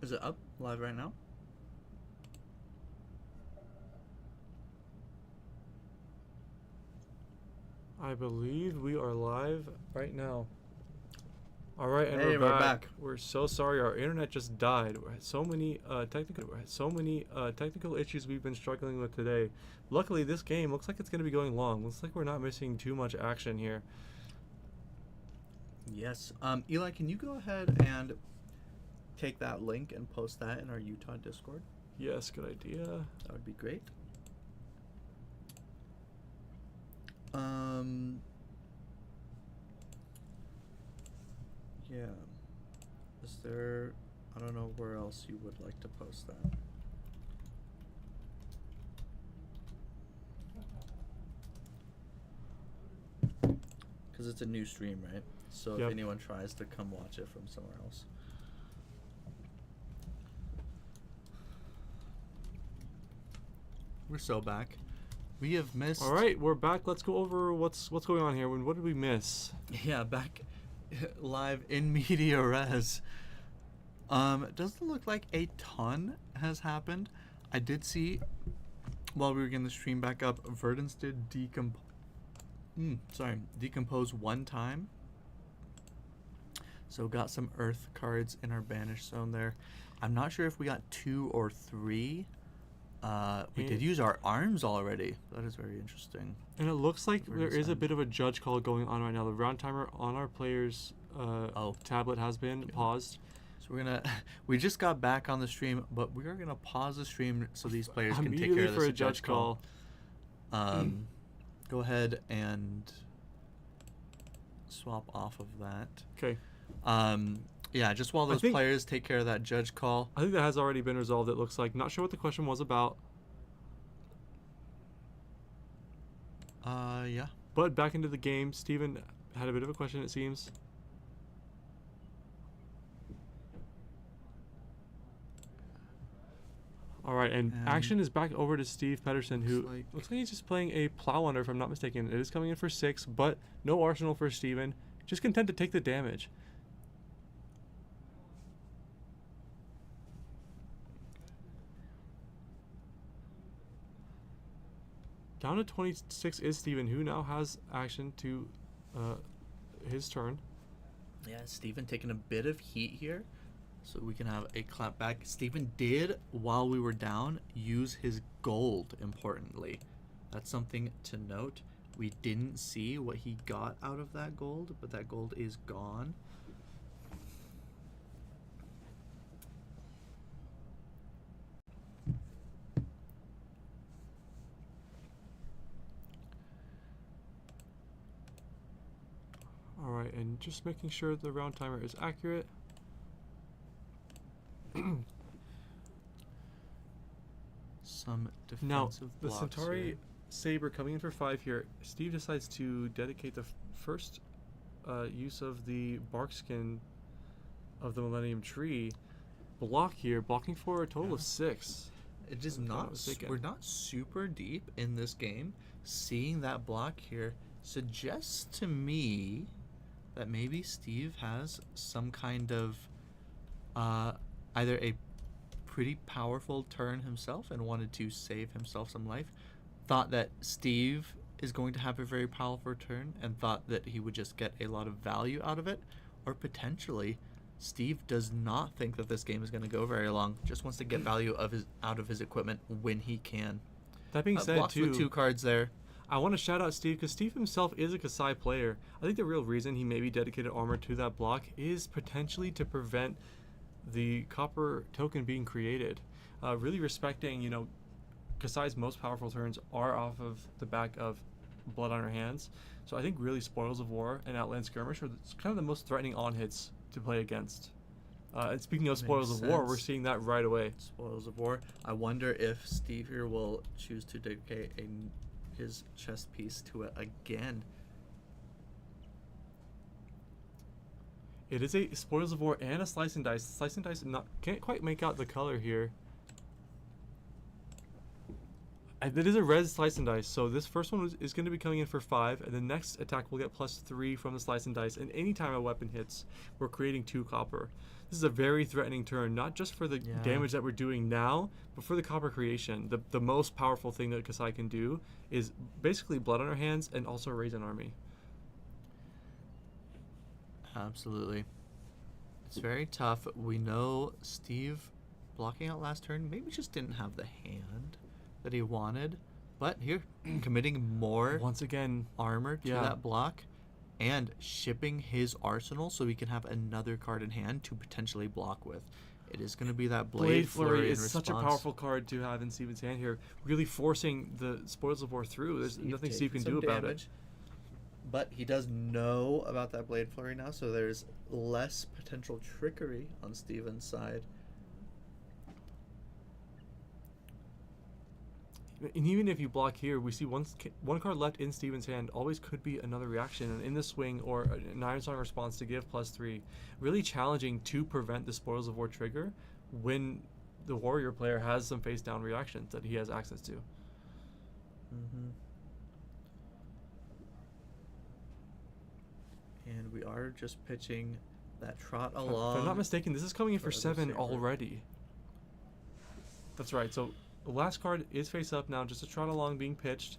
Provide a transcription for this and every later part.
Is it up live right now? I believe we are live right now. All right, and Hey, we're back. We're so sorry, our internet just died. We had so many technical issues we've been struggling with today. Luckily, this game looks like it's going to be going long. Looks like we're not missing too much action here. Yes. Eli, can you go ahead and take that link and post that in our Utah Discord? Yes, good idea. That would be great. Yeah. Is there... I don't know where else you would like to post that. Because it's a new stream, right? So Yep. if anyone tries to come watch it from somewhere else. We're so back. We have missed... All right, we're back. Let's go over what's going on here. What did we miss? Yeah, back live in media res. It doesn't look like a ton has happened. I did see, while we were getting the stream back up, Verdance did decompose one time. So got some earth cards in our banished zone there. I'm not sure if we got 2 or 3. We did use our arms already. That is very interesting. And it looks like there is a bit of a judge call going on right now. The round timer on our player's tablet has been paused. So we just got back on the stream, but we are gonna pause the stream so these players can take care of this for a judge call. Go ahead and swap off of that. Okay. Yeah, just while those players take care of that judge call. I think that has already been resolved, it looks like. Not sure what the question was about. Yeah. But back into the game, Steven had a bit of a question, it seems. All right, and action is back over to Steve Pedersen, who looks like he's just playing a Plow Under, if I'm not mistaken. It is coming in for 6, but no arsenal for Steven. Just content to take the damage. Down to 26 is Steven, who now has action to his turn. Yeah, Steven taking a bit of heat here, so we can have a clap back. Steven did, while we were down, use his gold, importantly. That's something to note. We didn't see what he got out of that gold, but that gold is gone. Alright, and just making sure the round timer is accurate. Some defensive now, the blocks Centauri here. Saber coming in for 5 here. Steve decides to dedicate the first use of the bark skin of the Millennium Tree block here, blocking for a total of 6. It is not. We're not super deep in this game. Seeing that block here suggests to me that maybe Steve has some kind of either a pretty powerful turn himself and wanted to save himself some life, thought that Steve is going to have a very powerful turn and thought that he would just get a lot of value out of it, or potentially Steve does not think that this game is going to go very long, just wants to get value out of his equipment when he can. That being said, too, with 2 cards there. I want to shout out Steve, because Steve himself is a Kasai player. I think the real reason he maybe dedicated armor to that block is potentially to prevent the copper token being created. Really respecting, you know, Kasai's most powerful turns are off of the back of blood on her hands. So I think really Spoils of War and Outland Skirmish are kind of the most threatening on-hits to play against. And speaking of Spoils of War, we're seeing that right away. Spoils of War. I wonder if Steve here will choose to dedicate his chess piece to it again. It is a Spoils of War and a Slice and Dice. Slice and Dice can't quite make out the color here. It is a red Slice and Dice, so this first one is going to be coming in for 5, and the next attack will get +3 from the Slice and Dice, and anytime a weapon hits, we're creating 2 copper. This is a very threatening turn, not just for the Yeah. damage that we're doing now, but for the copper creation. The most powerful thing that Kasai can do is basically blood on our hands and also raise an army. Absolutely. It's very tough. We know Steve blocking out last turn maybe just didn't have the hand that he wanted. But here, committing more Once again, armor to yeah. that block and shipping his arsenal so we can have another card in hand to potentially block with. It is going to be that Blade Flurry is in such a response. powerful card to have in Steven's hand here, really forcing the Spoils of War through. There's nothing Steve can taking do some about it. damage, but he does know about that Blade Flurry now, so there's less potential trickery on Steven's side. And even if you block here, we see one card left in Steven's hand. Always could be another reaction, and in the swing or an Iron Song response to give +3. Really challenging to prevent the Spoils of War trigger when the Warrior player has some face down reactions that he has access to. Mm-hmm. And we are just pitching that trot along. If I'm not mistaken, this is coming in for for 7 Saber. already. That's right. So the last card is face up now, just a trot along being pitched.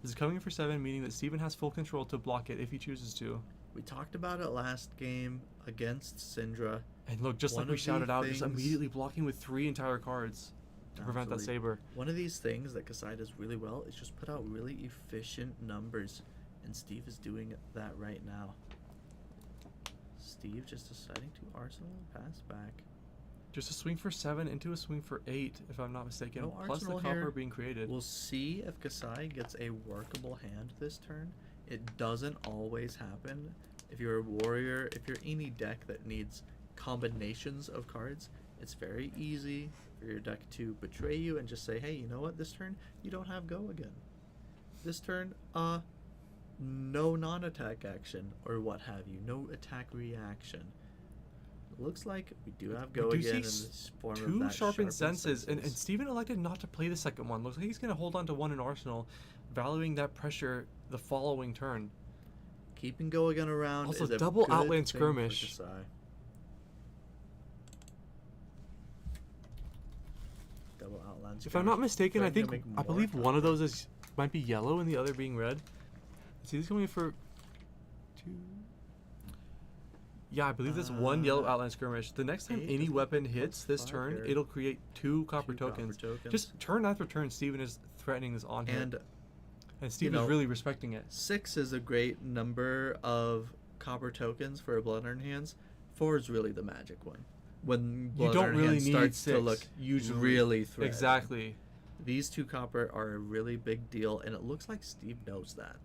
This is coming in for 7, meaning that Steven has full control to block it if he chooses to. We talked about it last game against Syndra. And look, just like One we of the shouted out, just things- immediately blocking with 3 entire cards to prevent that Absolutely. Saber. One of these things that Kasai does really well is just put out really efficient numbers, and Steve is doing that right now. Steve just deciding to Arsenal and pass back. Just a swing for 7 into a swing for 8, if I'm not mistaken. No Plus the Arsenal copper here. being created. We'll see if Kasai gets a workable hand this turn. It doesn't always happen. If you're a warrior, if you're any deck that needs combinations of cards, it's very easy for your deck to betray you and just say, hey, you know what, this turn you don't have go again. This turn, no non-attack action or what have you, no attack reaction. It looks like we do have go We do again in see this form of Two that sharpened senses, and Steven elected not to play the second one. Looks like he's going to hold on to one in Arsenal, valuing that pressure the following turn. Keeping go again around Also, is a double good outland thing for skirmish. Kasai. Double outland skirmish. If I'm not mistaken, I Starting to think make I more believe one of counter. those might be yellow and the other being red. See, this coming in for 2. Yeah, I believe that's one yellow outland skirmish. The next time 8 any doesn't weapon look hits this 5 turn, here. it'll create 2 copper Two copper tokens. tokens. Just turn after turn, Steven is threatening this on hit. And Steven know, is really respecting it. 6 is a great number of copper tokens for Blood Earned Hands. 4 is really the magic one. When You Blood don't Earned really Hands need starts 6. to look Usually. really threatening. Exactly. These 2 copper are a really big deal, and it looks like Steve knows that.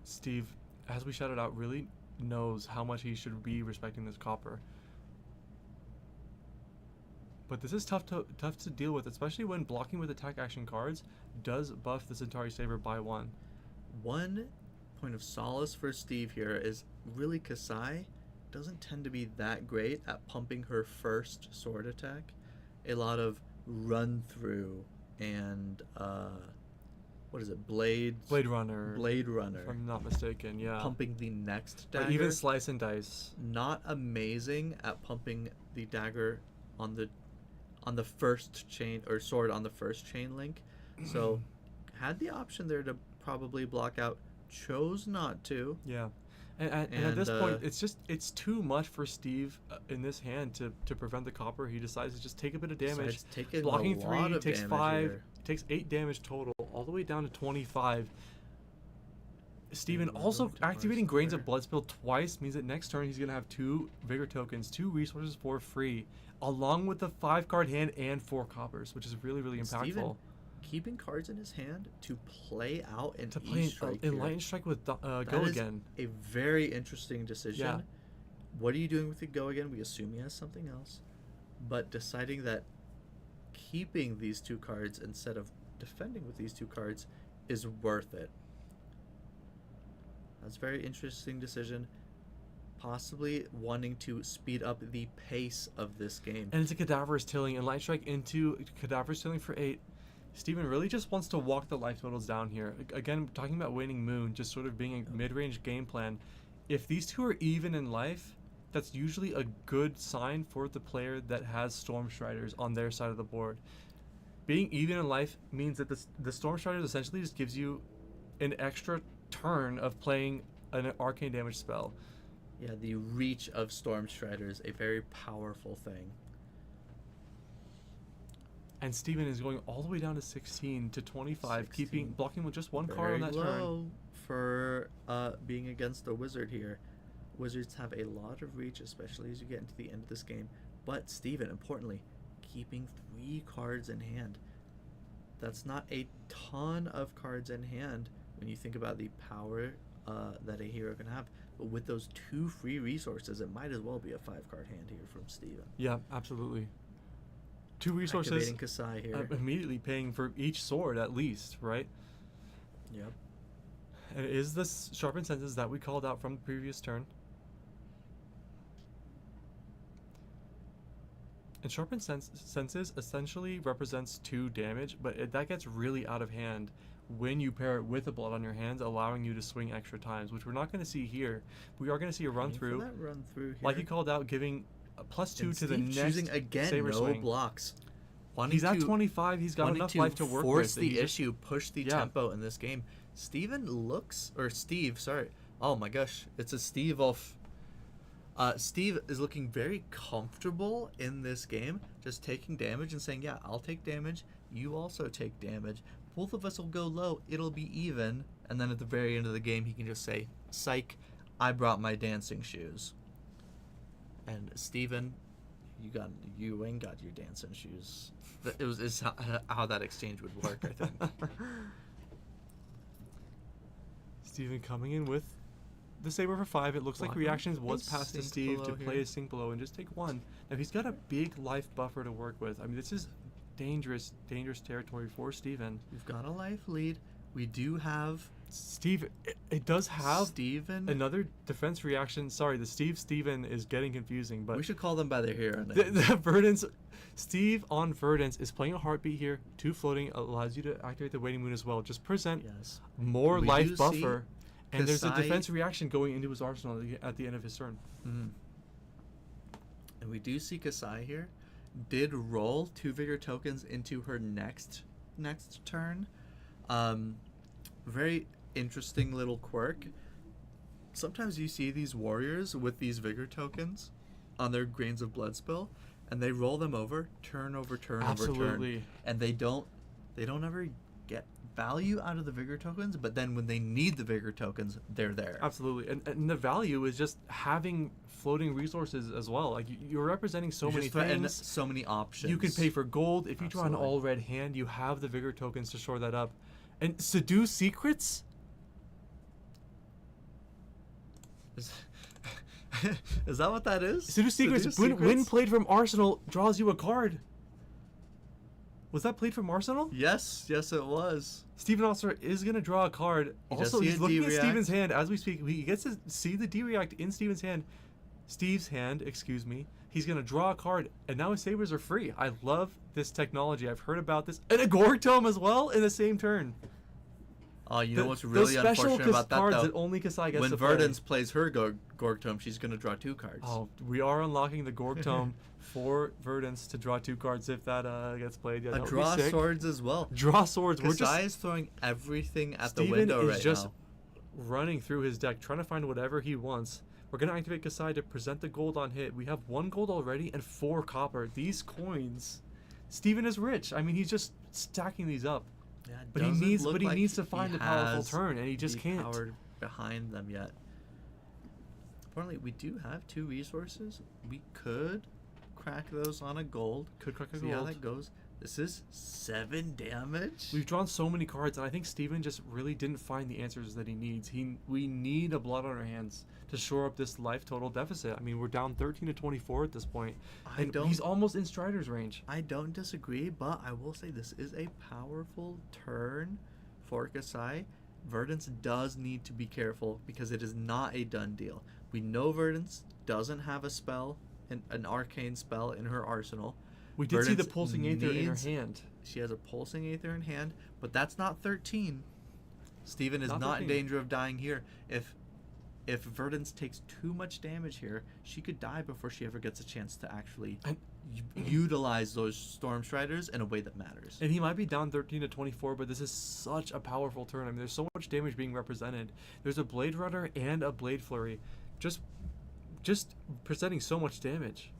Steve, as we shouted out, really knows how much he should be respecting this copper. But this is tough to deal with, especially when blocking with attack action cards does buff the Centauri Saber by 1. One point of solace for Steve here is really Kasai doesn't tend to be that great at pumping her first sword attack. A lot of run through and what is it? Blade Runner. Runner. If I'm not mistaken, yeah. Pumping the next Or dagger. even Slice and Dice. Not amazing at pumping the dagger on the first chain or sword on the first chain link. So had the option there to probably block out, chose not to. Yeah. And at this point, it's too much for Steve in this hand to prevent the copper. He decides to just take a bit of damage. Besides taking Blocking a lot 3 of takes damage 5, here. takes 8 damage total, all the way down to 25. Steven And we're also going to activating Arsenal Grains here. of Bloodspill twice means that next turn he's going to have 2 Vigor tokens, 2 resources for free, along with the 5-card hand and 4 coppers, which is really, really impactful. Steven keeping cards in his hand to play out in To play E-Strike in here. Lightning Strike with Go That is Again. a very interesting decision. Yeah. What are you doing with the Go Again? We assume he has something else. But deciding that keeping these 2 cards instead of defending with these 2 cards is worth it. That's a very interesting decision. Possibly wanting to speed up the pace of this game. And it's a Cadaverous Tilling, and Light Strike into Cadaverous Tilling for 8. Steven really just wants to walk the life totals down here. Again, talking about Waning Moon, just sort of being a mid-range game plan. If these 2 are even in life, that's usually a good sign for the player that has Storm Striders on their side of the board. Being even in life means that the Storm Striders essentially just gives you an extra turn of playing an arcane damage spell. Yeah, the reach of Storm Striders, a very powerful thing. And Steven is going all the way down to 16 to 25, 16. blocking with just one card on that Very turn. low for being against a wizard here. Wizards have a lot of reach, especially as you get into the end of this game. But Steven, importantly, keeping 3 cards in hand. That's not a ton of cards in hand when you think about the power that a hero can have. But with those 2 free resources, it might as well be a 5-card hand here from Steven. Yeah, absolutely. 2 resources. Activating Kasai here. Immediately paying for each sword at least, right? Yep. And it is this Sharpened Senses that we called out from the previous turn. And Sharpened Senses essentially represents 2 damage, but that gets really out of hand when you pair it with a Blood on your hands, allowing you to swing extra times, which we're not going to see here. We are going to see a run through. That run through here. Like he called out, giving a +2 and to the Steve next choosing again saber no swing. blocks. He's at 25. He's got enough life to work with. Force the issue, push the tempo in this game. Steve, sorry. Oh my gosh, it's a Steve off. Steve is looking very comfortable in this game, just taking damage and saying, yeah, I'll take damage, you also take damage. Both of us will go low, it'll be even. And then at the very end of the game, he can just say, psych, I brought my dancing shoes. And Steven, you ain't got your dancing shoes. Is how that exchange would work, I think. Steven coming in with the saber for 5. It looks like reactions was passed to Steve to play a Sink Below and just take 1. Now he's got a big life buffer to work with. I mean, this is dangerous territory for Steven. We've got a life lead. We do have Steve. It does have Steven. Another defense reaction. Sorry, the Steven is getting confusing, but we should call them by their hero names. The Verdance. Steve on Verdance is playing a heartbeat here. 2 floating allows you to activate the Waiting Moon as well. Just present more life buffer. And there's a defense reaction going into his arsenal at the end of his turn. Mm-hmm. And we do see Kasai here. Did roll 2 Vigor tokens into her next turn. Very interesting little quirk. Sometimes you see these warriors with these Vigor tokens on their Grains of Blood spell, and they roll them over, turn over turn over turn. And they don't ever get value out of the Vigor tokens, but then when they need the Vigor tokens, they're there. Absolutely. And the value is just having floating resources as well. Like you're representing so many things. So many options. You can pay for gold. If you draw an all red hand, you have the Vigor tokens to shore that up. And Seduce Secrets? Is that what that is? Seduce Secrets. When played from Arsenal, draws you a card. Was that played from Arsenal? Yes, it was. Steven Oster is going to draw a card. Also, he's looking at Steven's hand as we speak. He gets to see the D-React in Steven's hand. Steve's hand, excuse me. He's going to draw a card, and now his sabers are free. I love this technology. I've heard about this. And a Gorg Tome as well in the same turn. Oh, you know what's really unfortunate about that, cards though? That only Kasai gets when to Verdance plays her Gorg Tome, she's going to draw 2 cards. Oh, we are unlocking the Gorg Tome for Verdance to draw 2 cards if that gets played. Yeah, draw swords as well. Draw swords. Kasai is throwing everything at Steven the window right just now. Running through his deck, trying to find whatever he wants. We're going to activate Kasai to present the gold on hit. We have 1 gold already and 4 copper. These coins, Steven is rich. I mean, he's just stacking these up. Yeah, but he needs to find a powerful turn, and he just can't. Power behind them yet. Importantly, we do have 2 resources. We could crack those on a gold. See how that goes. This is 7 damage. We've drawn so many cards, and I think Steven just really didn't find the answers that he needs. We need a Blood on our hands to shore up this life total deficit. I mean, we're down 13 to 24 at this point, and he's almost in Strider's range. I don't disagree, but I will say this is a powerful turn for Kasai. Verdance does need to be careful because it is not a done deal. We know Verdance doesn't have a spell, an arcane spell in her arsenal. We did see the Pulsing Aether in her hand. She has a Pulsing Aether in hand, but that's not 13. Steven is not in danger of dying here. If if Verdance takes too much damage here, she could die before she ever gets a chance to actually utilize those Storm Striders in a way that matters. And he might be down 13 to 24, but this is such a powerful turn. I mean, there's so much damage being represented. There's a Blade Runner and a Blade Flurry, just presenting so much damage.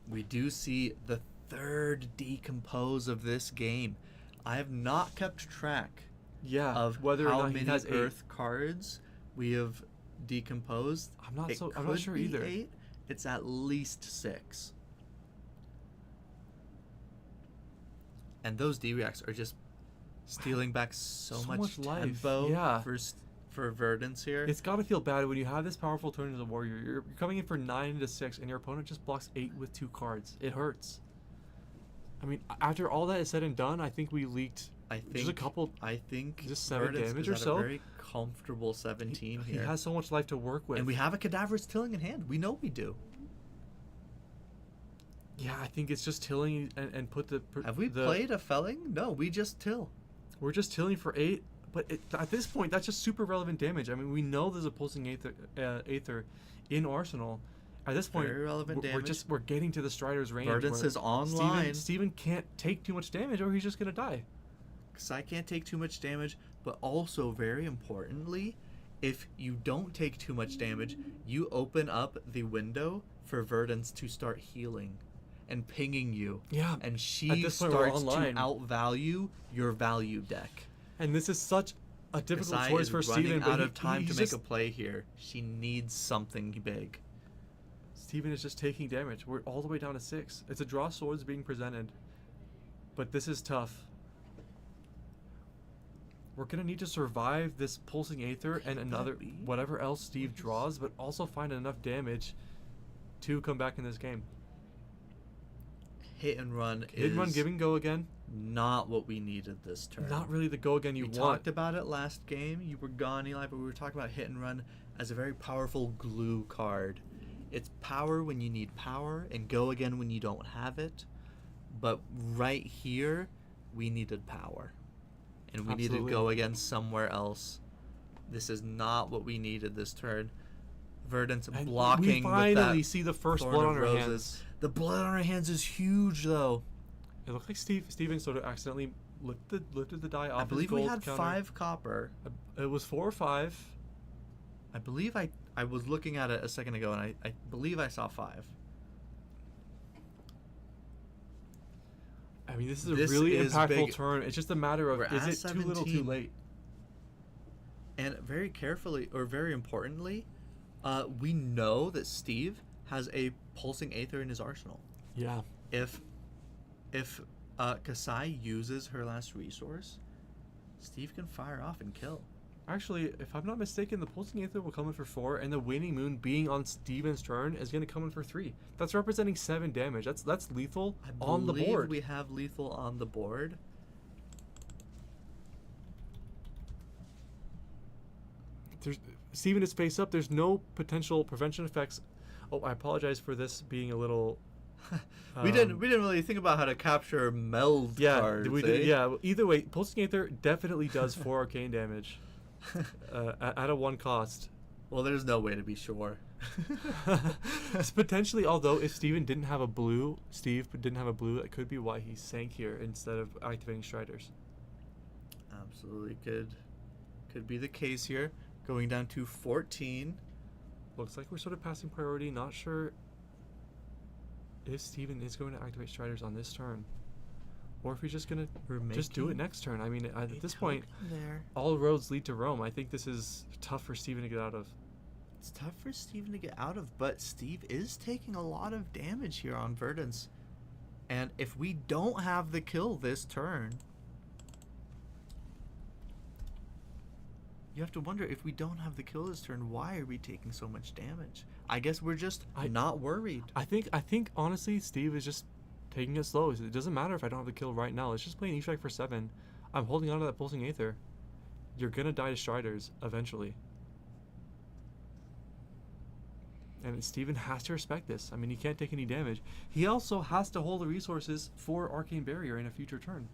We do see the third decompose of this game. I have not kept track of whether or how not many he has Earth cards we have decomposed. I'm not sure be either. 8. It's at least 6. And those D-Reacts are just stealing back so much life. tempo for Verdance here. It's got to feel bad when you have this powerful turn as a warrior. You're coming in for 9 to 6, and your opponent just blocks 8 with 2 cards. It hurts. I mean, after all that is said and done, I think we leaked just a couple. I think just 7 Verdance damage is or at so. A very comfortable 17 here. He has so much life to work with, and we have a Cadaverous Tilling in hand. We know we do. Yeah, I think it's just tilling and put the. Have we played a Felling? No, we just till. We're just tilling for 8, but at this point, that's just super relevant damage. I mean, we know there's a pulsing Aether in Arsenal. At this point, very relevant damage. We're getting to the Strider's range. Verdance is online. Steven can't take too much damage, or he's just gonna die. Kasai can't take too much damage, but also very importantly, if you don't take too much damage, you open up the window for Verdance to start healing and pinging you. Yeah. And she starts to outvalue your value deck. And this is such a difficult Kasai choice for Steven. Running out of time to make a play here. She needs something big. Steven is just taking damage. We're all the way down to 6. It's a draw swords being presented. But this is tough. We're going to need to survive this pulsing Aether and whatever else Steve draws, but also find enough damage to come back in this game. Hit and run give and go again. Not what we needed this turn. Not really the go again you want. We talked about it last game. You were gone, Eli, but we were talking about hit and run as a very powerful glue card. It's power when you need power and go again when you don't have it. But right here, we needed power. And we needed to go again somewhere else. This is not what we needed this turn. Verdance blocking. We finally see the first blood on her hands. The blood on her hands is huge, though. It looked like Steven sort of accidentally lifted the die off. I believe his gold we had counter. 5 copper. It was 4 or 5. I believe I was looking at it a second ago, and I believe I saw 5. I mean, this is a really impactful turn. It's just a matter of, is it 17. too little too late? And very carefully, or very importantly, we know that Steve has a pulsing Aether in his arsenal. Yeah. If Kasai uses her last resource, Steve can fire off and kill. Actually, if I'm not mistaken, the pulsing Aether will come in for 4, and the waning moon being on Steven's turn is going to come in for 3. That's representing 7 damage. That's lethal on the board. We have lethal on the board. Steven is face up. There's no potential prevention effects. Oh, I apologize for this being a little. We didn't really think about how to capture meld cards. Yeah. Either way, pulsing Aether definitely does 4 arcane damage. At a 1 cost. Well, there's no way to be sure. Potentially, although if Steve didn't have a blue, that could be why he sank here instead of activating Striders. Absolutely could be the case here. Going down to 14. Looks like we're sort of passing priority. Not sure if Steven is going to activate Striders on this turn. Or if he's just going to just do it next turn. I mean, at this point, all roads lead to Rome. I think this is tough for Steven to get out of. It's tough for Steven to get out of, but Steve is taking a lot of damage here on Verdance. And if we don't have the kill this turn, you have to wonder, if we don't have the kill this turn, why are we taking so much damage? I guess we're just not worried. I think honestly, Steve is just taking it slow. It doesn't matter if I don't have the kill right now. Let's just play an E-Strike for 7. I'm holding on to that pulsing Aether. You're gonna die to Striders eventually. And Steven has to respect this. I mean, he can't take any damage. He also has to hold the resources for Arcane Barrier in a future turn.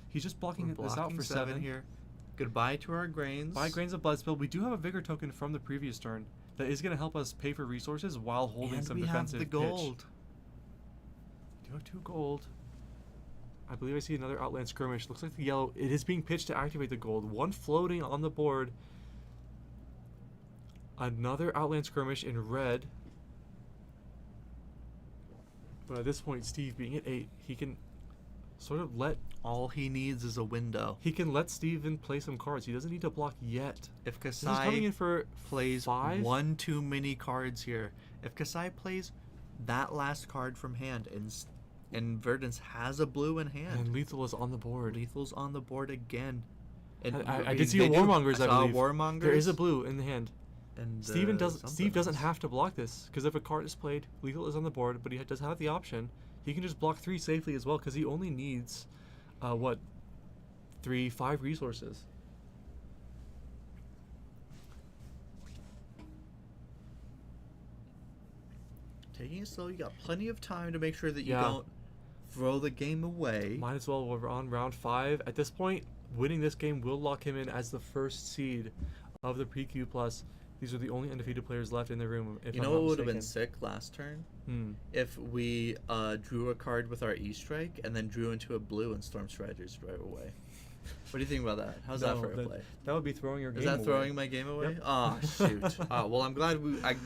He's just blocking this out for 7 here. Goodbye to our grains. Buy grains of blood spill. We do have a vigor token from the previous turn that is going to help us pay for resources while holding and some we defensive have the gold. pitch. We do have 2 gold. I believe I see another outland skirmish. Looks like the yellow. It is being pitched to activate the gold. 1 floating on the board. Another outland skirmish in red. But at this point, Steve being at 8, he can sort of let... All he needs is a window. He can let Steven play some cards. He doesn't need to block yet. If This is coming in Kasai for plays 5. one too many cards here, if Kasai plays that last card from hand and Verdance has a blue in hand, And lethal is on the board. Lethal's on the board again. And I did see a Warmongers, I believe. Warmongers. There is a blue in the hand. And Steve doesn't else. have to block this because if a card is played, lethal is on the board, but he does have the option. He can just block 3 safely as well because he only needs, 5 resources. Taking it slow, you got plenty of time to make sure that you Yeah. don't throw the game away. Might as well. We're on round 5. At this point, winning this game will lock him in as the first seed of the PQ Plus. These are the only undefeated players left in the room. If You I'm know not what would have been mistaken. sick last turn? Hmm. If we drew a card with our E-Strike and then drew into a blue and Storm Striders right away. What do you think about that? How's that No, for a play? That would be throwing your game Is that away. throwing my game away? Yep. Oh shoot! Well, I'm glad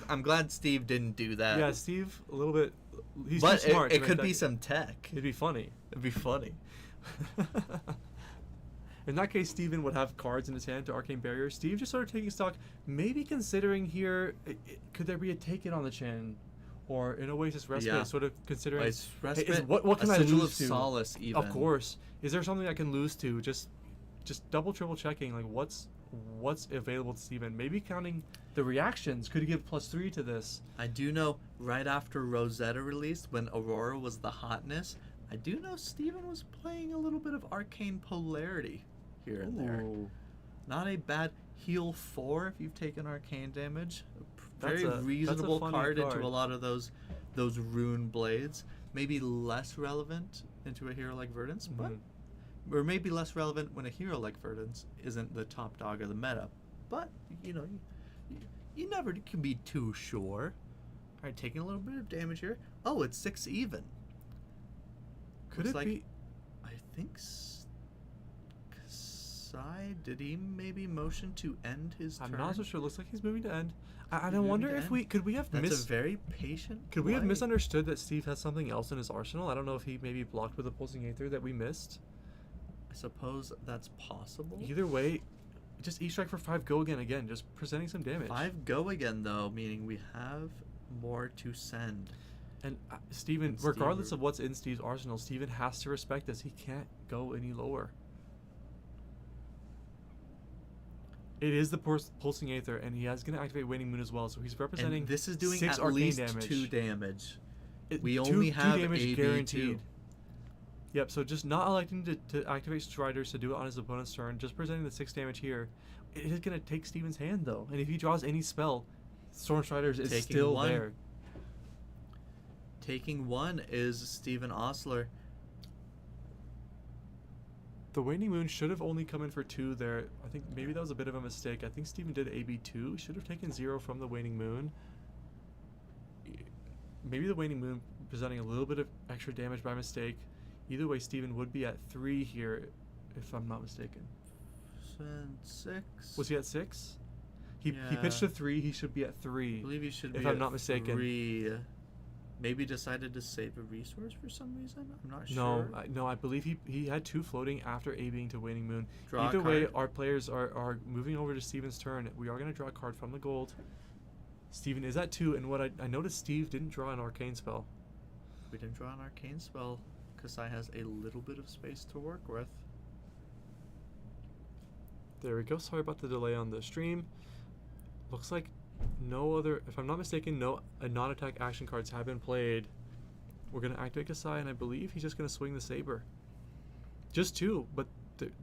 I'm glad Steve didn't do that. Yeah, Steve, a little bit. He's but too smart. it to could make be that- some tech. It'd be funny. It'd be funny. In that case, Steven would have cards in his hand to Arcane Barrier. Steve just sort of taking stock, maybe considering here, could there be a Take It on the chin? Or in Oasis Respite, Yeah. sort of considering, It's hey, respite, what can a I sigil lose of to? solace even. Of course. Is there something I can lose to? Just double, triple checking, like what's available to Steven. Maybe counting the reactions. Could he give +3 to this? I do know right after Rosetta released, when Aurora was the hotness, I do know Steven was playing a little bit of Arcane Polarity here and there. Ooh. Not a bad heal 4 if you've taken arcane damage. That's Very a reasonable funny card card. into a lot of those rune blades. Maybe less relevant into a hero like Verdance, but or maybe less relevant when a hero like Verdance isn't the top dog of the meta. But you never can be too sure. All right, taking a little bit of damage here. Oh, it's 6 even. Could Looks it like, be? I think Kasai, did he maybe motion to end his turn? I'm not so sure. Looks like he's moving to end. And I moving wonder to if end? we could have That's a very patient could we have play. misunderstood that Steve has something else in his arsenal? I don't know if he maybe blocked with a pulsing aether that we missed. I suppose that's possible. Either way, just E-Strike for 5, go again, just presenting some damage. 5 go again though, meaning we have more to send. And Steven, And regardless Steve- of what's in Steve's arsenal, Steven has to respect this. He can't go any lower. It is the pulsing aether, and he is going to activate Waning Moon as well. So he's representing And this is doing 6 at arcane least damage. 2 damage. It- We two- only two have damage AB2. guaranteed. Yep. So just not electing to activate Striders to do it on his opponent's turn, just presenting the 6 damage here. It is going to take Steven's hand though, and if he draws any spell, Storm Striders is Taking still 1. there. Taking 1 is Steven Osler. The Waning Moon should have only come in for 2 there. I think maybe that was a bit of a mistake. I think Steven did AB2. Should have taken 0 from the Waning Moon. Maybe the Waning Moon presenting a little bit of extra damage by mistake. Either way, Steven would be at 3 here, if I'm not mistaken. 6. Was he at 6? He pitched Yeah. to 3. He should be at 3. I believe he should be if I'm at not mistaken. 3. Maybe decided to save a resource for some reason. I'm not No, sure. I believe he had 2 floating after A-being to Waning Moon. Draw a Either way, card. our players are moving over to Steven's turn. We are going to draw a card from the gold. Steven is at 2, and what I noticed, Steve didn't draw an arcane spell. We didn't draw an arcane spell. Kasai has a little bit of space to work with. There we go. Sorry about the delay on the stream. Looks like no other, if I'm not mistaken, no non-attack action cards have been played. We're going to activate Kasai, and I believe he's just going to swing the saber. Just 2, but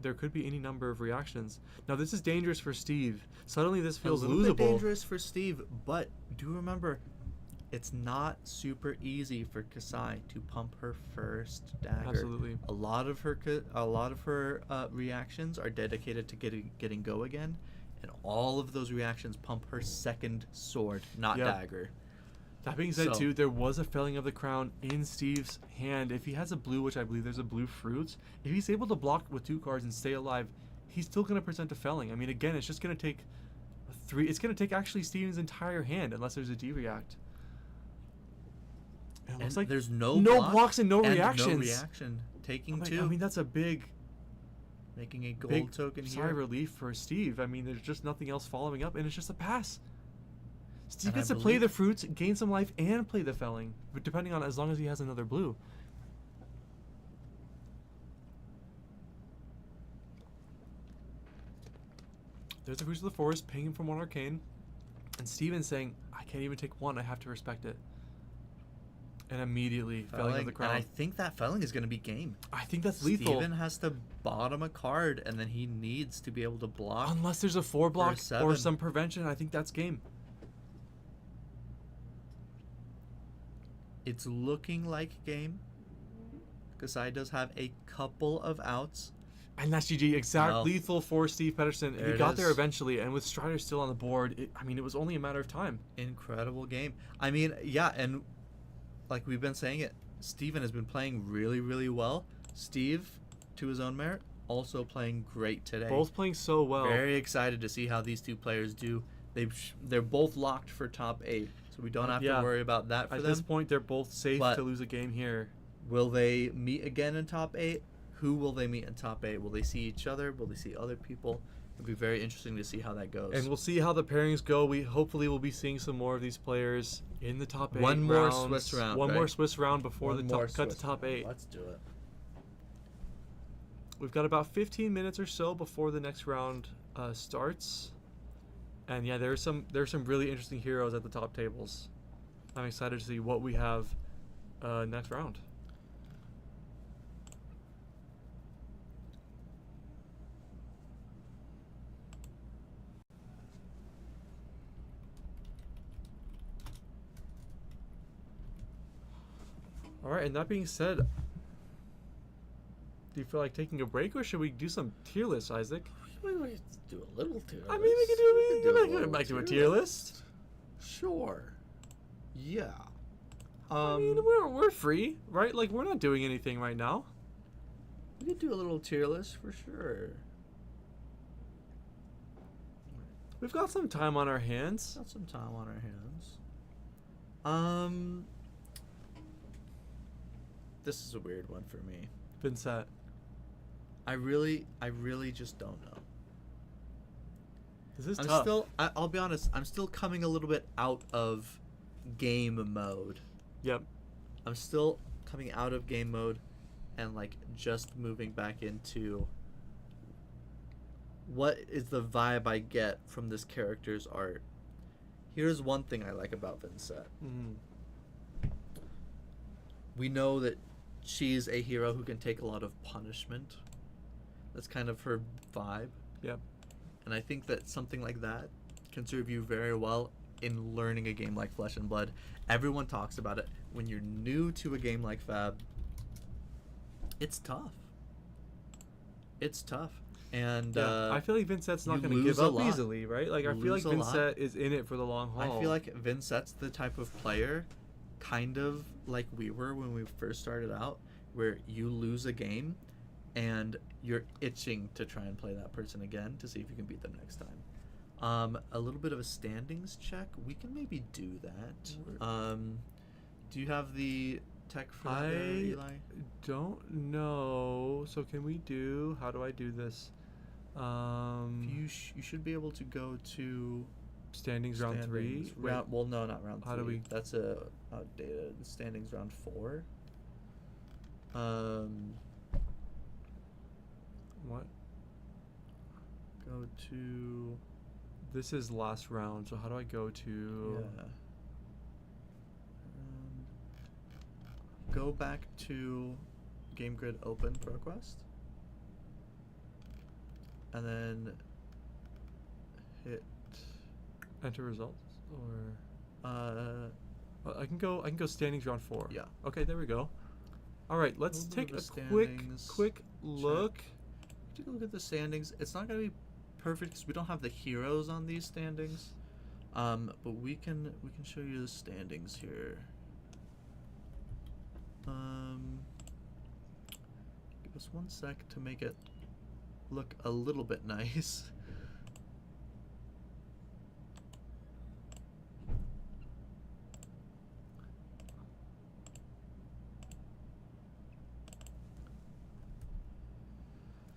there could be any number of reactions. Now this is dangerous for Steve. Suddenly this feels a little bit losable. dangerous for Steve, but do remember, it's not super easy for Kasai to pump her first dagger. Absolutely. A lot of her reactions are dedicated to getting go again, and all of those reactions pump her second sword, not dagger. That being said, too, there was a felling of the crown in Steve's hand. If he has a blue, which I believe there's a blue fruit, if he's able to block with 2 cards and stay alive, he's still going to present a felling. I mean, again, it's just going to take 3. It's going to take actually Steven's entire hand unless there's a D-react. And it looks like there's no blocks and no and reactions. No reaction. Taking 2. I mean, that's a big making a gold token sigh here. of relief for Steve. I mean, there's just nothing else following up, and it's just a pass. Steve And gets to play the fruits, gain some life, and play the felling, but depending on as long as he has another blue. There's the fruits of the forest, paying him for 1 arcane, and Steven's saying, "I can't even take 1. I have to respect it." And immediately felling of the crown. And I think that felling is going to be game. I think that's lethal. Steven has to bottom a card, and then he needs to be able to block. Unless there's a 4 block or 7. some prevention, I think that's game. It's looking like game. Kasai does have a couple of outs. And that's GG. Exact lethal for Steve Pedersen. He got there eventually, and with Strider still on the board, it was only a matter of time. Incredible game. I mean, yeah, and like we've been saying it, Steven has been playing really, really well. Steve, to his own merit, also playing great today. Both playing so well. Very excited to see how these two players do. They're both locked for top 8, so we don't have to worry about that for them. At this point, they're both safe to lose a game here. Will they meet again in top 8? Who will they meet in top 8? Will they see each other? Will they see other people? It'll be very interesting to see how that goes. And we'll see how the pairings go. We hopefully will be seeing some more of these players in the top 8. One more Swiss round. One more Swiss round before cut to top 8. Let's do it. We've got about 15 minutes or so before the next round starts. And yeah, there's some really interesting heroes at the top tables. I'm excited to see what we have next round. All right, and that being said, do you feel like taking a break, or should we do some tier lists, Isaac? We might do a little tier list. I mean, we can do a tier list. Sure. Yeah. I mean, we're free, right? Like, we're not doing anything right now. We could do a little tier list for sure. We've got some time on our hands. Got some time on our hands. This is a weird one for me. Vincent. I really just don't know. This is tough. I'll be honest, I'm still coming a little bit out of game mode. Yep. I'm still coming out of game mode and like just moving back into what is the vibe I get from this character's art. Here's one thing I like about Vincent. Mm-hmm. We know that she's a hero who can take a lot of punishment. That's kind of her vibe. Yep. And I think that something like that can serve you very well in learning a game like Flesh and Blood. Everyone talks about it. When you're new to a game like Fab, it's tough. It's tough. And I feel like Vincent's not going to give up easily, right? Like, I feel like Vincent is in it for the long haul. I feel like Vincent's the type of player, kind of like we were when we first started out, where you lose a game and you're itching to try and play that person again to see if you can beat them next time. A little bit of a standings check. We can maybe do that. Do you have the tech for that there, Eli? Don't know. So can we do... How do I do this? You should be able to go to... Standings round 3? Well, no, not round 3. How do we... That's outdated. Standings round 4. What? Go to... This is last round, so how do I go to... Yeah. Go back to Game Grid Open ProQuest. And then hit... Enter results? Or... I can go standings round 4. Yeah. Okay, there we go. All right, let's We'll take go a to standings, quick look. Take a look at the standings. It's not going to be perfect because we don't have the heroes on these standings. But we can show you the standings here. Give us 1 sec to make it look a little bit nice.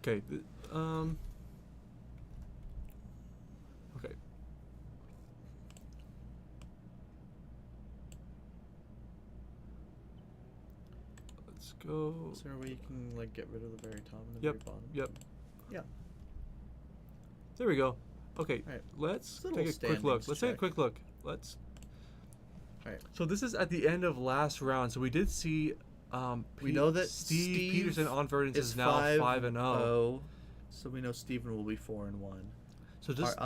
Okay. Okay. Let's go. Is there a way you can like get rid of the very top and the Yep. very bottom? Yep. Yeah. There we go. Okay. All right. Let's Little take a quick look. standings Let's take a check. quick look. Let's. All right. So this is at the end of last round. So we did see. We know that Steve Peterson on Verdance is now 5-0. 5-0. So we know Steven will be 4-1. So just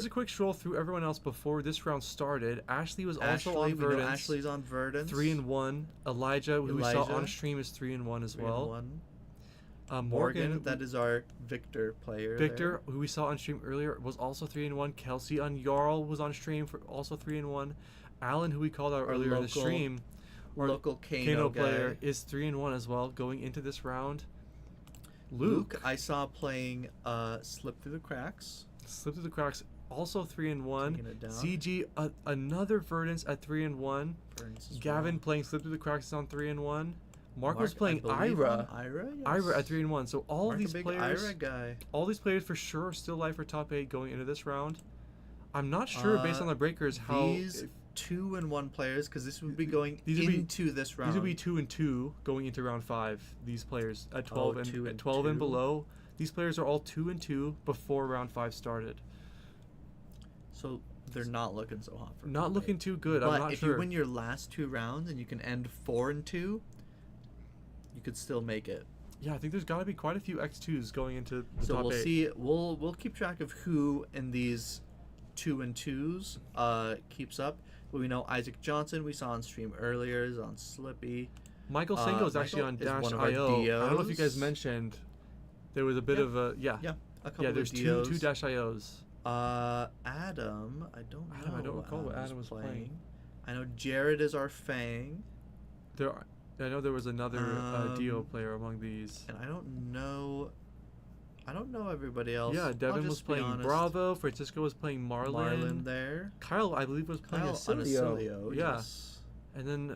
a quick stroll through everyone else before this round started. Ashley was also on we know Verdance. Ashley's on Verdance. 3-1. Elijah, who we saw on stream, is 3-1 as well. 3-1. Morgan, that is our Victor player. Victor, who we saw on stream earlier, was also 3-1. Kelsey on Jarl was on stream for also 3-1. Alan, who we called out earlier in the stream, our local Kano player, is 3-1 as well going into this round. Luke, I saw playing Slip Through the Cracks. Slip Through the Cracks, also 3-1. Taking it down. CG, another Verdance at 3-1. Gavin well. playing Slip Through the Cracks is on 3-1. Mark was playing Ira. Ira Yes. at 3-1. So all Mark, these a big players, Ira guy. all these players for sure are still alive for top 8 going into this round. I'm not sure based on the breakers how these 2-1 players, because this would be going these would into this round. These would be 2-2 going into round 5. These players at 12 and 12 and 2. below. These players are all 2-2 before round 5 started. So they're not looking so hot for not looking too good. But I'm not if sure. you win your last 2 rounds and you can end 4-2, you could still make it. Yeah, I think there's got to be quite a few X2s going into the so top we'll 8. see. We'll keep track of who in these 2-2s keeps up. But we know Isaac Johnson we saw on stream earlier is on Slippy. Michael Sengo is actually on Michael is Dash one of our IO. I don't know if you guys DOs. mentioned there was a bit of a a couple there's of DOs. two Dash IOs. Adam, I don't know. I don't recall what Adam was playing. I know Jared is our Fang. I know there was another DO player among these. And I don't know everybody else. Yeah, Devin was playing Bravo. Francisco was playing Marlin. Marlin there. Kyle, I believe, was playing Acilio. Yeah. Yes. And then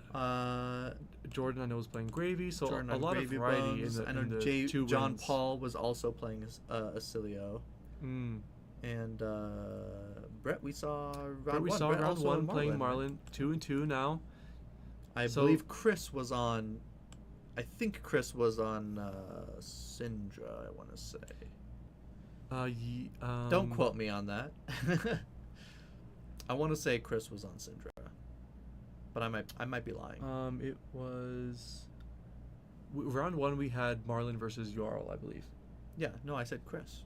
Jordan, I know, was playing Gravy. So Jordan a lot of variety in the, I know in the two John wins. Paul was also playing Acilio. And Brett, we saw round one. Brett round also one on playing Marlin. 2-2 now. I believe Chris was on. I think Chris was on Syndra. I want to say. Don't quote me on that. I want to say Chris was on Syndra, but I might be lying. It was round 1. We had Marlin versus Jarl, I believe. Yeah. No, I said Chris.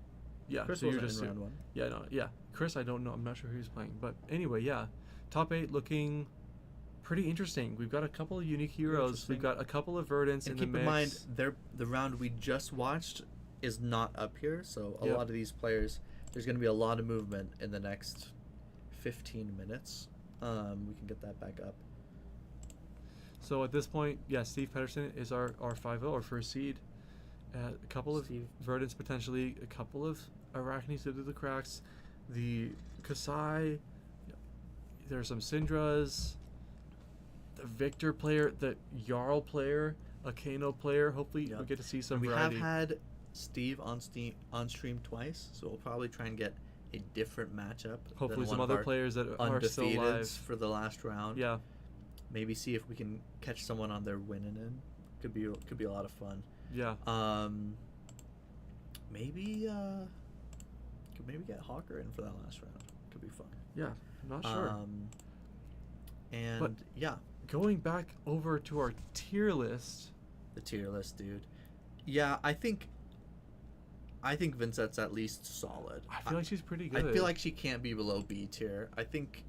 Yeah. Chris so wasn't you're just in round 1. Yeah. No. Yeah. Chris, I don't know. I'm not sure who he's playing, but anyway, yeah. Top 8 looking pretty interesting. We've got a couple of unique heroes. We've got a couple of Verdants in the mix. Keep in mind, the round we just watched is not up here, so a lot of these players, there's going to be a lot of movement in the next 15 minutes. We can get that back up. So at this point, yeah, Steve Pedersen is our 5-0, our first seed. A couple of Verdants potentially, a couple of Arachnes through the cracks. The Kasai, there are some Syndras. The Victor player, the Jarl player, a Kano player. Hopefully we'll get to see some variety. We have had Steve on stream twice, so we'll probably try and get a different matchup. Hopefully some other players that are still alive for the last round. Yeah. Maybe see if we can catch someone on their winning in. Could be a lot of fun. Yeah. Maybe could get Hawker in for that last round. Could be fun. Yeah. I'm not sure. But yeah. Going back over to our tier list. The tier list, dude. Yeah, I think Vincett's at least solid. I feel like she's pretty good. I feel like she can't be below B tier. I think.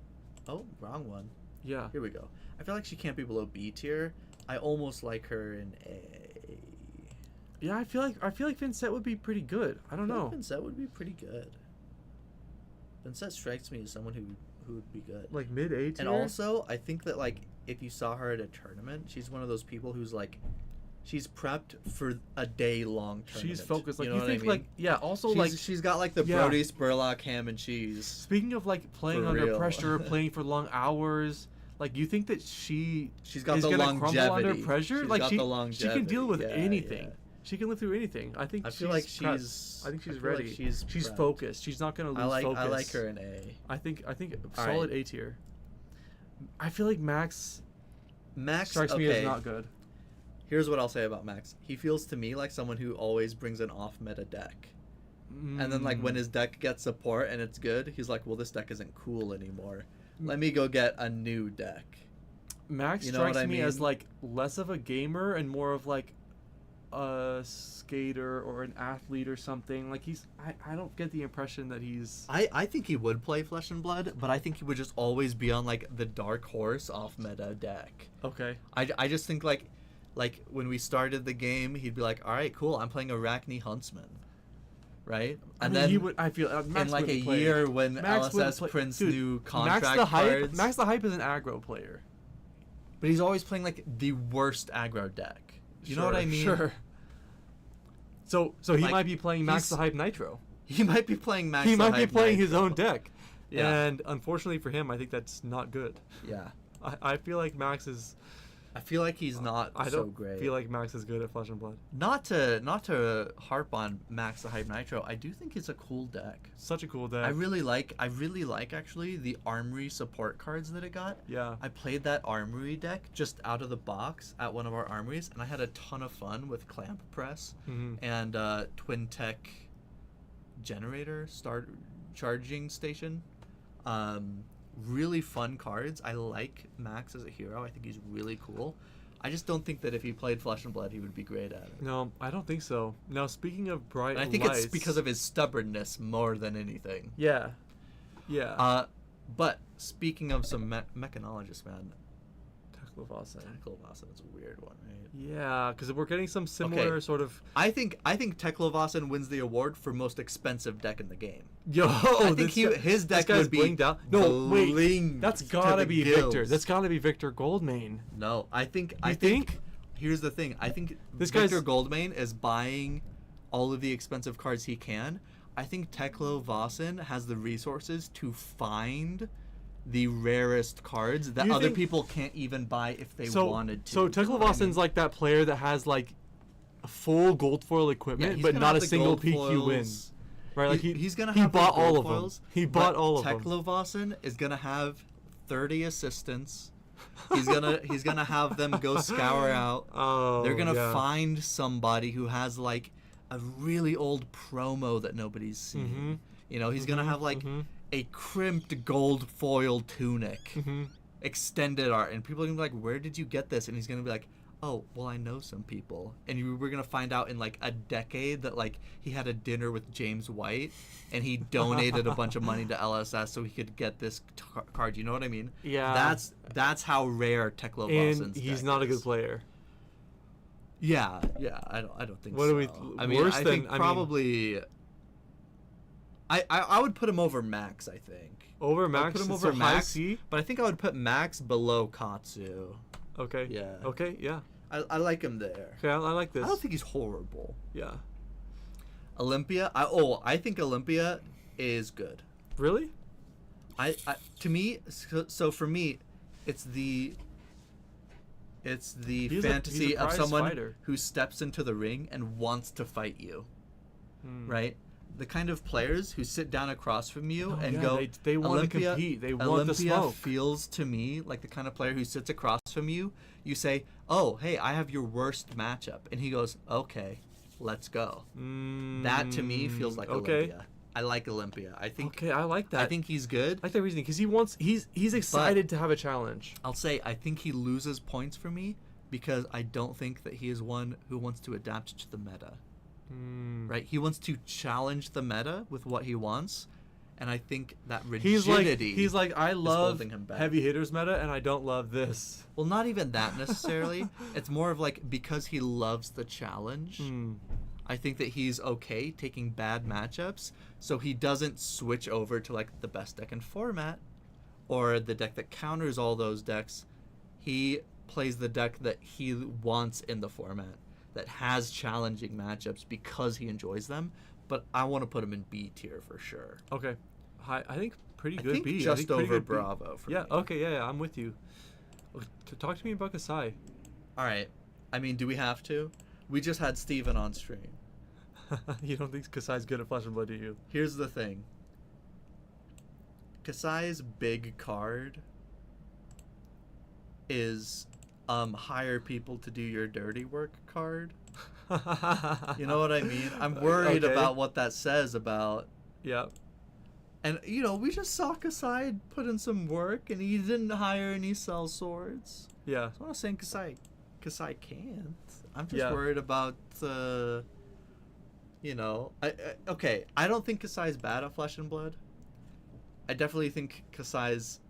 Oh, wrong one. Yeah. Here we go. I feel like she can't be below B tier. I almost like her in A. Yeah, I feel like Vincent would be pretty good. I don't know. Vincent would be pretty good. Vincent strikes me as someone who would be good. Like mid A tier. And also, I think that like if you saw her at a tournament, she's one of those people who's like, she's prepped for a day-long tournament. She's focused. Like you you know think, what I mean? like yeah. Also, She's got like the Yeah. Brody Spurlock ham and cheese. speaking of like playing For under real. pressure, playing for long hours. Like you think that she's got is the gonna longevity. crumble under pressure? She's Like got she the she longevity. can deal with Yeah, anything. yeah. She can live through anything. I think I feel she's like prepped. she's. I think she's I feel like ready. she's prepped. focused. She's not gonna lose focus. I like her in A. I think All solid right. A tier. I feel like Max strikes okay. me as not good. Here's what I'll say about Max. He feels to me like someone who always brings an off-meta deck. And then like when his deck gets support and it's good, he's like, well, this deck isn't cool anymore. Let me go get a new deck. Max You know strikes what I me as mean? like less of a gamer and more of like a skater or an athlete or something. Like I don't get the impression that he's I think he would play Flesh and Blood, but I think he would just always be on like the Dark Horse off-meta deck. okay. I just think like when we started the game, he'd be like, all right, cool, I'm playing Arachne Huntsman. Right? I And mean, then he would. I feel Max in like a wouldn't play. year when Max wouldn't LSS play- prints Dude, new contract Max the Hype. cards. Max the Hype is an aggro player. But he's always playing like the worst aggro deck. You know what I mean? Sure. So he Like, might be playing Max he's- the Hype Nitro. He might be playing Max. He the might be Hype playing Knight, his own though. deck. Yeah. And unfortunately for him, I think that's not good. Yeah. I feel like Max is. I feel like he's not I so don't great. feel like Max is good at Flesh and Blood. Not to harp on Max the Hype Nitro. I do think it's a cool deck. Such a cool deck. I really like actually the Armory support cards that it got. Yeah. I played that Armory deck just out of the box at one of our armories, and I had a ton of fun with Clamp Press Mhm. and Twin Tech Generator Start Charging Station. Really fun cards. I like Max as a hero. I think he's really cool. I just don't think that if he played Flesh and Blood, he would be great at it. No, I don't think so. Now, speaking of bright And I think lights, it's because of his stubbornness more than anything. Yeah. Yeah. But speaking of some mechanologists, man, Teklovasen. Teklovasen is a weird one, right? Yeah, because we're getting some similar sort of. I think Teklovasen wins the award for most expensive deck in the game. Yo, I think his deck this guy's would be blinged out. No, wait, blinged that's to gotta the be gills. Victor. That's gotta be Victor Goldmane. No, I think. You think? Here's the thing. I think This Victor guy's- Goldmane is buying all of the expensive cards he can. I think Teklovasen has the resources to find the rarest cards that You other think- people can't even buy if they So, wanted to. so You know what I Teklovasen's mean? like that player that has like a full gold foil Yeah, equipment, he's but gonna not have a the single gold PQ win. foils. Right? Like he's gonna he have the bought all gold of them. foils, He but bought all of them. Teklovasen is gonna have 30 assistants. He's gonna have them go scour out. Oh, They're gonna yeah. find somebody who has like a really old promo that nobody's seen. Mhm. You know, he's gonna have like a crimped gold foil tunic, Mhm. extended art, and people are gonna be like, "Where did you get this?" And he's gonna be like, "Oh, well, I know some people." And we're gonna find out in like a decade that like he had a dinner with James White, and he donated a bunch of money to LSS so he could get this card. You know what I mean? Yeah. That's how rare Teklovasen's And he's deck not a is. good player. Yeah, I don't think What so. do we- I mean, worse I than- think I mean- probably. I would put him over Max. I think Over I would Max, put him so over high Max, C? but I think I would put Max below Katsu. Okay. Yeah. Okay. Yeah. I like him there. Okay. I like this. I don't think he's horrible. Yeah. Olympia. I think Olympia is good. Really? To me, so for me, it's the He's a fantasy of prize someone fighter. who steps into the ring and wants to fight you. Hmm. Right? The kind of players who sit down across from you Oh, and yeah, go, they want to Olympia, compete. They want Olympia the smoke. feels to me like the kind of player who sits across from you. You say, "Oh, hey, I have your worst matchup," and he goes, "Okay, let's go." That to me feels like okay. Olympia. I like Olympia. I think. Okay, I like that. I think he's good. I like that reasoning because he's excited to have a challenge. I'll say I think he loses points for me because I don't think that he is one who wants to adapt to the meta. Right? He wants to challenge the meta with what he wants, and I think that He's rigidity like I love holding him back. heavy hitters meta, and I don't love this. Well, not even that necessarily. It's more of like because he loves the challenge. I think that he's okay taking bad matchups, so he doesn't switch over to like the best deck in format or the deck that counters all those decks. He plays the deck that he wants in the format that has challenging matchups because he enjoys them. But I want to put him in B tier for sure. Okay, I think pretty good I think B. just I think pretty over good B. Bravo for Yeah. me. Okay. Yeah. I'm with you. Talk to me about Kasai. All right. I mean, do we have to? We just had Steven on stream. You don't think Kasai's good at Flesh and Blood, do you? Here's the thing. Kasai's big card is hire people to do your dirty work card. You know what I mean? I'm worried about what that says about. Yeah. And, you know, we just saw Kasai put in some work, and he didn't hire any sell swords. Yeah. So I'm not saying Kasai can't. I'm just worried about, you know. I don't think Kasai's bad at Flesh and Blood. I definitely think Kasai's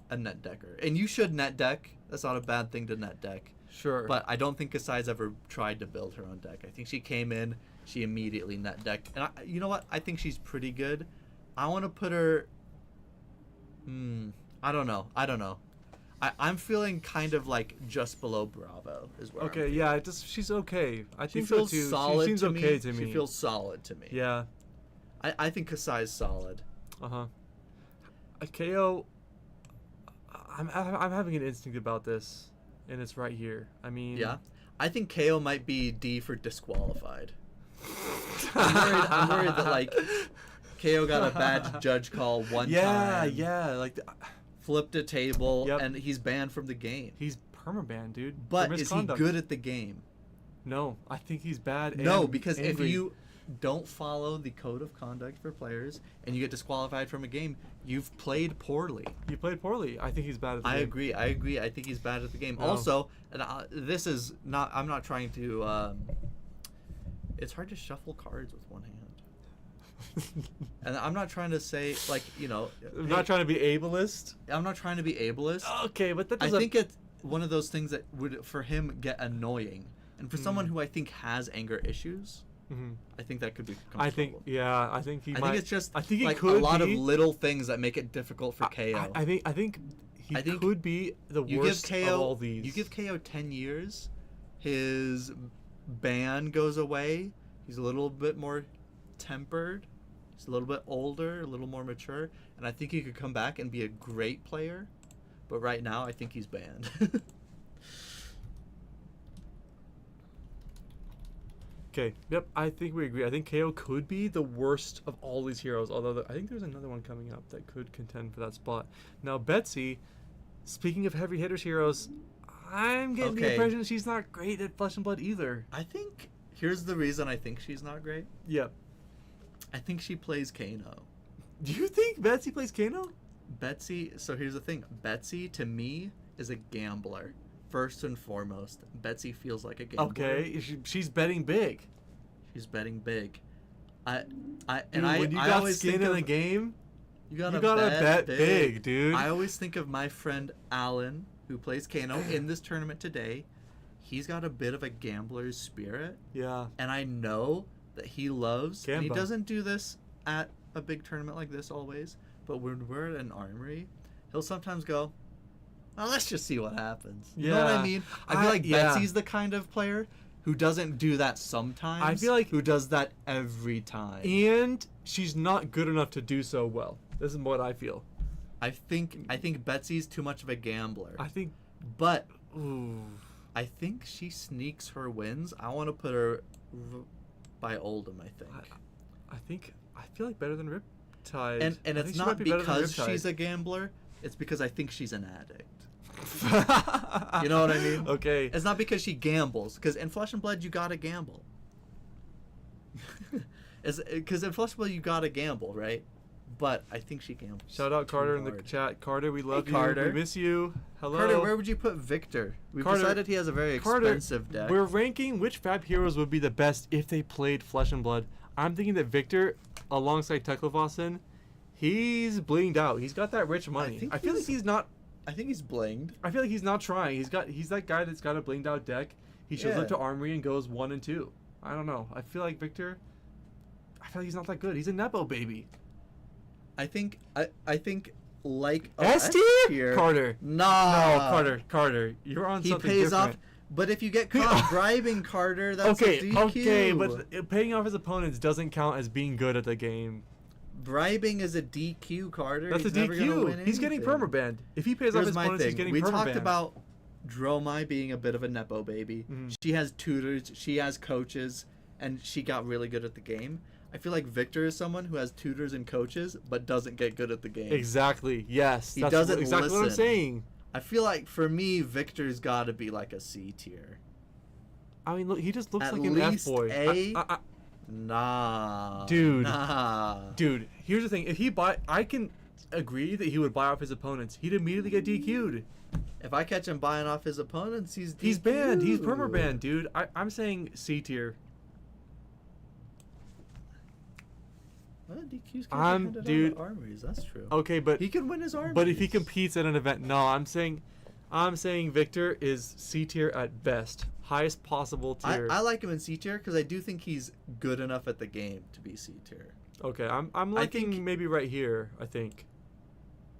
a net decker. And you should net deck. That's not a bad thing to net deck. Sure. But I don't think Kasai's ever tried to build her own deck. I think she came in, she immediately net decked. And you know what? I think she's pretty good. I want to put her... I don't know. I'm feeling kind of like just below Bravo is where Okay, yeah, she's okay. I she think feels so too. solid She seems to okay me. to me. She feels solid to me. Yeah. I think Kasai's solid. Uh-huh. KO, I'm having an instinct about this, and it's right here. I mean... Yeah. I think KO might be D for disqualified. I'm worried that, like, KO got a bad judge call one time. Yeah, like... Flipped a table, and he's banned from the game. He's permaban, dude. But is he good at the game? No, I think he's bad. No, because if you don't follow the code of conduct for players and you get disqualified from a game, you've played poorly. You played poorly. I think he's bad at the game. I agree. I think he's bad at the game. No. Also, and this is not... I'm not trying to... it's hard to shuffle cards with one hand. And I'm not trying to say, like, you know... I'm not trying to be ableist. I'm not trying to be ableist. Okay, but that I doesn't... think it's one of those things that would, for him, get annoying. And for someone who I think has anger issues, I think that could be I think he might... I think it's just I think he like could a lot be, of little things that make it difficult for KO. I think he could be the worst of all these. You give KO 10 years, his ban goes away. He's a little bit more tempered. He's a little bit older, a little more mature, and I think he could come back and be a great player. But right now, I think he's banned. Okay, yep, I think we agree. I think KO could be the worst of all these heroes, although I think there's another one coming up that could contend for that spot. Now, Betsy, speaking of heavy hitters heroes, I'm getting the impression that she's not great at Flesh and Blood either. I think, here's the reason I think she's not great. Yep. I think she plays Kano. Do you think Betsy plays Kano? Betsy, so here's the thing. Betsy, to me, is a gambler. First and foremost, Betsy feels like a gambler. Okay, she's betting big. She's betting big. When you got skin in the game, you gotta bet big, dude. I always think of my friend Alan, who plays Kano in this tournament today. He's got a bit of a gambler's spirit. Yeah. And I know that he loves, Gamba. and he doesn't do this at a big tournament like this always, but when we're at an armory, he'll sometimes go, well, let's just see what happens. You know what I mean? I feel like Betsy's the kind of player who doesn't do that sometimes. I feel like who does that every time. And she's not good enough to do so well. This is what I feel. I think Betsy's too much of a gambler. But I think she sneaks her wins. I want to put her by Oldham, I think. I feel like better than Riptide. And it's not because she's a gambler. It's because I think she's an addict. You know what I mean? Okay. It's not because she gambles. Because in Flesh and Blood, you gotta gamble. Because in Flesh and Blood, you gotta gamble, right? But I think she gambles. Shout out Carter in the chat. Carter, we love you. Carter. We miss you. Hello. Carter, where would you put Victor? We've decided he has a very expensive deck. We're ranking which Fab heroes would be the best if they played Flesh and Blood. I'm thinking that Victor, alongside Teklevossen, He's blinged out. He's got that rich money. think I feel like he's not. I think he's blinged. I feel like he's not trying. He's that guy that's got a blinged out deck. He shows up Yeah. to Armory and goes 1 and 2. I don't know. I feel like Victor. I feel like he's not that good. He's a nepo baby. I think like S tier? Carter. Nah. No, Carter. You're on He something pays different. off. But if you get caught bribing Carter, that's a DQ. Okay, but paying off his opponents doesn't count as being good at the game. bribing is a DQ, Carter. That's He's a never gonna DQ. win He's getting anything. permabanned. If he pays off Here's his my opponents, he's thing. getting We permabanned. talked about Dromai being a bit of a nepo baby. Mhm. She has tutors, she has coaches, and she got really good at the game. I feel like Victor is someone who has tutors and coaches, but doesn't get good at the game. Exactly. Yes. He That's doesn't exactly what I'm listen. saying. I feel like for me, Victor's got to be like a C tier. I mean, look, he just looks At like an F least boy. A? Nah. Dude. Nah. Dude, here's the thing. If he I can agree that he would buy off his opponents. He'd immediately get DQ'd. If I catch him buying off his opponents, he's He's banned. He's DQ'd. permabanned, dude. I'm saying C tier. Well, DQ's dude. Armories. That's true. Okay, but He can win his armories. but if he competes at an event, no, I'm saying Victor is C tier at best, highest possible tier. I like him in C tier because I do think he's good enough at the game to be C tier. Okay, I'm liking think- maybe right here. I think,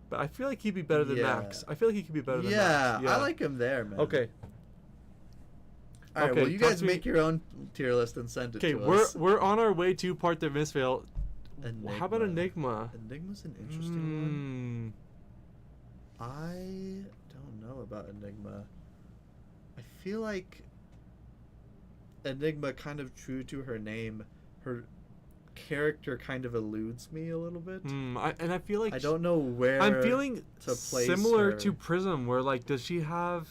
but I feel like he'd be better than Yeah. Max. I feel like he could be better than Yeah, Max. I like him there, man. Okay, All right. okay, Well, you talk guys to me- make your own tier list and send it okay, to we're us. we're on our way to part the misfail. How about Enigma. Enigma? Enigma's an interesting one. Hmm. I don't know about Enigma. I feel like Enigma, kind of true to her name, her character kind of eludes me a little bit. I feel like I don't know where I'm feeling to place similar her. to Prism, where like, does she have?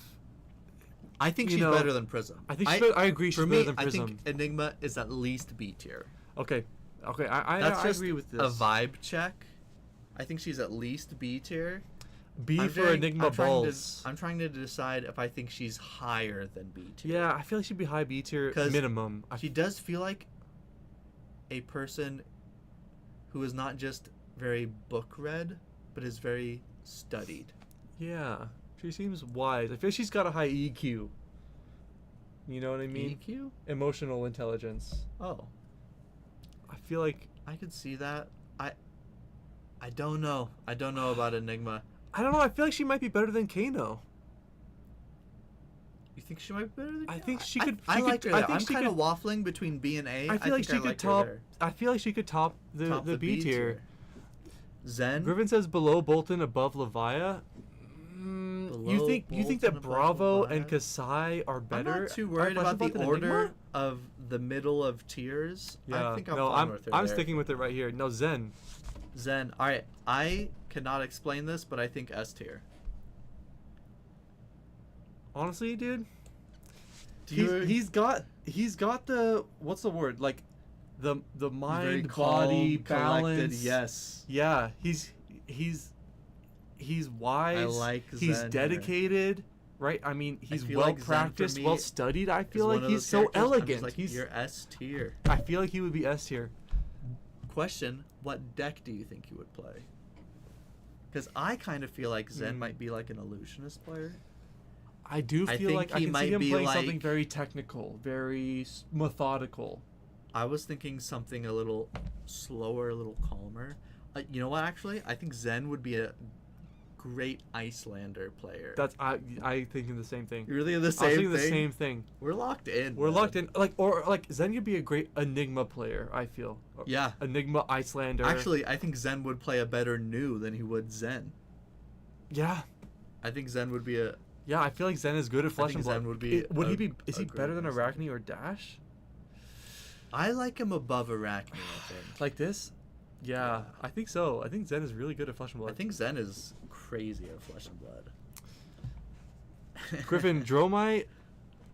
I think you she's know, better than Prism. I think I agree she's for better me, than I Prism. think Enigma is at least B tier. Okay, That's I just agree with this. a vibe check. I think she's at least B tier. B I'm for doing- Enigma I'm trying to- balls. I'm trying to decide if I think she's higher than B tier. Yeah, I feel like she'd be high B tier 'Cause minimum. She does feel like a person who is not just very book read, but is very studied. Yeah, she seems wise. I feel like she's got a high EQ. You know what I mean? EQ? Emotional intelligence. Oh, I feel like I could see that. I don't know. I don't know about Enigma. I don't know. I feel like she might be better than Kano. You think she might be better than I Kano? think she could. I she like could, her. I There. think I'm she kind of could. waffling between B and A. I feel like she think could like her top. there. I feel like she could top the Top B tier. Zen. Griffin says below Bolton, above Levia. Below you think Bolton, that above Bravo and Levia? Kasai are better? I'm not too Are worried about the questions order Enigma? of the middle of tiers. Yeah. I think I'm no, fine with her I'm there. sticking with it right here. No, Zen. Zen. All right. I cannot explain this, but I think S tier. Honestly, dude, Do you- he's got the what's the word, like the Very mind calm, body collected, balance. Yes. Yeah, he's wise. I like he's Zen here. dedicated, right? I mean, he's feel well like Zen for practiced, me well studied. I Is feel one like of he's those so characters, I'm just elegant. like, He's you're S tier. I feel like he would be S tier. Question: what deck do you think you would play? Because I kind of feel like Zen might be like an illusionist player. I do I feel think like I he can might see him be playing something like- very technical, very methodical. I was thinking something a little slower, a little calmer. You know what? Actually, I think Zen would be a great Icelander player. That's I thinking the same thing. You're really the I was same thinking thing. the same thing. We're locked in. We're man. locked in, like Zen could be a great Enigma player. I feel. Yeah. Enigma Icelander. Actually, I think Zen would play a better Nu than he would Zen. Yeah, I think Zen would be a. yeah. I feel like Zen is good at I Flesh think and Blood. Zen would be Would he a- be? Is a he great better than Icelander. Arachne or Dash? I like him above Arachne. I think. Like this? Yeah, Yeah. I think so. I think Zen is really good at Flesh and I Blood. think Zen is crazy at Flesh and Blood. Griffin Dromai.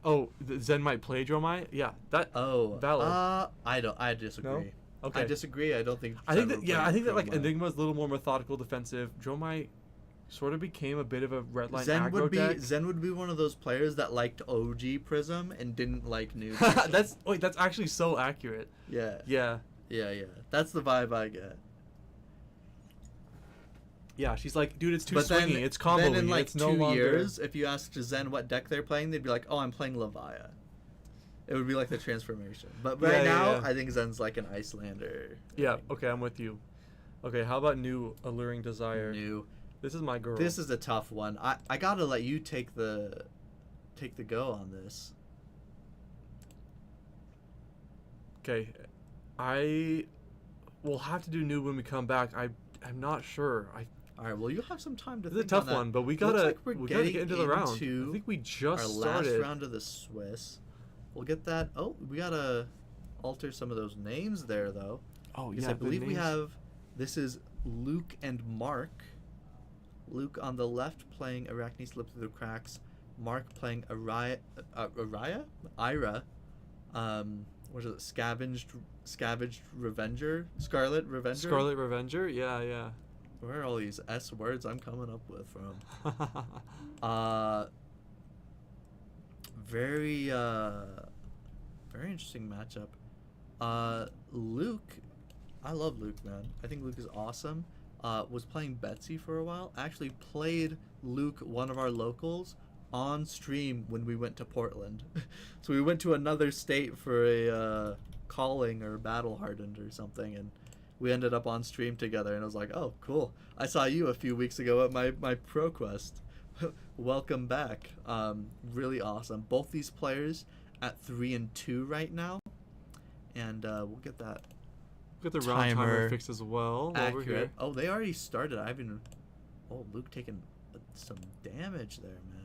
Oh, Zen might play Dromai. Yeah, that. Oh, Valid. I don't. I disagree. No? Okay. I disagree. I don't think. I think Zen that would yeah, play I think that like Dromai. Enigma is a little more methodical, defensive. Dromai sort of became a bit of a red line Zen aggro would be deck. Zen would be one of those players that liked OG Prism and didn't like new. Prism. that's actually so accurate. yeah, Yeah. yeah. That's the vibe I get. Yeah, she's like, dude, it's too But swingy. then, It's combo. then in like It's no 2 longer... years, if you asked Zen what deck they're playing, they'd be like, "Oh, I'm playing Levia." It would be like the transformation. But right now, I think Zen's like an Icelander. Yeah. Okay, I'm with you. Okay, how about new Alluring Desire? New. This is my girl. This is a tough one. I gotta let you take the go on this. Okay, I will have to do new when we come back. I'm not sure. All right. Well, you have some time to This is think a tough on that. one, but we Looks gotta like we're get into the round. I into think we just our started. last round of the Swiss. We'll get that. Oh, we gotta alter some of those names there, though. Oh Because yeah, I believe we have. This is Luke and Mark. Luke on the left playing Arachne Slip Through the Cracks. Mark playing Ira. What is it? Scavenged Revenger? Scarlet Revenger? Scarlet Revenger? Yeah. Where are all these S words I'm coming up with from? Very interesting matchup. Luke, I love Luke, man. I think Luke is awesome. Was playing Betsy for a while. Actually played Luke, one of our locals, on stream when we went to Portland. So we went to another state for a calling or battle hardened or something, and we ended up on stream together, and I was like, oh, cool. I saw you a few weeks ago at my ProQuest. Welcome back. Really awesome. Both these players at 3-2 right now, and we'll get that. Get the round timer fixed as well over here. Oh, they already started. Oh, Luke taking some damage there, man.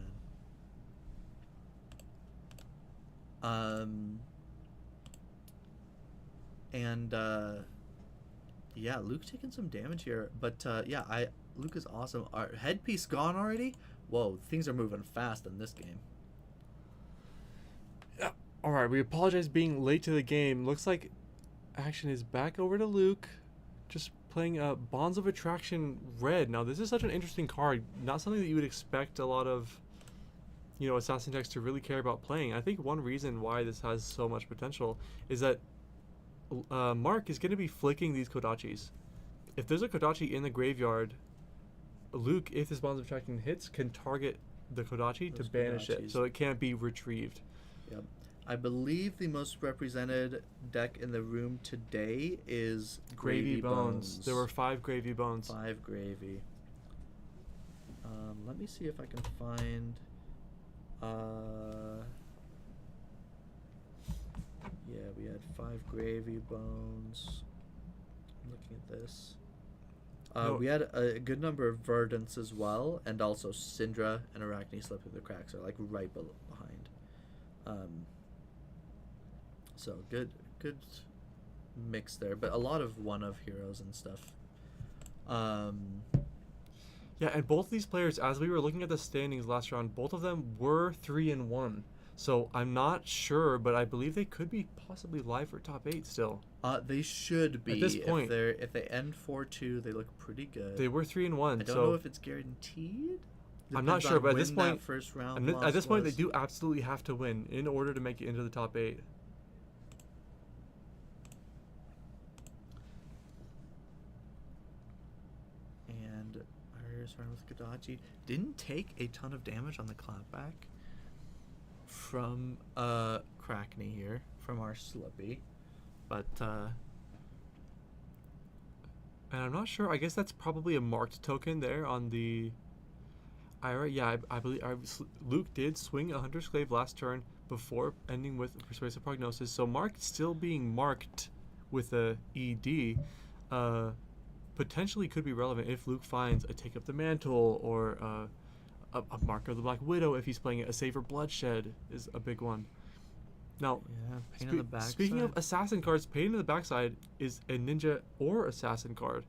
Yeah, Luke taking some damage here, but yeah, Luke is awesome. Our headpiece gone already? Whoa, things are moving fast in this game. Yeah. All right, we apologize being late to the game. Looks like action is back over to Luke, just playing Bonds of Attraction Red. Now, this is such an interesting card. Not something that you would expect a lot of, assassin decks to really care about playing. I think one reason why this has so much potential is that Mark is going to be flicking these Kodachis. If there's a Kodachi in the graveyard, Luke, if this Bonds of Attraction hits, can target the Kodachi to banish it, so it can't be retrieved. Yep. I believe the most represented deck in the room today is Gravy Bones. There were 5 Gravy Bones. 5 Gravy. Let me see if I can find... yeah, we had 5 Gravy Bones. I'm looking at this. We had a good number of Verdants as well, and also Syndra and Arachne Slip Through the Cracks are like right behind. So good mix there, but a lot of one-of heroes and stuff. Yeah, and both these players, as we were looking at the standings last round, both of them were 3-1. So I'm not sure, but I believe they could be possibly live for top 8 still. They should be. At this point, if they end 4-2, they look pretty good. They were 3-1. I don't know if it's guaranteed. I'm not sure, but at this point, first round at this point, they do absolutely have to win in order to make it into the top 8. And we're starting with Kodachi. Didn't take a ton of damage on the clapback from Crackney here, from our Slippy. But and I'm not sure. I guess that's probably a marked token there on the Ira. Yeah, I believe Luke did swing a Hunter's Glaive last turn before ending with Persuasive Prognosis. So marked still being marked with a ED potentially could be relevant if Luke finds a Take Up the Mantle or a Mark of the Black Widow. If he's playing it, a Savor Bloodshed is a big one. Now, yeah, Pain in the Backside. Speaking of assassin cards, Pain in the Backside is a ninja or assassin card.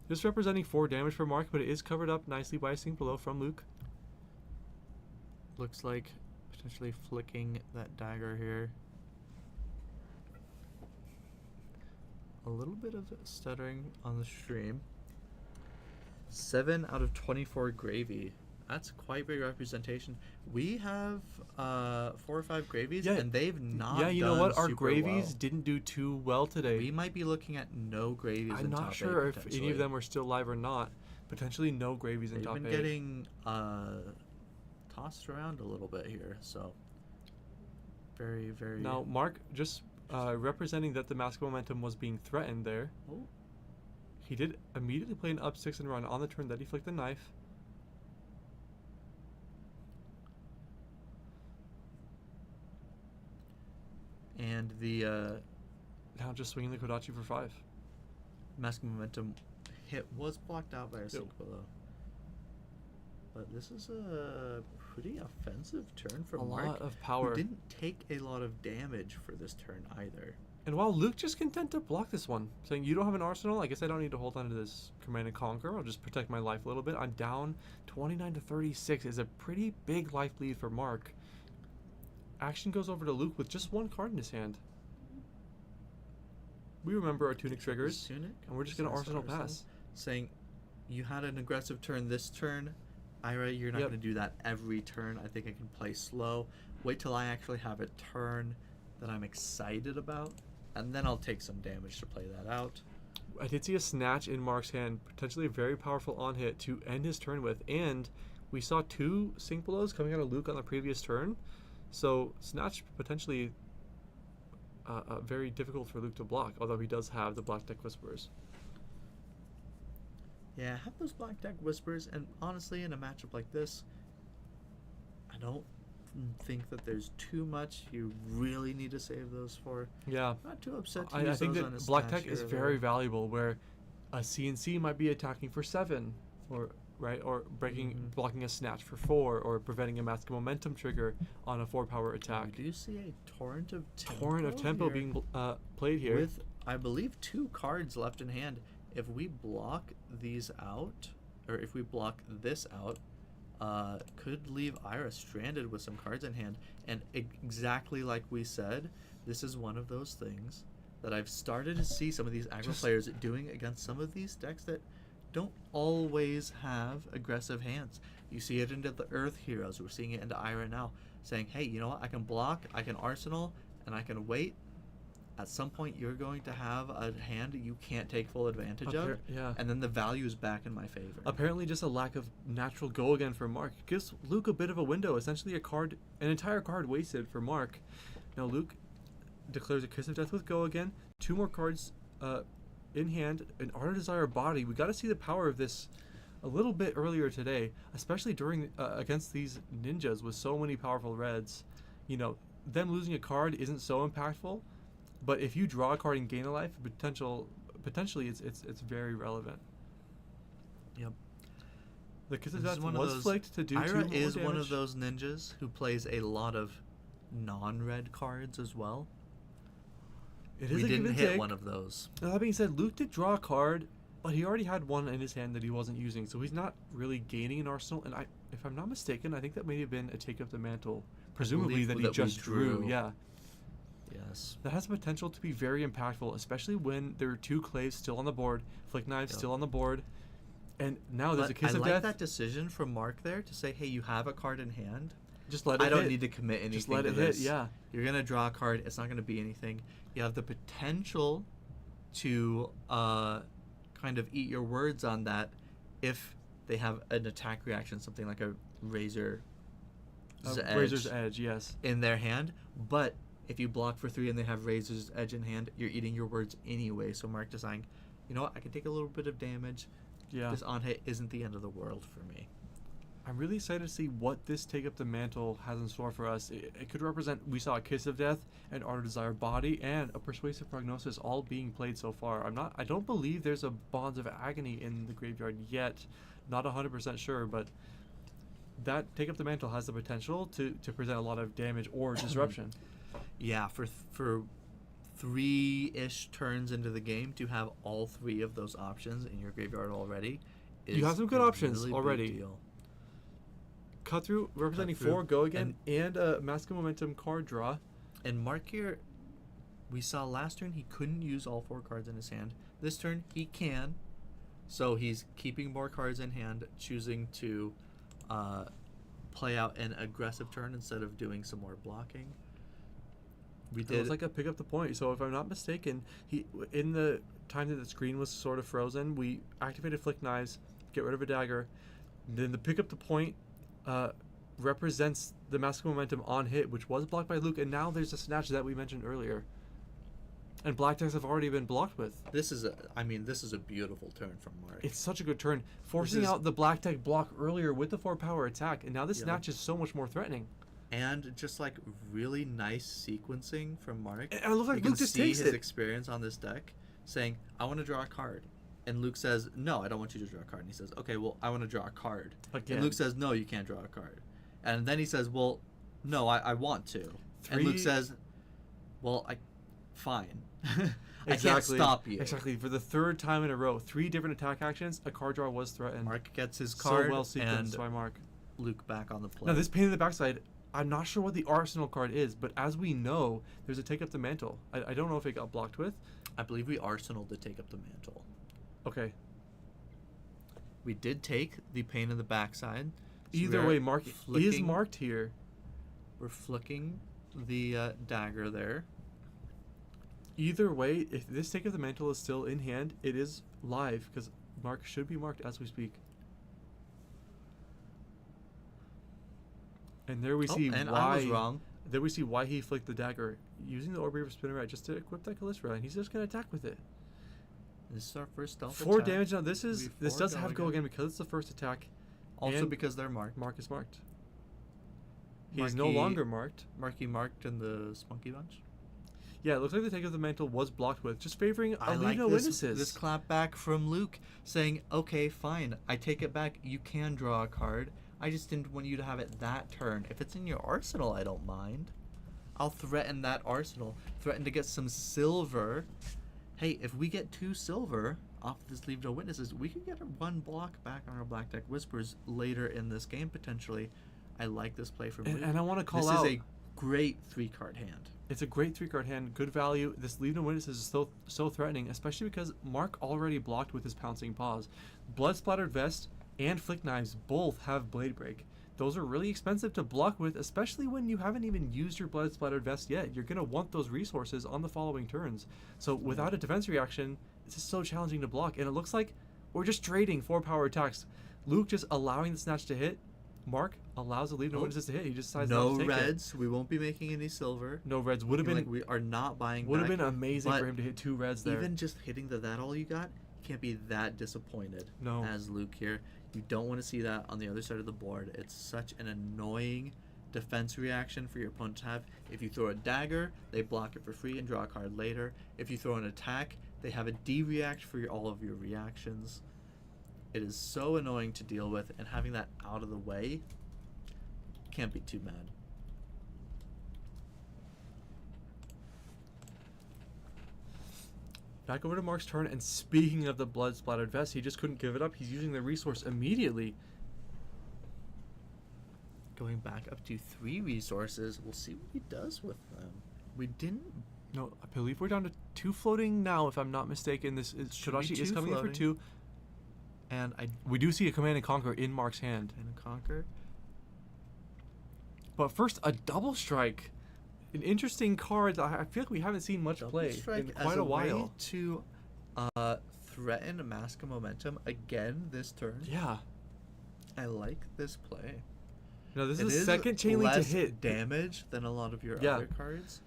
Just representing 4 damage for Mark, but it is covered up nicely by a Sink Below from Luke. Looks like potentially flicking that dagger here. A little bit of stuttering on the stream. 7 out of 24 Gravy. That's quite big representation. We have 4 or 5 Gravies, and they've not. Yeah, you know what? Our Gravies didn't do too well today. We might be looking at no Gravies. I'm not sure if any of them are still live or not. Potentially no gravies in They've top been 8. getting tossed around a little bit here, so very, very. Now, Mark just representing that the Mask of Momentum was being threatened there. Oh. He did immediately play an up 6 and run on the turn that he flicked the knife. And the Now just swinging the Kodachi for 5. Mask of Momentum hit was blocked out by a sync below. But this is a pretty offensive turn from A Mark, lot of power. who didn't take a lot of damage for this turn either. And while Luke just content to block this one, saying, you don't have an arsenal, I guess I don't need to hold on to this Command and Conquer. I'll just protect my life a little bit. I'm down 29 to 36 is a pretty big life lead for Mark. Action goes over to Luke with just one card in his hand. We remember our Tunic triggers, and we're just going to Arsenal pass. Saying, you had an aggressive turn this turn. Ira, you're not going to do that every turn. I think I can play slow. Wait till I actually have a turn that I'm excited about, and then I'll take some damage to play that out. I did see a Snatch in Mark's hand, potentially a very powerful on hit to end his turn with, and we saw 2 sync blows coming out of Luke on the previous turn, so Snatch potentially very difficult for Luke to block, although he does have the Black Deck Whispers. Yeah, have those Black Deck Whispers, and honestly, in a matchup like this, I don't think that there's too much you really need to save those for. Yeah. Not too upset to I use think those on that a Black Snatch Tech is here or very there. valuable, where a CNC might be attacking for 7, or breaking, blocking a Snatch for 4, or preventing a Mask of Momentum trigger on a 4-power attack. We do see a Torrent of Tempo. Torrent of Tempo here being played here. with, I believe, 2 cards left in hand. If we block these out, or if we block this out, could leave Ira stranded with some cards in hand. And exactly like we said, this is one of those things that I've started to see some of these aggro players doing against some of these decks that don't always have aggressive hands. You see it into the Earth Heroes. We're seeing it into Ira now, saying, hey, you know what? I can block, I can Arsenal, and I can wait. At some point, you're going to have a hand that you can't take full advantage of, and then the value is back in my favor. Apparently just a lack of natural go again for Mark. Gives Luke a bit of a window, essentially an entire card wasted for Mark. Now Luke declares a Kiss of Death with go again. 2 more cards in hand, an Art of Desire body. We got to see the power of this a little bit earlier today, especially during against these ninjas with so many powerful reds. You know, them losing a card isn't so impactful, but if you draw a card and gain a life, potentially it's very relevant. Yep. The Kiss of Death was flicked to do 2 Ira more is damage. one of those ninjas who plays a lot of non-red cards as well. It is We a give didn't and hit take. one of those. Now, that being said, Luke did draw a card, but he already had one in his hand that he wasn't using, so he's not really gaining an arsenal. And if I'm not mistaken, I think that may have been a Take Up the Mantle, presumably that he just drew. Yeah. Yes. That has the potential to be very impactful, especially when there are 2 claves still on the board, Flick Knives still on the board, and now there's a Kiss of I like Death. that decision from Mark there to say, hey, you have a card in hand. Just let it hit. I don't need to commit anything Just let to it this. hit, yeah. You're going to draw a card. It's not going to be anything. You have the potential to kind of eat your words on that if they have an attack reaction, something like a Razor's Edge, yes. in their hand. But if you block for 3 and they have Razor's Edge in hand, you're eating your words anyway. So Mark deciding, you know what, I can take a little bit of damage. Yeah. This on hit isn't the end of the world for me. I'm really excited to see what this Take Up the Mantle has in store for us. It could represent, we saw a Kiss of Death, an Art of Desire body, and a Persuasive Prognosis all being played so far. I don't believe there's a Bonds of Agony in the graveyard yet. Not 100% sure, but that Take Up the Mantle has the potential to present a lot of damage or disruption. Yeah, for 3-ish turns into the game to have all 3 of those options in your graveyard already is You have some good a options really already. Big deal. Cut through representing Cut through. 4 go again and a Mask of Momentum card draw. And Mark here, we saw last turn he couldn't use all 4 cards in his hand. This turn he can, so he's keeping more cards in hand, choosing to play out an aggressive turn instead of doing some more blocking. It was like a pick up the point. So if I'm not mistaken, he in the time that the screen was sort of frozen, we activated Flick Knives, get rid of a dagger. Then the pick up the point represents the Mask of Momentum on hit, which was blocked by Luke, and now there's a snatch that we mentioned earlier. And black decks have already been blocked with. This is a beautiful turn from Mark. It's such a good turn, forcing out the black deck block earlier with the 4-power attack, and now this Yeah. snatch is so much more threatening. And just like really nice sequencing from Mark. And it looks like you Luke can just see takes his it. experience on this deck, saying, "I want to draw a card," and Luke says, "No, I don't want you to draw a card." And he says, "Okay, well, I want to draw a card." Again. And Luke says, "No, you can't draw a card." And then he says, "Well, no, I want to." And Luke says, "Well, fine." I can't stop you. Exactly. For the third time in a row, 3 different attack actions, a card draw was threatened. Mark gets his card, so well sequenced and by Mark. Luke back on the play. Now, this pain in the backside, I'm not sure what the Arsenal card is, but as we know, there's a Take Up the Mantle. I don't know if it got blocked with. I believe we arsenal to take up the mantle. Okay. We did take the pain in the backside. So Either way, Mark is marked here. We're flicking the dagger there. Either way, if this Take Up the Mantle is still in hand, it is live, because Mark should be marked as we speak. And there we see and why. I was wrong. There we see why he flicked the dagger, using the Orb Reaver Spinneret just to equip that Calistria, and he's just going to attack with it. This is our first stealth 4 attack. damage. Now this does have go again. again because it's the first attack. Also and because they're marked. Mark is marked. He's no longer marked. Marky marked in the Spunky Bunch. Yeah, it looks like the Take of the Mantle was blocked with, just favoring I leave like no witnesses. this clap back from Luke saying, "Okay, fine, I take it back. You can draw a card. I just didn't want you to have it that turn. If it's in your arsenal, I don't mind. I'll threaten that arsenal. Threaten to get some silver. Hey, if we get 2 silver off this leave no witnesses, we could get 1 block back on our black deck Whispers later in this game potentially. I like this play from Luke. And I want to call this out. This is a great 3-card hand. It's a great 3-card hand, good value. This leave no witnesses is so threatening, especially because Mark already blocked with his pouncing paws. Blood Splattered Vest and Flick Knives both have Blade Break. Those are really expensive to block with, especially when you haven't even used your Blood Splattered Vest yet. You're going to want those resources on the following turns. So without a defense reaction, it's just so challenging to block. And it looks like we're just trading 4-power attacks. Luke just allowing the snatch to hit. Mark allows the leave no witnesses to hit. He just decides not to take reds. We won't be making any silver. No reds. Would have been. Like, we are not buying. Would have been amazing for him to hit 2 reds there. Even just hitting the that all you got, you can't be that disappointed. No. As Luke here, you don't want to see that on the other side of the board. It's such an annoying defense reaction for your opponent to have. If you throw a dagger, they block it for free and draw a card later. If you throw an attack, they have a D-react for all of your reactions. It is so annoying to deal with, and having that out of the way, can't be too mad. Back over to Mark's turn, and speaking of the Blood Splattered Vest, he just couldn't give it up. He's using the resource immediately. Going back up to 3 resources, we'll see what he does with them. We didn't. No, I believe we're down to 2 floating now, if I'm not mistaken. This is Shodashi is coming in for 2. And we do see a Command and Conquer in Mark's hand. And conquer. But first, a Double Strike. An interesting card that I feel like we haven't seen much play in quite a while. Way to threaten a Mask of Momentum again this turn. Yeah. I like this play. No, this is the second chain link to hit. Damage than a lot of your other cards.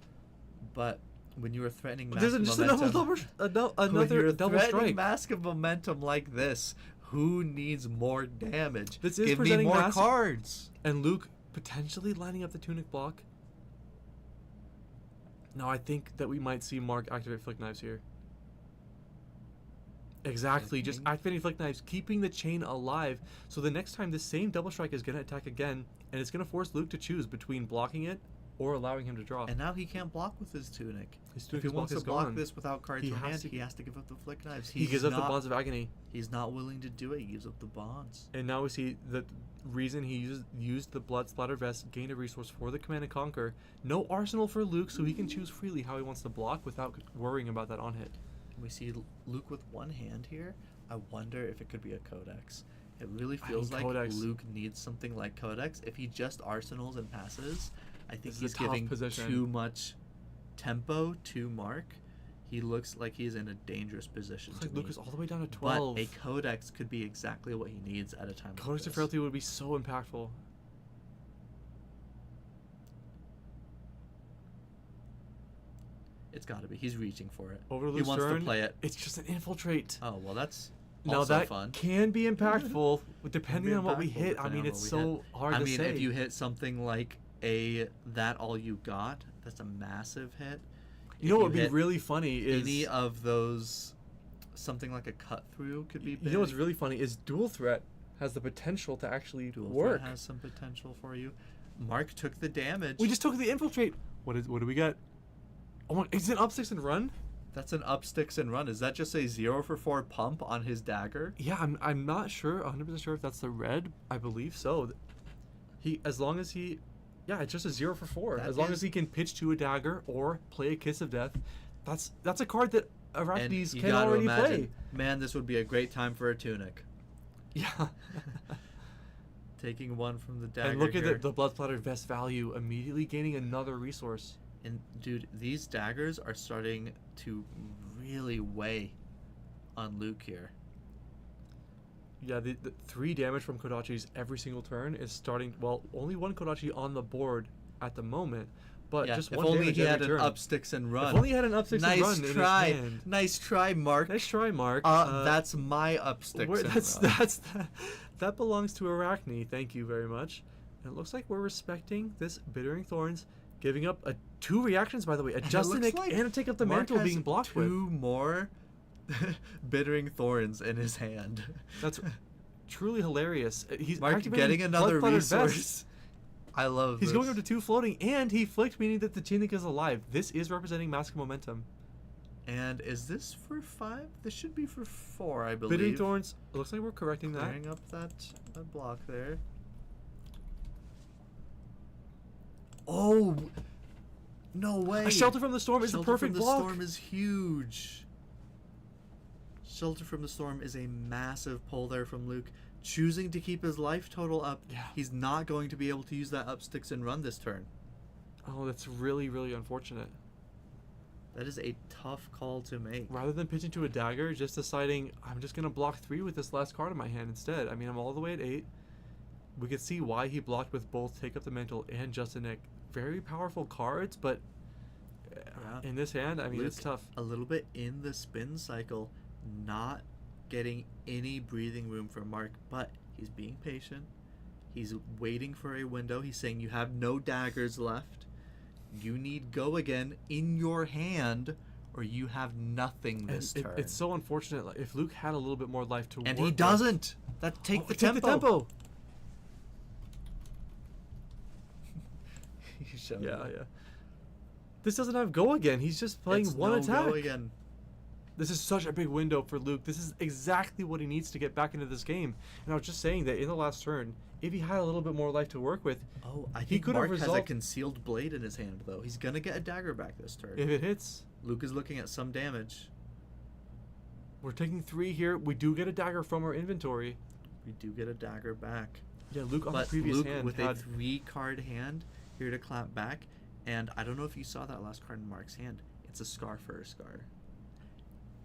But when you are threatening Mask of just Momentum, another double strike. Mask of Momentum like this, who needs more damage? This is Give me more cards. And Luke potentially lining up the Tunic block. Now I think that we might see Mark activate Flick Knives here. Exactly, just activating Flick Knives, keeping the chain alive. So the next time this same double strike is going to attack again, and it's going to force Luke to choose between blocking it or allowing him to draw. And now he can't block with his Tunic. His Tunic if he wants to block gone. This without cards from hand, he has to give up the Flick Knives. He gives up the Bonds of Agony. He's not willing to do it. He gives up the Bonds. And now we see the reason he used the Blood Splatter Vest, gained a resource for the Command and Conquer. No arsenal for Luke, so he can choose freely how he wants to block without worrying about that on hit. We see Luke with one hand here. I wonder if it could be a Codex. It really feels like Luke needs something like Codex. If he just arsenals and passes, I think he's giving too much tempo to Mark. He looks like he's in a dangerous position. Looks to like Luke me. is all the way down to 12. But a Codex could be exactly what he needs at a time like Codex this. of Frailty would be so impactful. It's got to be. He's reaching for it. Over to He Luke's wants turn. to play it. It's just an infiltrate. Oh, well, that's Now also that fun. can be impactful depending on what we impactful hit. I depending mean, on it's what we so hard I to mean, say. if you hit something like that all you got, that's a massive hit. You know what would be hit really funny is any of those, something like a cut through could be big. you know what's really funny is dual threat has the potential to actually Dual work. Threat has some potential for you. Mark took the damage. We just took the infiltrate. What do we get? Oh my! Is it up 6 and run? That's an up sticks and run. Is that just a 0 for 4 pump on his dagger? Yeah, I'm not sure 100% sure if that's the red. I believe so. As long as he, yeah, it's just a 0 for 4. That As long is- as he can pitch to a dagger or play a Kiss of Death, that's a card that And Arachnes you can gotta already imagine, play. man, this would be a great time for a tunic. Yeah. Taking one from the dagger. And look at here. the blood splattered vest value, immediately gaining another resource. And dude, these daggers are starting to really weigh on Luke here. Yeah, the 3 damage from Kodachi's every single turn is starting. Well, only 1 Kodachi on the board at the moment, but Yeah, just if 1 only damage he had every an turn. up sticks and run. If only he had an up 6 nice and run try. in his hand. Nice try, Mark. Nice try, Mark. That's my up sticks and run. That belongs to Arachne. Thank you very much. And it looks like we're respecting this Bittering Thorns, giving up 2 reactions, by the way, a Justinic like and a Take Up the Mark Mantle has being blocked with. 2 more Bittering Thorns in his hand. That's truly hilarious. He's Mark activating getting another Blood-Splattered resource. Vest. I love He's this. going up to 2 floating, and he flicked, meaning that the Tunic is alive. This is representing Mask of Momentum. And is this for 5? This should be for 4, I believe. Bittering Thorns, it looks like we're correcting that. Clearing up that block there. Oh, no way! A Shelter from the Storm is the Shelter perfect from the block. Storm is huge. Shelter from the Storm is a massive pull there from Luke, choosing to keep his life total up. Yeah. He's not going to be able to use that up sticks and run this turn. Oh, that's really, really unfortunate. That is a tough call to make. Rather than pitching to a dagger, just deciding I'm just gonna block 3 with this last card in my hand instead. I mean, I'm all the way at 8. We could see why he blocked with both Take Up the Mantle and Justinic. Very powerful cards, but in this hand, I mean, it's tough. A little bit in the spin cycle, not getting any breathing room for Mark, but he's being patient. He's waiting for a window. He's saying you have no daggers left. You need go again in your hand, or you have nothing this turn. It's so unfortunate. Like, if Luke had a little bit more life to work and he with- doesn't. That take the tempo. Take the tempo. He showed Yeah, it. yeah. This doesn't have go again. He's just playing It's one no attack. Go again. This is such a big window for Luke. This is exactly what he needs to get back into this game. And I was just saying that in the last turn, if he had a little bit more life to work with, Oh, I he think could have Mark has a resolved. concealed blade in his hand, though. He's gonna get a dagger back this turn. If it hits, Luke is looking at some damage. we're taking 3 here. We do get a dagger from our inventory. We do get a dagger back. Yeah, Luke on the But previous Luke hand with had a 3-card hand here to clap back. And I don't know if you saw that last card in Mark's hand. It's a Scar for a Scar.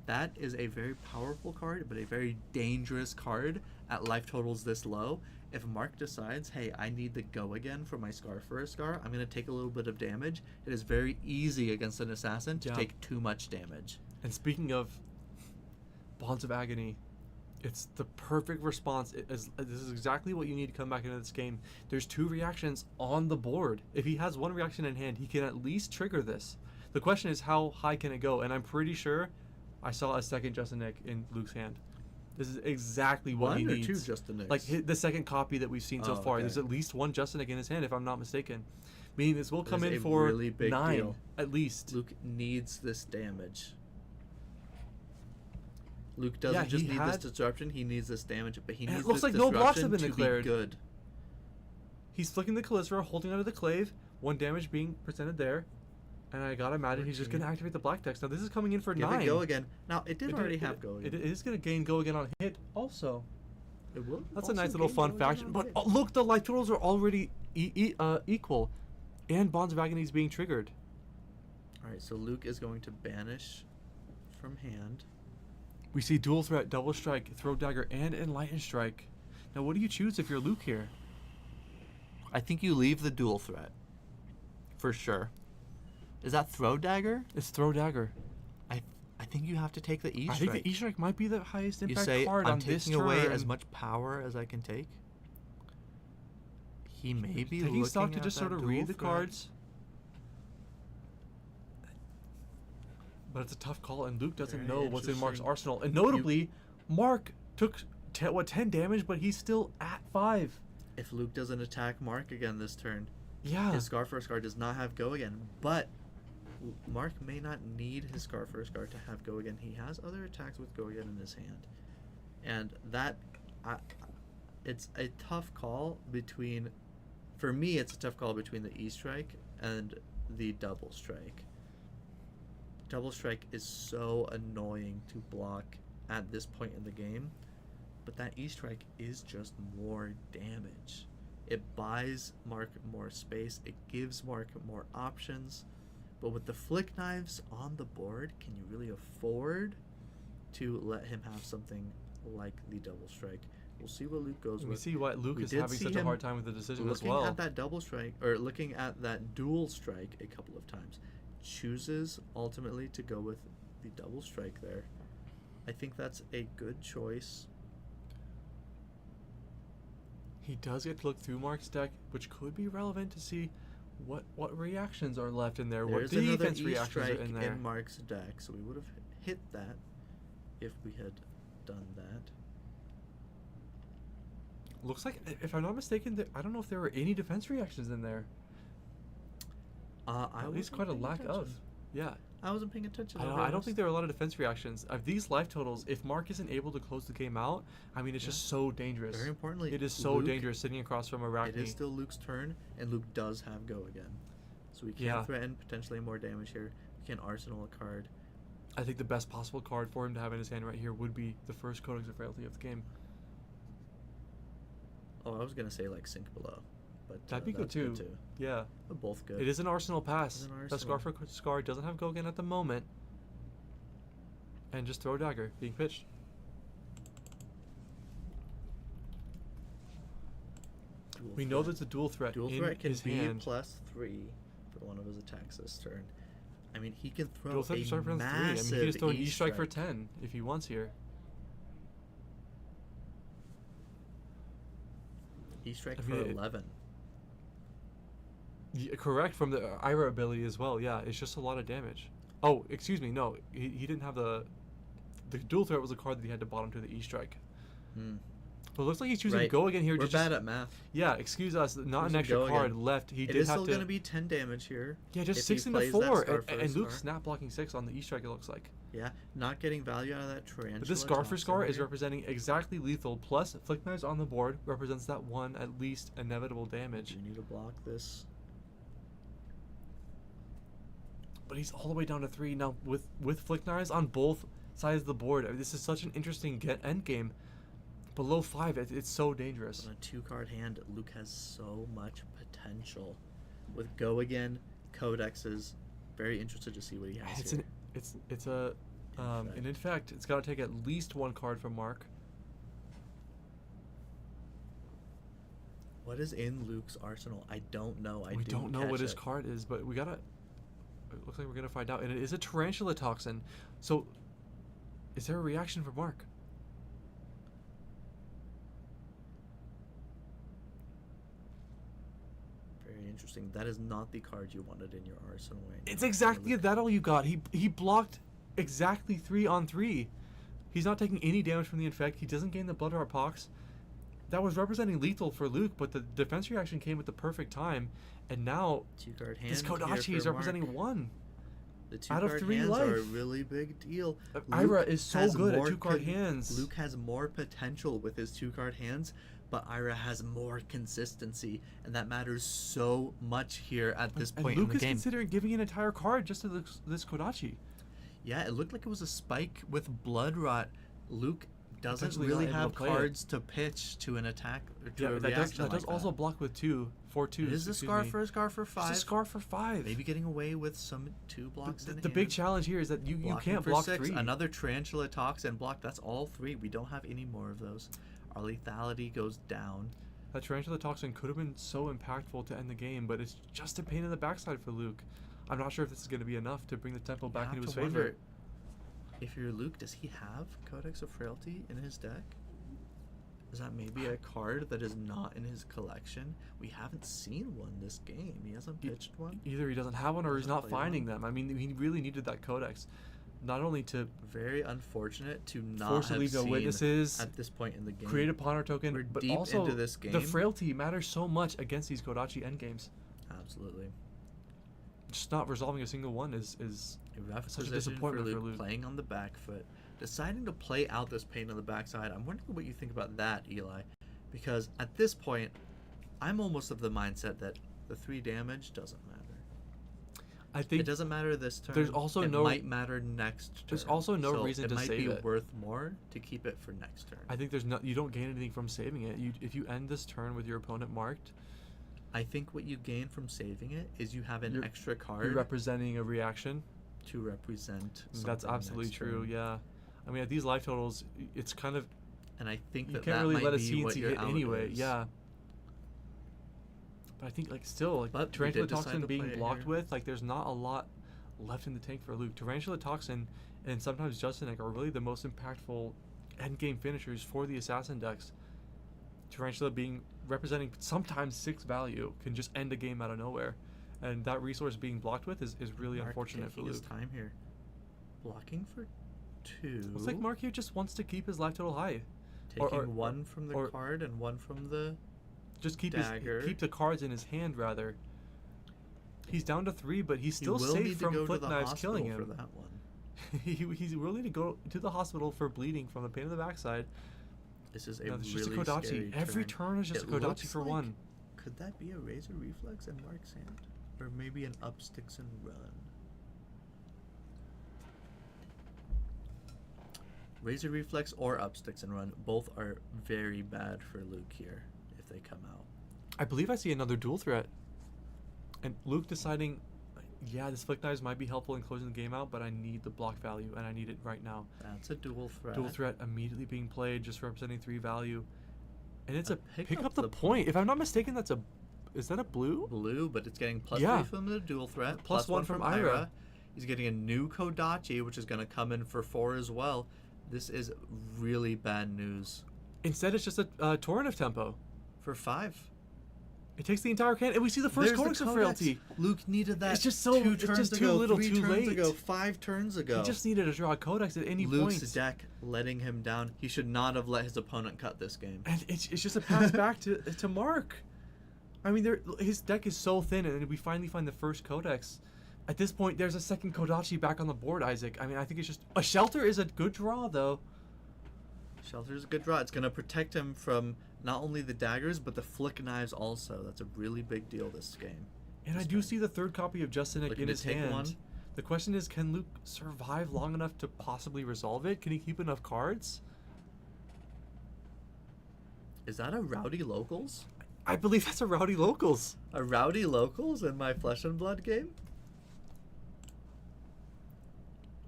That is a very powerful card, but a very dangerous card at life totals this low. If Mark decides, hey, I need the go again for my Scar for a Scar, I'm going to take a little bit of damage. It is very easy against an assassin to Yeah. take too much damage. And speaking of Bonds of Agony, it's the perfect response. This is exactly what you need to come back into this game. There's 2 reactions on the board. If he has 1 reaction in hand, he can at least trigger this. The question is, how high can it go? And I'm pretty sure I saw a second Justinic in Luke's hand. This is exactly what he One or needs. 2 Justinics? Like the second copy that we've seen so Oh, far. okay. There's at least 1 Justinic in his hand, if I'm not mistaken. Meaning this will That come is in a for really big 9 deal. at least. Luke needs this damage. Luke doesn't Yeah, just he need had- this disruption, he needs this damage, but he And it needs looks this like no blocks disruption have been to declared. be good. He's flicking the Calyzra, holding onto the clave, 1 damage being presented there. And I gotta imagine he's just gonna activate the black text. Now this is coming in for Give 9. it go again. Now, it did It already it- have go It again. is gonna gain go again on hit also. It will That's a also nice little gain fun go fact. again on But hit. oh, look, the life totals are already equal. And Bonds of Agony is being triggered. Alright, so Luke is going to banish from hand. We see dual threat, double strike, throw dagger, and enlighten strike. Now, what do you choose if you're Luke here? I think you leave the dual threat. For sure. Is that throw dagger? It's throw dagger. I think you have to take the E I strike. think the E strike might be the highest You impact say, card I'm on this taking turn. away as much power as I can take. He may be taking looking stock to at just that sort of dual read the threat. cards. But it's a tough call, and Luke doesn't Very know what's in Mark's interesting. arsenal. And notably, Mark took 10 damage, but he's still at 5. If Luke doesn't attack Mark again this turn, Yeah. his Scar First Guard does not have go again. But Mark may not need his Scar First Guard to have go again. He has other attacks with go again in his hand, and that it's a tough call between. For me, it's a tough call between the E strike and the double strike. Double strike is so annoying to block at this point in the game, but that E strike is just more damage. It buys Mark more space, it gives Mark more options, but with the flick knives on the board, can you really afford to let him have something like the double strike? We'll see what Luke goes We with. see why Luke We is did having see such a him hard time with the decision as looking well. at that double strike, or looking at that dual strike a couple of times, chooses ultimately to go with the double strike there. I think that's a good choice. He does get to look through Mark's deck, which could be relevant to see what reactions are left in there, what There's another defense E reactions strike are in there. in Mark's deck, so we would have hit that if we had done that. Looks like, if I'm not mistaken, I don't know if there were any defense reactions in there. At least quite a lack of. Yeah. I wasn't paying attention. I don't think there are a lot of defense reactions. Of these life totals, if Mark isn't able to close the game out, I mean, it's just so dangerous. Very importantly, it is so Luke, dangerous sitting across from Arachne. It is still Luke's turn, and Luke does have go again. So we can threaten potentially more damage here. We can arsenal a card. I think the best possible card for him to have in his hand right here would be the first Codex of Frailty of the game. Oh, I was going to say like Sink Below. But That'd be good too. Yeah. They're both good. It is an arsenal pass. It is an The Scar arsenal. for Scar doesn't have go again at the moment. And just throw dagger being pitched. We know there's a dual threat Dual in threat can his be hand. +3 for one of his attacks this turn. I mean, he can throw Dual threat a strike for 3. I mean, massive he can just throw an E-strike for E-strike. 10 if he wants here. E-strike I for mean, 11. Yeah, correct, from the Ira ability as well. Yeah, it's just a lot of damage. Oh, excuse me. No, he didn't have the dual threat was a card that he had to bottom to the E-strike. Hmm. But it looks like he's choosing Right. go again here. We're to bad just, at math. Yeah, excuse us. Not an Choosing extra go card again. left. He It did is have still to. going to be 10 damage here. Yeah, just if 6 he into plays that 4, Scar and first Luke's Scar. snap blocking 6 on the E-strike. It looks like. Yeah, not getting value out of that tarantula. But this Scar for Scar toxin is here. representing exactly lethal. Plus, Flick Knives on the board represents that one at least inevitable damage. You need to block this. But he's all the way down to 3 now with Flick Knives on both sides of the board. I mean, this is such an interesting end game. Below 5, it's so dangerous. On a 2-card hand, Luke has so much potential. With go again, codexes. Very interested to see what he has here. It's a and in fact, it's got to take at least 1 card from Mark. What is in Luke's arsenal? I don't know. We don't know what his catch it. card is, but we gotta. It looks like we're gonna find out, and it is a tarantula toxin. So, is there a reaction from Mark? Very interesting. That is not the card you wanted in your arsenal right now. It's exactly that all you got. He blocked exactly 3 on 3. He's not taking any damage from the infect. He doesn't gain the blood art pox. That was representing lethal for Luke, but the defense reaction came at the perfect time, and now 2-card hand. this Kodachi here is for representing Mark. 1. The out of 2-card 3 hands life. are a really big deal. Ira Luke is so has good at more 2-card hands. Luke has more potential with his 2-card hands, but Ira has more consistency, and that matters so much here at this point Luke in the is game. considering giving an entire card just to this Kodachi. Yeah, it looked like it was a spike with blood rot. Luke doesn't Potentially really not able have to play it. cards to pitch to an attack or to a Yeah, that reaction does like also block with 2 4 2. It is a scar for 5. It's a scar for 5. Maybe getting away with some 2 blocks in The big challenge here is that you can't for block 6. 3. Another Tarantula Toxin block. That's all 3. We don't have any more of those. Our lethality goes down. That Tarantula Toxin could have been so impactful to end the game, but it's just a pain in the backside for Luke. I'm not sure if this is going to be enough to bring the tempo back into his favor. If you're Luke, does he have Codex of Frailty in his deck? Is that maybe a card that is not in his collection? We haven't seen one this game. He hasn't pitched one. Either he doesn't have one or he's not finding them. I mean, he really needed that Codex. Not only to... Very unfortunate to not force have leave no seen witnesses at this point in the game. Create a Pawner token, We're but deep also into this game. the frailty matters so much against these Kodachi endgames. Absolutely. Just not resolving a single one is a rough such a position disappointment for Luke. Playing on the back foot. Deciding to play out this pain on the backside. I'm wondering what you think about that, Eli. Because at this point, I'm almost of the mindset that the 3 damage doesn't matter. I think it doesn't matter this turn. There's also it might matter next turn. There's also no reason to save it. It might be worth more to keep it for next turn. I think you don't gain anything from saving it. If you end this turn with your opponent marked, I think what you gain from saving it is you have an extra card. You're representing a reaction. To represent something. That's absolutely true. Yeah, I mean at these life totals, it's kind of. And I think you that can't that really might let a be what CNC your hit out anyway. is. Yeah. But I think still But Tarantula we did decide Toxin to being play it blocked here. with, there's not a lot left in the tank for Luke. Tarantula Toxin and sometimes Justin are really the most impactful end game finishers for the assassin decks. Tarantula representing sometimes 6 value can just end a game out of nowhere, and that resource being blocked with is really Mark unfortunate for taking Luke. his time here. Blocking for 2. Looks like Mark here just wants to keep his life total high. Taking 1 from the card and 1 from the just keep dagger. keep the cards in his hand rather. He's down to 3, but he's still safe from Flick Knives killing him. For that one. He's willing to go to the hospital for bleeding from the pain in the backside. This is a No, really just a Kodachi. scary Every turn is just a Kodachi for 1. Could that be a Razor Reflex in Mark's hand? Or maybe an Up Sticks and Run? Razor Reflex or Up Sticks and Run, both are very bad for Luke here if they come out. I believe I see another dual threat. And Luke deciding, yeah, this Flick Knives might be helpful in closing the game out, but I need the block value, and I need it right now. That's a dual threat. Dual threat immediately being played, just representing 3 value. And it's a pick up the the point. If I'm not mistaken, is that a blue? Blue, but it's getting +3 from the dual threat. Plus 1 from Ira. He's getting a new Kodachi, which is going to come in for 4 as well. This is really bad news. Instead, it's just a torrent of tempo. For 5. It takes the entire can, and we see the first Codex of Frailty. Luke needed that. It's just so 2 turns it's just ago, too little, 3 too turns late. ago, 5 turns ago. He just needed to draw a Codex at any Luke's point. deck letting him down. He should not have let his opponent cut this game. And it's just a pass back to Mark. I mean, his deck is so thin, and we finally find the first Codex. At this point, there's a second Kodachi back on the board, Isaac. I mean, I think it's just a Shelter is a good draw, though. Shelter's a good draw. It's going to protect him from not only the daggers, but the Flick Knives also. That's a really big deal this game. And I do see the 3rd copy of Justinek in his hand. One. The question is, can Luke survive long enough to possibly resolve it? Can he keep enough cards? Is that a Rowdy Locals? I believe that's a Rowdy Locals. A Rowdy Locals in my Flesh and Blood game?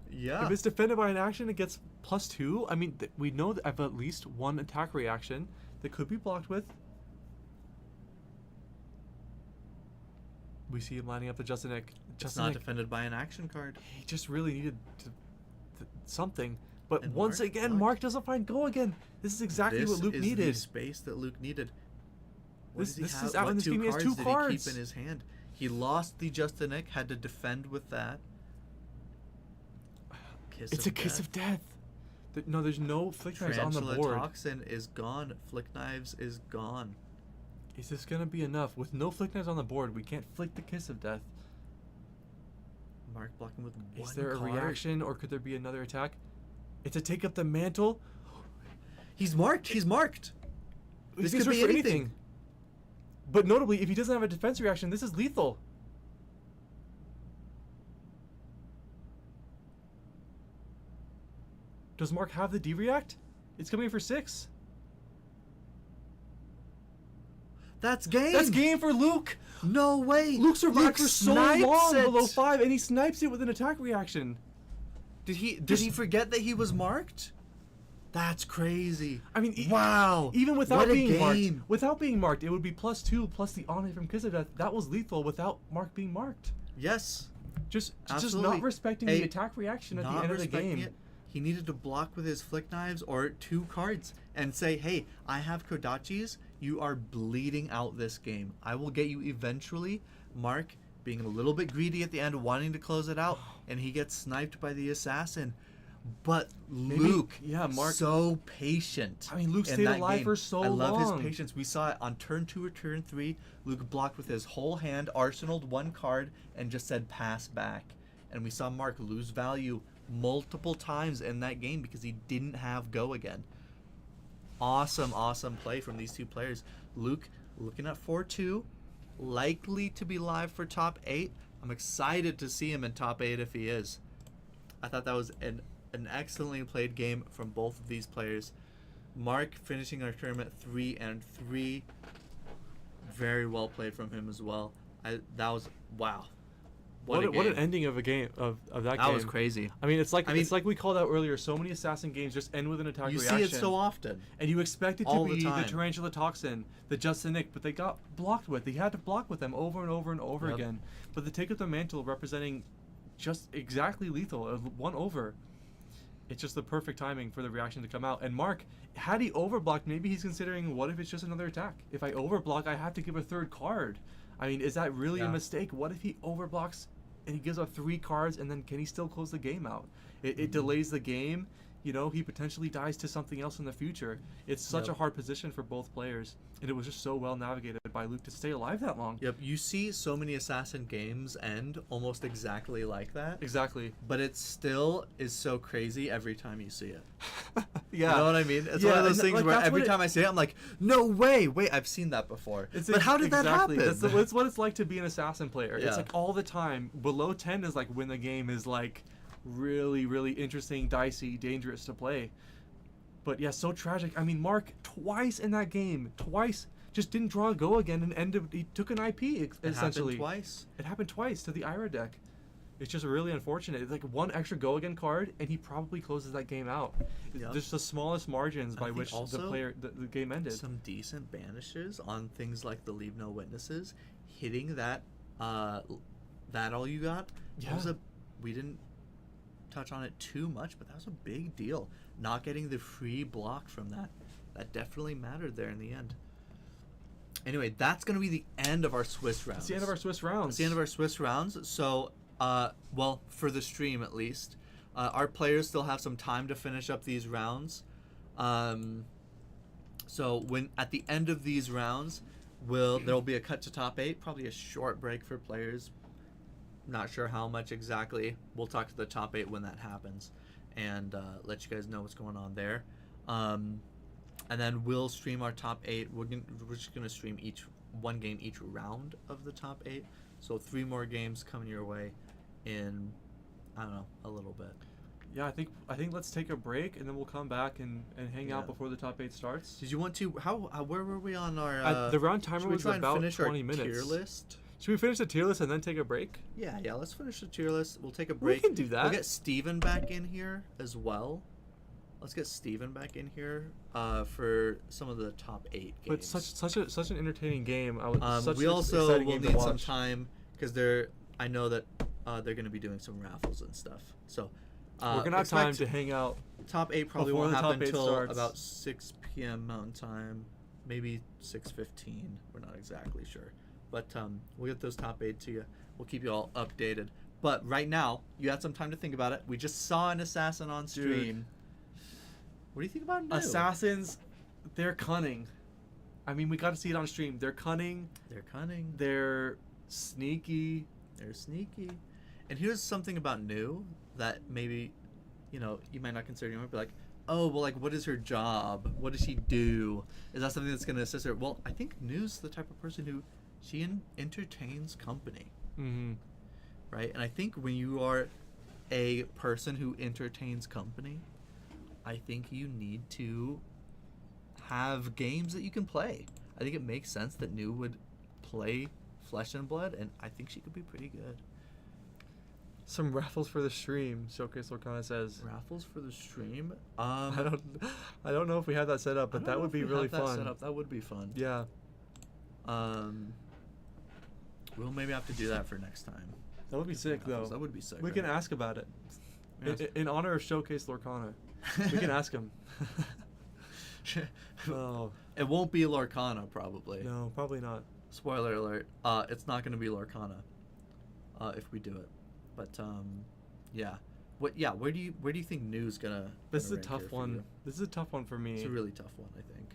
Yeah. If it's defended by an action, it gets +2. I mean, we know that I have at least 1 attack reaction that could be blocked with. We see him lining up the Justinek. It's not defended by an action card. He just really needed something. But And once again, Mark doesn't find go again. This is exactly what Luke needed. This is the space that Luke needed. This is out in this game. He has 2 cards. Did he keep in his hand? He lost the Justinek, had to defend with that. It's a kiss of death. No, there's no Flick Knives on the board. Tarantula Toxin is gone. Flick Knives is gone. Is this going to be enough? With no Flick Knives on the board, we can't flick the kiss of death. Mark blocking with 1 Is there a card. reaction, or could there be another attack? It's a take up the mantle. He's marked. He's marked. This could be anything. But notably, if he doesn't have a defense reaction, this is lethal. Does Mark have the D-react? It's coming for 6. That's game. That's game for Luke. No way. Luke survived for so snipes long it. below 5, and he snipes it with an attack reaction. Did he forget that he was marked? That's crazy. I mean, wow. Even without What a being game. marked, it would be +2 plus the on from Kiss of Death. That was lethal without Mark being marked. Yes. Just Absolutely. not respecting the attack reaction at the end of the game. It. He needed to block with his flick knives or 2 cards and say, hey, I have Kodachis. You are bleeding out this game. I will get you eventually. Mark being a little bit greedy at the end, wanting to close it out, and he gets sniped by the assassin. But Luke, Mark, so patient. I mean, Luke stayed alive for so long. I love his patience. We saw it on turn 2 or turn 3. Luke blocked with his whole hand, arsenaled 1 card, and just said pass back. And we saw Mark lose value multiple times in that game because he didn't have go again. Awesome play from these 2 players. Luke looking at 4-2, likely to be live for top 8. I'm excited to see him in top 8 if he is. I thought that was an excellently played game from both of these players. Mark finishing our tournament 3-3. Very well played from him as well. That was wow. What an ending of a game of that game. That was crazy. I mean, it's like we called out earlier. So many assassin games just end with an attack reaction. You see it so often, and you expect it all to be the Tarantula Toxin, the Justin Nick, but they got blocked with. They had to block with them over and over and over again. But the Take Up the Mantle representing just exactly lethal, 1 over. It's just the perfect timing for the reaction to come out. And Mark, had he overblocked, maybe he's considering, what if it's just another attack? If I overblock, I have to give a 3rd card. I mean, is that really a mistake? What if he overblocks and he gives up 3 cards, and then can he still close the game out? It delays the game. You know, he potentially dies to something else in the future. It's such a hard position for both players, and it was just so well navigated by Luke to stay alive that long. Yep, you see so many assassin games end almost exactly like that. Exactly. But it still is so crazy every time you see it. Yeah. You know what I mean? It's one of those things where every time I see it, I'm like, no way, wait, I've seen that before. But how did that happen? That's what it's like to be an assassin player. Yeah. It's like all the time. Below 10 is like when the game is like really, really interesting, dicey, dangerous to play. But yeah, so tragic. I mean, Mark twice in that game, just didn't draw a go again and he took an IP essentially. It happened twice to the Ira deck. It's just really unfortunate. It's like 1 extra go again card, and he probably closes that game out. Yep. There's the smallest margins by which the game ended. Some decent banishes on things like the Leave No Witnesses, hitting that all you got. Yeah. We didn't touch on it too much, but that was a big deal. Not getting the free block from that definitely mattered there in the end. Anyway, that's going to be the end of our Swiss rounds. It's the end of our Swiss rounds. It's the end of our Swiss rounds. So, well, for the stream at least, our players still have some time to finish up these rounds. So when at the end of these rounds, there'll be a cut to top 8, probably a short break for players. Not sure how much exactly. We'll talk to the top 8 when that happens, and let you guys know what's going on there. And then we'll stream our top 8. We're just gonna stream one game each round of the top 8. So 3 more games coming your way in, I don't know, a little bit. Yeah, I think let's take a break, and then we'll come back and hang out before the top 8 starts. Did you want to? Where were we on our? The round timer was about 20 minutes. Tier list. Should we finish the tier list and then take a break? Yeah. Let's finish the tier list. We'll take a break. We can do that. We'll get Steven back in here as well. Let's get Steven back in here for some of the top 8 games. But such an entertaining game. We also will need some time because I know that they're going to be doing some raffles and stuff. So we're gonna have time to hang out. Top 8 probably won't happen until about 6 p.m. Mountain Time, maybe 6:15. We're not exactly sure, but we'll get those top 8 to you. We'll keep you all updated. But right now, you had some time to think about it. We just saw an assassin on stream. Dude. What do you think about new? Assassins? They're cunning. I mean, we got to see it on stream. They're cunning. They're sneaky. And here's something about new that maybe, you might not consider. You might be like, oh, well, like, what is her job? What does she do? Is that something that's going to assist her? Well, I think New's the type of person who she entertains company. Mm-hmm. Right? And I think when you are a person who entertains company, I think you need to have games that you can play. I think it makes sense that Nu would play Flesh and Blood, and I think she could be pretty good. Some raffles for the stream, Showcase Lorcana says. Raffles for the stream? I don't know if we have that set up, but that would be really fun. That would be fun. Yeah. We'll maybe have to do that for next time. That would be sick, though. That would be sick. We can ask about it. In honor of Showcase Lorcana. We can ask him. Oh. It won't be Lorcana, probably. No, probably not. Spoiler alert. It's not going to be Lorcana if we do it. But, yeah. Where do you think Nu's gonna This is a tough one. This is a tough one for me. It's a really tough one, I think.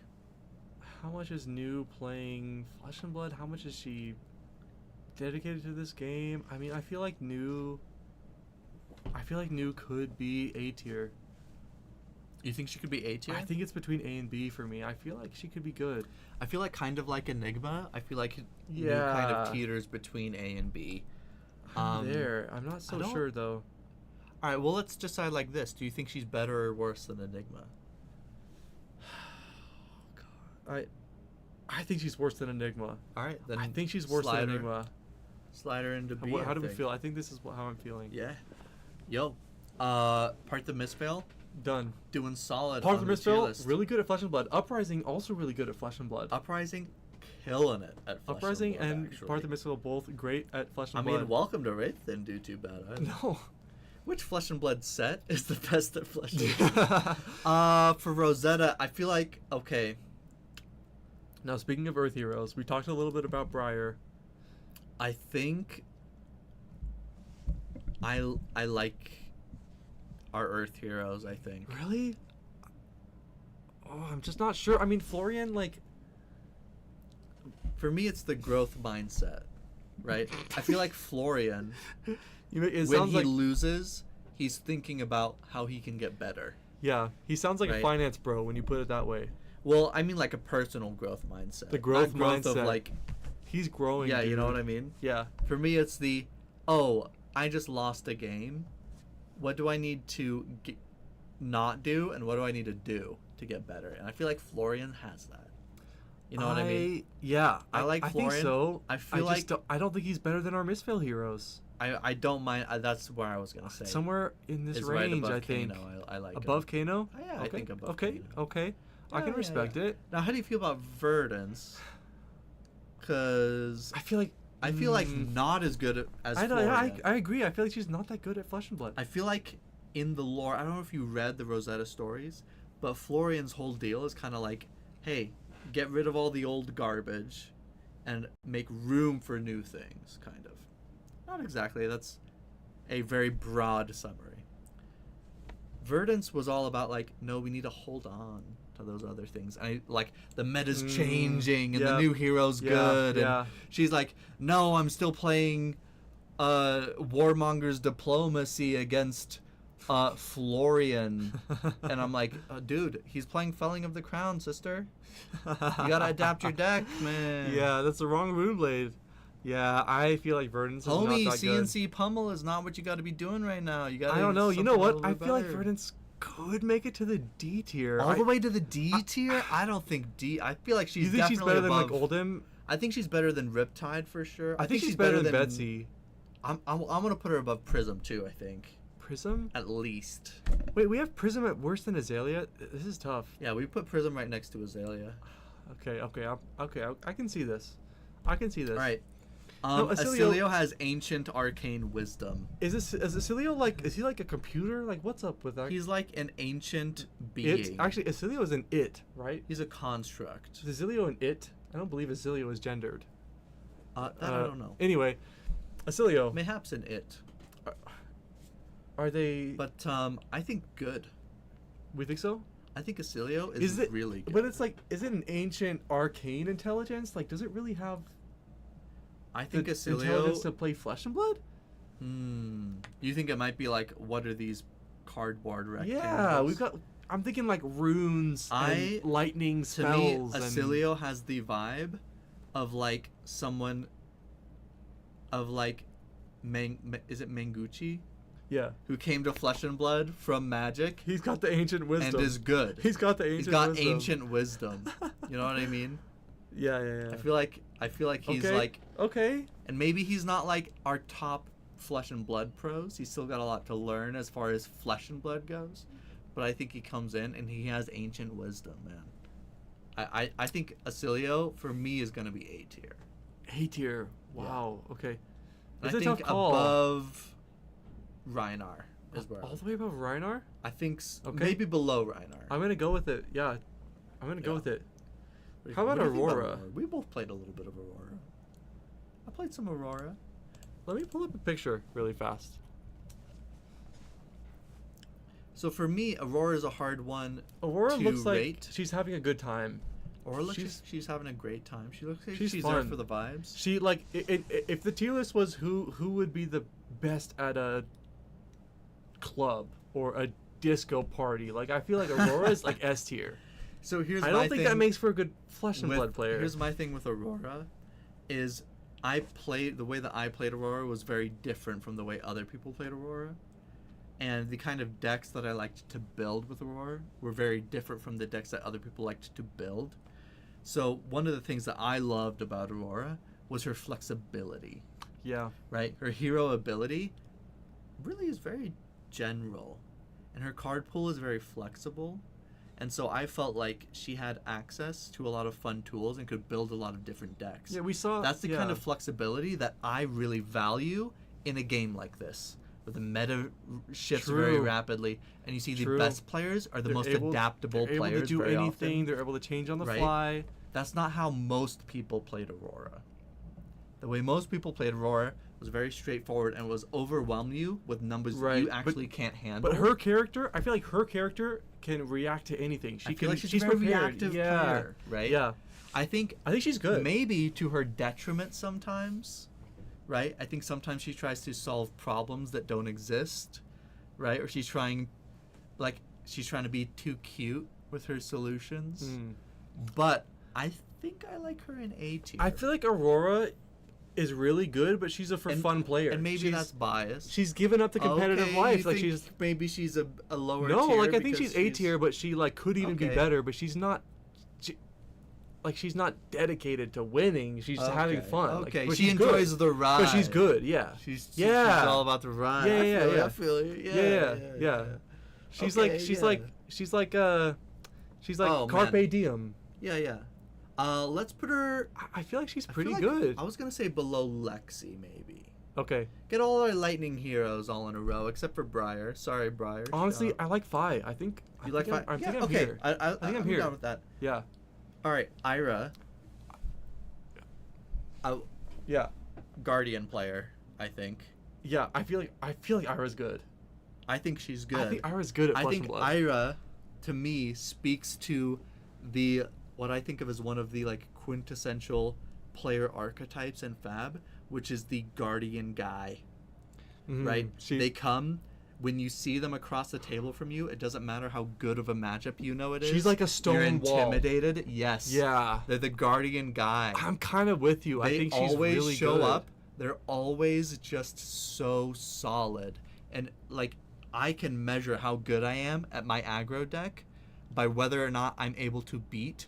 How much is Nu playing Flesh and Blood? How much is she dedicated to this game? I mean, I feel like Nu could be A tier. You think she could be A tier? I think it's between A and B for me. I feel like she could be good. I feel like kind of like Enigma. I feel like Nu kind of teeters between A and B. I'm not so sure though. All right, well, let's decide like this. Do you think she's better or worse than Enigma? God. I think she's worse than Enigma. All right, then I think she's worse than Enigma. Slide her into B. How do we feel? I think this is how I'm feeling. Yeah. Yo. Part the Misfail. Done. Doing solid. Part of the Misfail, really good at Flesh and Blood. Uprising, also really good at Flesh and Blood. Uprising, killing it at Flesh Uprising and Blood, Part of the Misfail both great at Flesh and Blood. I mean, Welcome to Wraith didn't do too bad either. No. Which Flesh and Blood set is the best at Flesh and Blood? For Rosetta, I feel like, okay. Now, speaking of Earth Heroes, we talked a little bit about Briar. I think I like our Earth Heroes, I think. Really? Oh, I'm just not sure. I mean, Florian, like... For me, it's the growth mindset, right? I feel like Florian, when he loses, he's thinking about how he can get better. Yeah, he sounds like a finance bro when you put it that way. Well, I mean like a personal growth mindset. The growth mindset. Of like... He's growing, Yeah, dude. you know what I mean? Yeah. For me, it's I just lost a game. What do I need to not do, and what do I need to do to get better? And I feel like Florian has that. You know what I mean? Yeah. I like Florian. I think so. I don't think he's better than our Misfail heroes. I don't mind. That's where I was going to say. Somewhere in this range, I think. Kano, I like above Kano? Oh, yeah, okay. I think above Okay, Kano. okay. I can respect it. Now, how do you feel about Verdance? Because I feel like not as good as I Florian. I agree. I feel like she's not that good at Flesh and Blood. I feel like in the lore, I don't know if you read the Rosetta stories, but Florian's whole deal is kind of like, hey, get rid of all the old garbage and make room for new things, kind of. Not exactly. That's a very broad summary. Verdance was all about like, no, we need to hold on to those other things. Like the meta's changing and the new hero's good. And she's like, no, I'm still playing Warmonger's Diplomacy against Florian. And I'm like, dude, he's playing Felling of the Crown, sister. You gotta adapt your deck, man. Yeah, that's the wrong Moonblade. Yeah, I feel like Verdance is not that good. CNC Pummel is not what you got to be doing right now. You got. I don't know. You know what? I feel like Verdance could make it to the D tier. All the way to the D tier? I don't think D. I feel like she's definitely she's better above. than like Oldhim? I think she's better than Riptide for sure. I think she's better than Betsy. I'm gonna put her above Prism too. I think. Prism? At least. Wait, we have Prism at worse than Azalea? This is tough. Yeah, we put Prism right next to Azalea. Okay. I can see this. All right. Acilio has Ancient Arcane Wisdom. Is Acilio like? Is he like a computer? Like, what's up with that? He's like an ancient being. Actually, Acilio is an it, right? He's a construct. Is Acilio an it? I don't believe Acilio is gendered. That I don't know. Anyway, Acilio. Mayhaps an it. Are they? But I think good. We think so? I think Acilio is really good. But it's like, is it an ancient arcane intelligence? Like, does it really have? I think Acilio intelligence to play Flesh and Blood. You think it might be like, what are these cardboard rectangles? Yeah, we've got. I'm thinking like runes and lightning spells. To me, Acilio has the vibe of like someone. Of like, is it Manguchi? Yeah. Who came to Flesh and Blood from Magic. He's got the ancient wisdom. And is good. He's got the ancient wisdom. Ancient wisdom. You know what I mean? Yeah. I feel like he's Okay. like, Okay. and maybe he's not like our top flesh and blood pros. He's still got a lot to learn as far as flesh and blood goes. But I think he comes in and he has ancient wisdom, man. I think Acilio for me is gonna be A tier. A tier. Wow. Okay. And It's I a tough think call. above Reinar is where All the way above Reinar? I think Okay. maybe below Reinar. I'm gonna go with it. Yeah. I'm gonna go Yeah. with it. What How about do you think Aurora? We both played a little bit of Aurora. I played some Aurora. Let me pull up a picture really fast. So for me, Aurora is a hard one Aurora to looks like rate. she's having a good time. Aurora looks she's- like she's having a great time. She looks like she's she's fun. there for the vibes. She like if the tier list was who would be the best at a club or a disco party, like I feel like Aurora is like S tier. So here's I my don't think that thing makes for a good flesh and with- blood player. Here's my thing with Aurora, is the way that I played Aurora was very different from the way other people played Aurora, and the kind of decks that I liked to build with Aurora were very different from the decks that other people liked to build. So one of the things that I loved about Aurora was her flexibility, Yeah. right? Her hero ability really is very general, and her card pool is very flexible. And so I felt like she had access to a lot of fun tools and could build a lot of different decks. Yeah, we saw. That's the yeah. kind of flexibility that I really value in a game like this, where the meta shifts very True. rapidly, and you see the True. best players are the They're most able- adaptable They're able players. to do very anything. often. They're able to change on the Right? fly. That's not how most people played Aurora. The way most people played Aurora was very straightforward and was overwhelm you with numbers that Right, you but- actually can't handle. But her character, I feel like her character can react to anything. She I can. feel like she's a very prepared. reactive yeah. player, right? Yeah. I think I think she's good. maybe to her detriment sometimes, right? I think sometimes she tries to solve problems that don't exist, right? Or she's trying to be too cute with her solutions. Mm. But I think I like her in A tier. I feel like Aurora is really good, but she's a fun player. And maybe she's, that's biased. she's given up the competitive Okay, life. you Like think she's maybe she's a lower no, tier like I think because she's A tier, but she like could even be Okay. better. But she's not. She's not dedicated to winning. She's just having fun. Okay, but she she's good. enjoys the ride. But she's good. Yeah. She's Yeah. all about the ride. Yeah, I yeah, feel you, yeah. I feel you. Yeah. She's Okay, like she's yeah. like she's like Oh, carpe man. diem. Yeah. Let's put her. I feel like she's I feel pretty like good. I was gonna say below Lexi, maybe. Okay. Get all our lightning heroes all in a row, except for Briar. Sorry, Briar. Honestly, Shut up. I like Fi. I think You like I'm, Fi? I Yeah, think I'm okay. here. I think I'm I'm here. down with that. Yeah. All right, Ira. Yeah. Guardian player, I think. Yeah. I feel like Ira's good. I think she's good. I think Ira's good at I Flesh think and Blood. Ira, to me, speaks to the what I think of as one of the like quintessential player archetypes in Fab, which is the guardian guy. Mhm. Right? She, They come when you see them across the table from you. It doesn't matter how good of a matchup you know it is. she's like a You're stone wall. intimidated. Yes. Yeah. They're the guardian guy. I'm kind of with you. I They think she's always really show good. up. They're always just so solid. And like I can measure how good I am at my aggro deck by whether or not I'm able to beat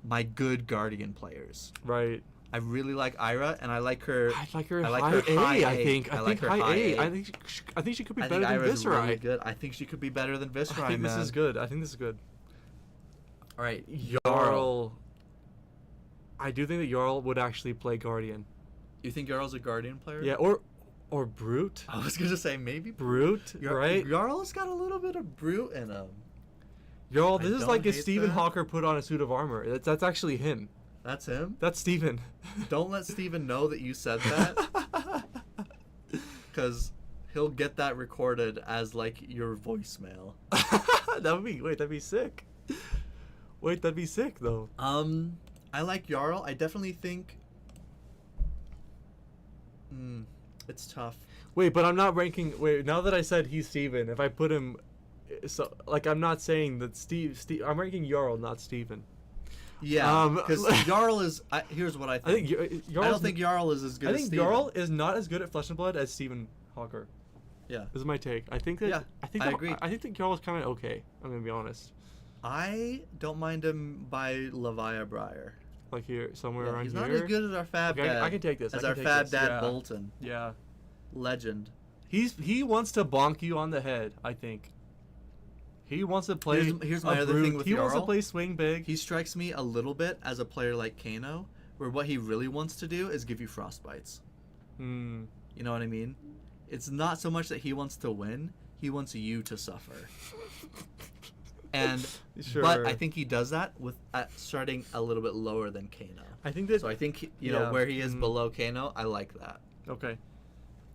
my good guardian players. Right. I really like Ira, and I like her. I like her I like high her A. high I A. think. I I like think her high high A. A. I think she could be I better think than Ira's Viscerai. really good. I think she could be better than Viscerai, I think man. this is good. I think this is good. All right, Jarl. I do think that Jarl would actually play Guardian. You think Jarl's a guardian player? Yeah, or Brute. I was gonna say maybe Brute, right? Jarl's got a little bit of brute in him. Jarl, I this is don't like if hate Stephen that. Hawker put on a suit of armor. That's actually him. That's him. That's Stephen. Don't let Steven know that you said that, because he'll get that recorded as like your voicemail. That'd be sick. Wait, that'd be sick though. I like Jarl. I definitely think. It's tough. Wait, but I'm not ranking. Wait, now that I said he's Steven, if I put him, so like I'm not saying that Steve. I'm ranking Jarl, not Steven. Yeah, because Jarl is. Here's what I I think. think Jarl. I don't think Jarl is as good I as think Steven. Jarl is not as good at Flesh and Blood as Stephen Hawker. Yeah. This is my take. I think that. Yeah, I that, agree. I think that Jarl is kind of okay. I'm gonna be honest. I don't mind him by Levi Briar. Like here, somewhere Yeah, around he's here. not as good as our Fab Okay, Dad. I can take this. As I our can take Fab this. Dad Yeah. Bolton. Yeah. Legend. He wants to bonk you on the head, I think. He wants to play. Here's my a other brute. thing with He wants to Jarl. play swing big. He strikes me a little bit as a player like Kano, where what he really wants to do is give you frostbites. Hmm. You know what I mean? It's not so much that he wants to win; he wants you to suffer. And Sure. but I think he does that with starting a little bit lower than Kano. I think that. So I think you Yeah. know where he is below Kano. I like that. Okay.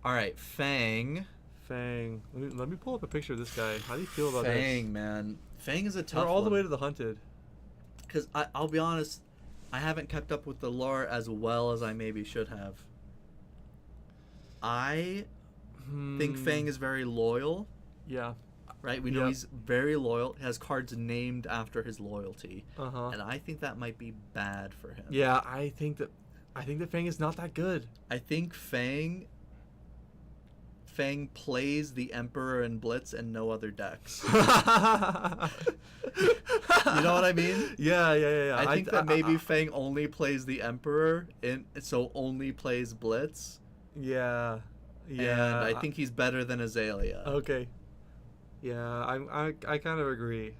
All right, Fang. Fang. Let me pull up a picture of this guy. How do you feel about Fang, man. Fang is a this? tough We're all the one. way to the hunted. Because I'll be honest, I haven't kept up with the lore as well as I maybe should have. I think Fang is very loyal, Yeah. right? We know Yep. he's very loyal. Has cards named after his loyalty, Uh huh. and I think that might be bad for him. Yeah, I think that Fang is not that good. I think Fang plays the Emperor and Blitz and no other decks. You know what I mean? Yeah. I think that maybe Fang only plays the Emperor, and so only plays Blitz. Yeah. And Yeah. I think he's better than Azalea. Okay. Yeah, I kind of agree.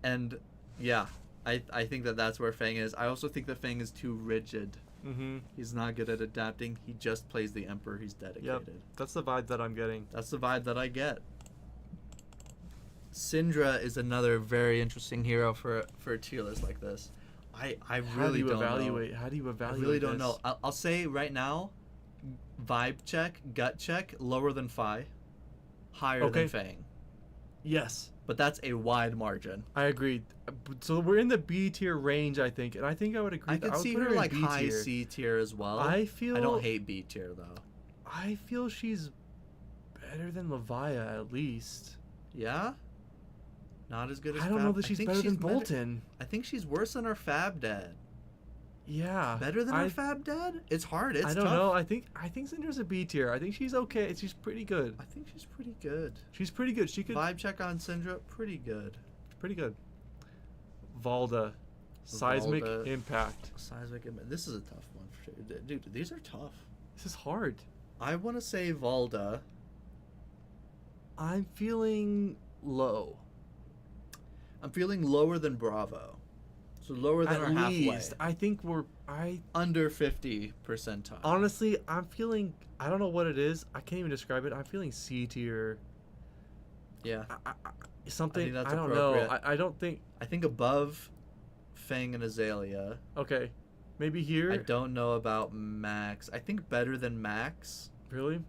And yeah, I think that that's where Fang is. I also think that Fang is too rigid. Mm-hmm. He's not good at adapting. He just plays the Emperor. He's dedicated. Yep. That's the vibe that I'm getting. That's the vibe that I get. Syndra is another very interesting hero for a tier list like this. I really don't know. How do you I evaluate? really don't this? know. I'll say right now, vibe check, gut check, lower than Fi, higher Okay. than Fang. Yes, But that's a wide margin. I agree. So we're in the B tier range, I think, and I think I would agree. I could would see put her in like B high tier. C tier as well. I feel. I don't hate B tier though. I feel she's better than Levi at least. Yeah? Not as good as I don't Fab. know that I she's think better than Bolton. I think she's worse than our Fab Dad. Yeah. Better than our Fab Dad? It's hard. It's I don't tough. know. I think Cinder's a B tier. I think she's okay. She's pretty good. I think she's pretty good. She's pretty good. She could. Vibe check on Syndra, pretty good. Pretty good. Valda. Seismic Valda. impact. This is a tough one for sure. Dude, these are tough. This is hard. I want to say Valda. I'm feeling low. I'm feeling lower than Bravo. So lower than At our least. halfway. I think Under 50 percentile. honestly, I'm feeling, I don't know what it is. I can't even describe it. I'm feeling C tier. Yeah. Something, I think that's I don't know. appropriate. I don't think, I think above Fang and Azalea. okay. Maybe here. I don't know about Max. I think better than Max. Really?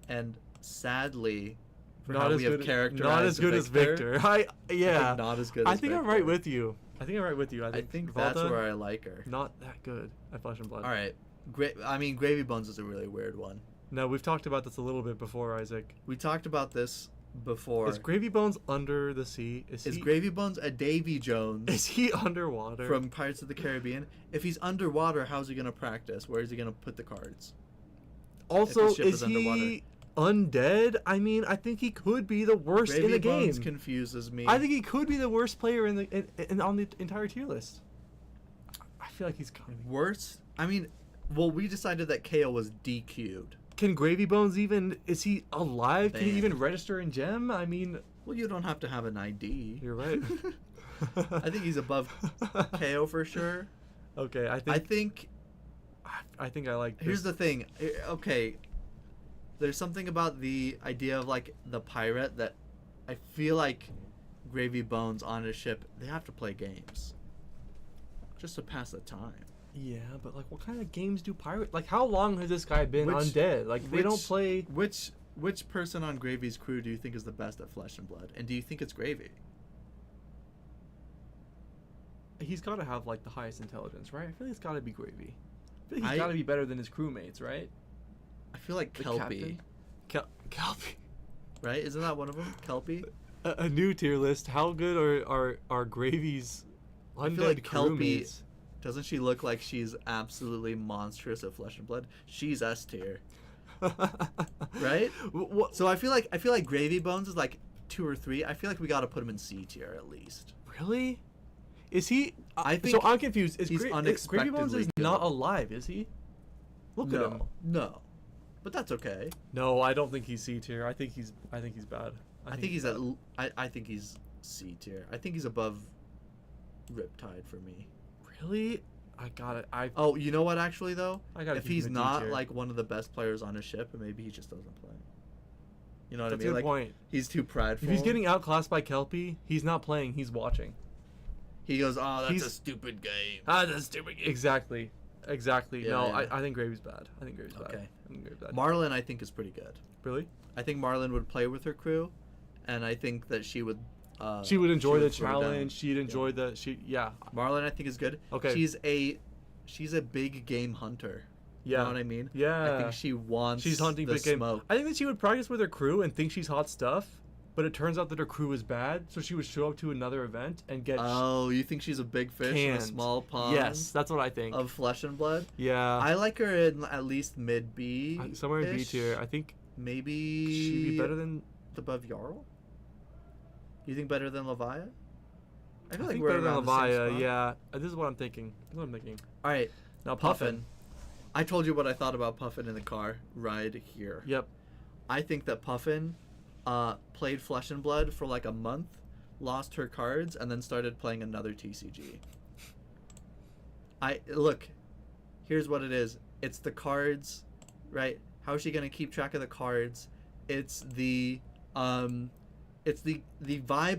And sadly, for Not how as we have good, characterized not as good as Victor. I Yeah. think not as good I as think I'm Victor. right with you. I I think that's Valda, where I like her. not that good at Flesh and Blood. All right. Gravy Bones is a really weird one. No, we've talked about this a little bit before, Isaac. We talked about this before. Is Gravy Bones under the sea? Is Gravy Bones a Davy Jones Is he underwater? from Pirates of the Caribbean? If he's underwater, how's he going to practice? Where is he going to put the cards? Also, his ship is is underwater. he undead? I mean, I think he could be the worst Gravy in the Bones game. confuses me. I think he could be the worst player in on the entire tier list. I feel like he's coming. Worse? Well, we decided that KO was DQ'd. Can Gravy Bones even? Is he alive? Can he Man. even register in Gem? I mean, Well, you don't have to have an ID. you're right. I think he's above KO for sure. Okay, I think I like. Here's this. the thing. Okay, there's something about the idea of like the pirate that I feel like Gravy Bones on his ship, they have to play games just to pass the time. Yeah, but like, what kind of games do pirate? Like, how long has this guy been Which- undead? Like, they don't play. Which person on Gravy's crew do you think is the best at Flesh and Blood? And do you think it's Gravy? He's got to have like the highest intelligence, right? I feel like it's got to be Gravy. I feel like he's I- got to be better than his crewmates, right? I feel like The Kelpie, captain? Kelpie. right? Isn't that one of them? Kelpie? A new tier list. How good are Gravy's I undead feel like Kelpie, crewmates? doesn't she look like she's absolutely monstrous at Flesh and Blood? She's S tier, right? What? So I feel like Gravy Bones is like 2 or 3. I feel like we got to put him in C tier at least. Really? Is he? I think so. I'm confused. Is he's Gravy Bones unexpectedly is not good. alive? Is he? Look at him. No. But that's okay. No, I don't think he's C tier. I think he's bad. I think he's I think he's C tier. I think he's above Riptide for me. Really? I got it. Oh, you know what? Actually, though, I got. if he's not like one of the best players on his ship, maybe he just doesn't play. You know what I mean? That's a Like, good point. he's too prideful. If he's getting outclassed by Kelpie, he's not playing. He's watching. He goes, "Oh, that's a stupid game." Ah, that's a stupid game. Exactly. Yeah, no, yeah. I think Gravy's bad. I think Gravy's bad. Okay. I think Gravy's bad. Marlin, I think, is pretty good. Really? I think Marlin would play with her crew, and I think that she would. She would enjoy the slow down. challenge. She'd enjoy the. Yeah. Marlin, I think, is good. Okay. She's a big game hunter. Yeah. You know what I mean? Yeah. I think she wants. She's hunting the big game. smoke. I think that she would practice with her crew and think she's hot stuff, but it turns out that her crew is bad, so she would show up to another event and get. Oh, you think she's a big fish in a canned. small pond? Yes, that's what I think. Of flesh and blood. Yeah. I like her in at least mid B. Somewhere in B tier. I think maybe she'd be better than. above Jarl. You think better than Levi? I feel like think we're better than around the same Levi. spot. Yeah. This is what I'm thinking. All right, Now Puffin. I told you what I thought about Puffin in the car ride here. Yep. I think that Puffin played Flesh and Blood for like a month, lost her cards, and then started playing another TCG. Look, here's what it is. It's the cards, right? How is she gonna keep track of the cards? It's the vibe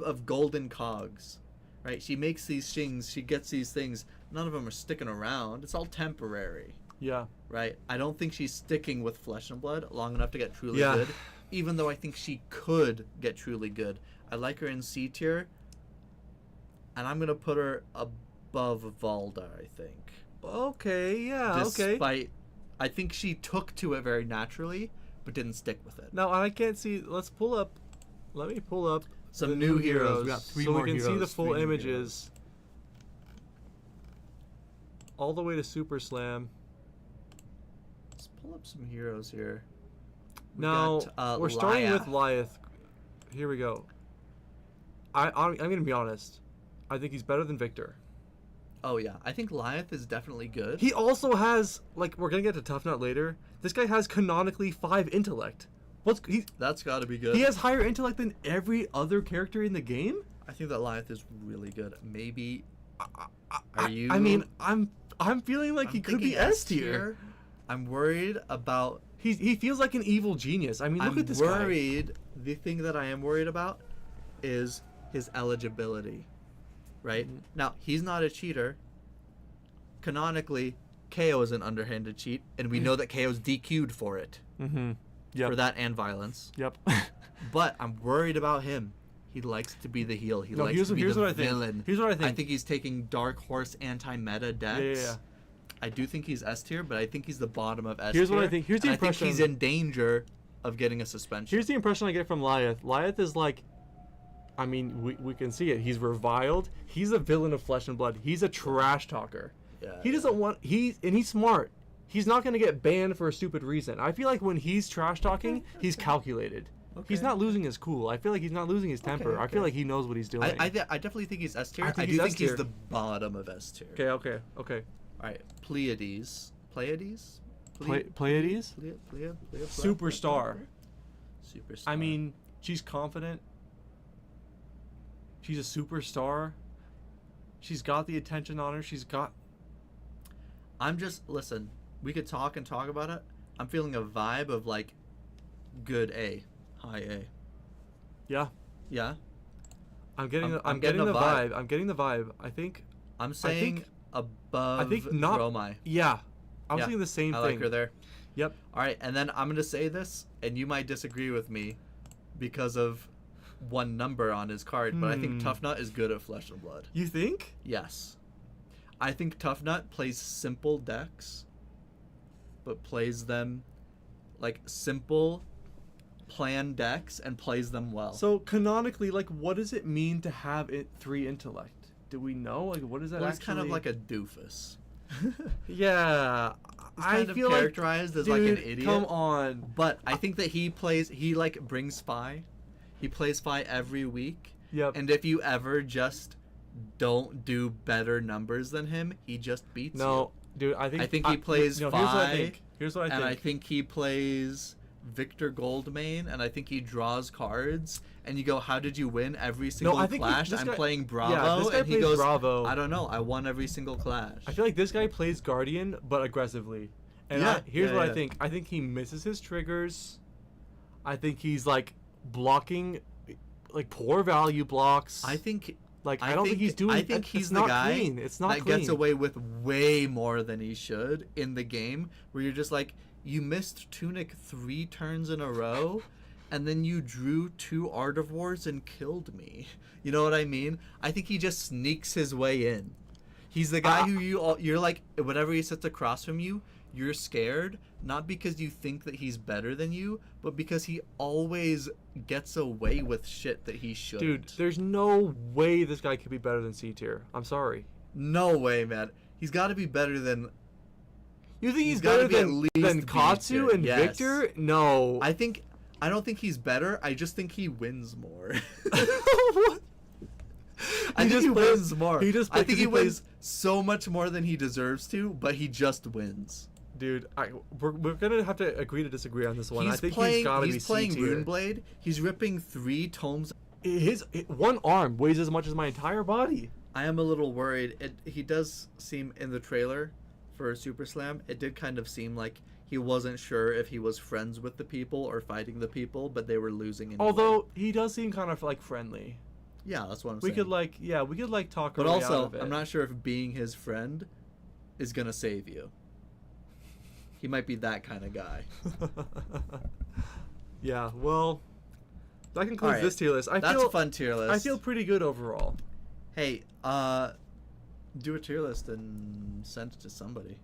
of golden cogs, right? She makes these things, she gets these things. None of them are sticking around. It's all temporary. Yeah. Right? I don't think she's sticking with Flesh and Blood long enough to get truly Yeah. good, even though I think she could get truly good. I like her in C tier, and I'm going to put her above Valda, I think. Okay. Yeah. Despite, I think she took to it very naturally, but didn't stick with it. Now I can't see. Let me pull up Some the new heroes. We got three so more we can see the heroes, full three new images. heroes. All the way to Super Slam. Let's pull up some heroes here. Now we're starting with Lyath. Lyeth. Here we go. I'm gonna be honest. I think he's better than Victor. Oh yeah, I think Lyath is definitely good. He also has, like, we're gonna get to Tough Nut later. This guy has canonically 5 intellect. That's got to be good. He has higher intellect than every other character in the game. I think that Lyath is really good. Maybe. Are you? I mean, I'm feeling like he could be S tier. I'm worried about. He feels like an evil genius. I mean, look at this guy. I'm worried. The thing that I am worried about is his eligibility. Right? Mm-hmm. Now, he's not a cheater. Canonically, KO is an underhanded cheat, and we know that KO's DQ'd for it. Mm-hmm. Yep. For that and violence. Yep. But I'm worried about him. He likes to be the heel. He likes to be here's the what I think. villain. Here's what I think. I think he's taking Dark Horse anti-meta decks. Yeah. I do think he's S tier, but I think he's the bottom of S Here's tier. what I think. Here's the and impression. I think he's in danger of getting a suspension. Here's the impression I get from Lyeth. Lyeth is like, I mean, we can see it. He's reviled. He's a villain of Flesh and Blood. He's a trash talker. Yeah, He doesn't want. He's smart. He's not gonna get banned for a stupid reason. I feel like when he's trash talking, he's calculated. Okay. He's not losing his cool. I feel like he's not losing his temper. I feel like he knows what he's doing. I definitely think he's S tier. I think I do he's think S tier. he's the bottom of S tier. Okay. All right, Pleiades. Pleiades? Pleiades? Superstar. Superstar. I mean, she's confident. She's a superstar. She's got the attention on her. Listen, we could talk about it. I'm feeling a vibe of like good A, high A. Yeah. Yeah? I'm getting I'm the getting a vibe. vibe. I'm getting the vibe. I think I'm saying above I think not Dromai. Yeah. I'm Yeah, thinking the same I thing. like her there. Yep. All right, and then I'm going to say this, and you might disagree with me because of one number on his card, but I think Tough Nut is good at Flesh and Blood. You think? Yes. I think Tough Nut plays simple decks, but plays them like simple plan decks and plays them well. So canonically, like, what does it mean to have 3 intellect? Do we know? Like, what is that? Well, he's kind of like a doofus. Yeah. He's kind of characterized as like an idiot. Come on. But I think that he like brings Spy. He plays Spy every week. Yep. And if you ever just don't do better numbers than him. He just beats you. No, dude, I think he plays no, Fi, Here's what I think. and I think he plays Victor Goldmane, and I think he draws cards. And you go, how did you win every single I think clash? this I'm guy- playing Bravo, yeah, this guy and he plays goes, Bravo. I don't know, I won every single clash. I feel like this guy plays Guardian, but aggressively. And Yeah, here's yeah, what yeah. I think. I think he misses his triggers. I think he's like blocking, like poor value blocks. I think like I don't think he's doing. I think he's it's the not guy clean. It's not that clean. gets away with way more than he should in the game. Where you're just like, you missed Tunic 3 turns in a row, and then you drew 2 Art of Wars and killed me. You know what I mean? I think he just sneaks his way in. He's the guy who you're like, whenever he sits across from you, you're scared, not because you think that he's better than you, but because he always gets away with shit that he shouldn't. Dude, there's no way this guy could be better than C tier. I'm sorry. No way, man. He's got to be better than... You think he's gotta better be at than least Katsu B tier, and yes. Victor? No. I don't think he's better. I just think he wins more. What? I think he plays- wins more. he just I plays- think he he plays- wins so much more than he deserves to, but he just wins. Dude, we're gonna have to agree to disagree on this one. I He's think playing, he's gotta be he's playing C tier. Runeblade. He's ripping 3 tomes. His one arm weighs as much as my entire body. I am a little worried. He does seem in the trailer for Super Slam. It did kind of seem like he wasn't sure if he was friends with the people or fighting the people, but they were losing anyway. Although he does seem kind of like friendly. Yeah, that's what I'm We saying. could like talk. But our way also, out of it. I'm not sure if being his friend is gonna save you. He might be that kind of guy. Yeah, well, that concludes Alright, this tier list. That's a fun tier list. I feel pretty good overall. Hey, do a tier list and send it to somebody.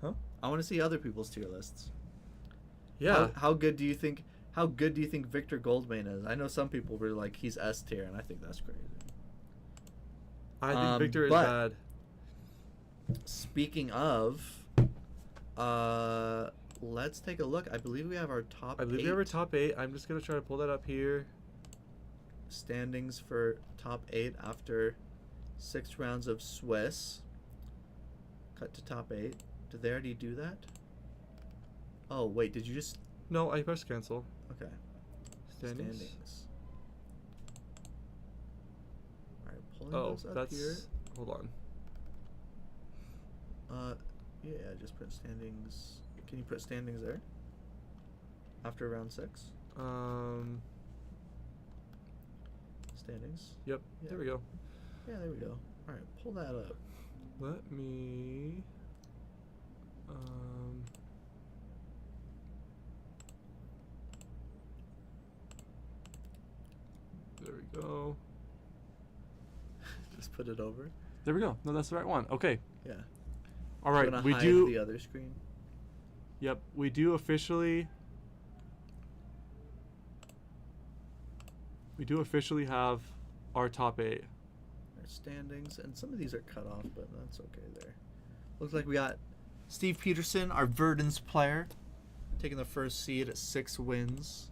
Huh? I want to see other people's tier lists. Yeah. How good do you think? How good do you think Victor Goldmane is? I know some people were like, he's S tier, and I think that's crazy. I think Victor is but- bad. Speaking of, let's take a look. I believe we have our top. I believe 8 we have our top 8. I'm just gonna try to pull that up here. standings for top 8 after 6 rounds of Swiss. Cut to top 8. Did they already do that? Oh wait, did you just? No, I pressed cancel. Okay. Standings. All right, pulling Oh, those up that's. here. Hold on. Yeah, just put standings. Can you put standings there? After round 6? Standings. Yep. Yeah. There we go. Yeah, there we go. All right, pull that up. Let me. There we go. Just put it over. There we go. No, that's the right one. Okay. Yeah. All I'm right. gonna We hide do. the other screen. Yep. We do officially. We do officially have our top 8. Our standings, and some of these are cut off, but that's okay there. Looks like we got Steve Peterson, our Verdance player, taking the first seed at 6 wins.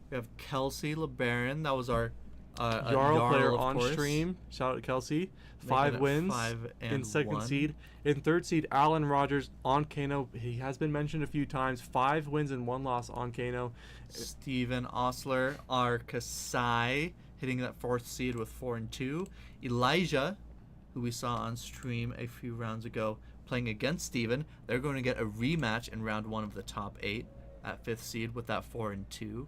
We have Kelsey LeBaron. That was our Jarl player of on course. stream. Shout out to Kelsey. Making 5 it wins 5 in and second 1. seed. In third seed, Alan Rogers on Kano. He has been mentioned a few times. 5 wins and 1 loss on Kano. Steven Osler, our Kasai, hitting that 4th seed with 4 and 2. Elijah, who we saw on stream a few rounds ago, playing against Steven. They're going to get a rematch in round 1 of the top 8 at 5th seed with that 4 and 2.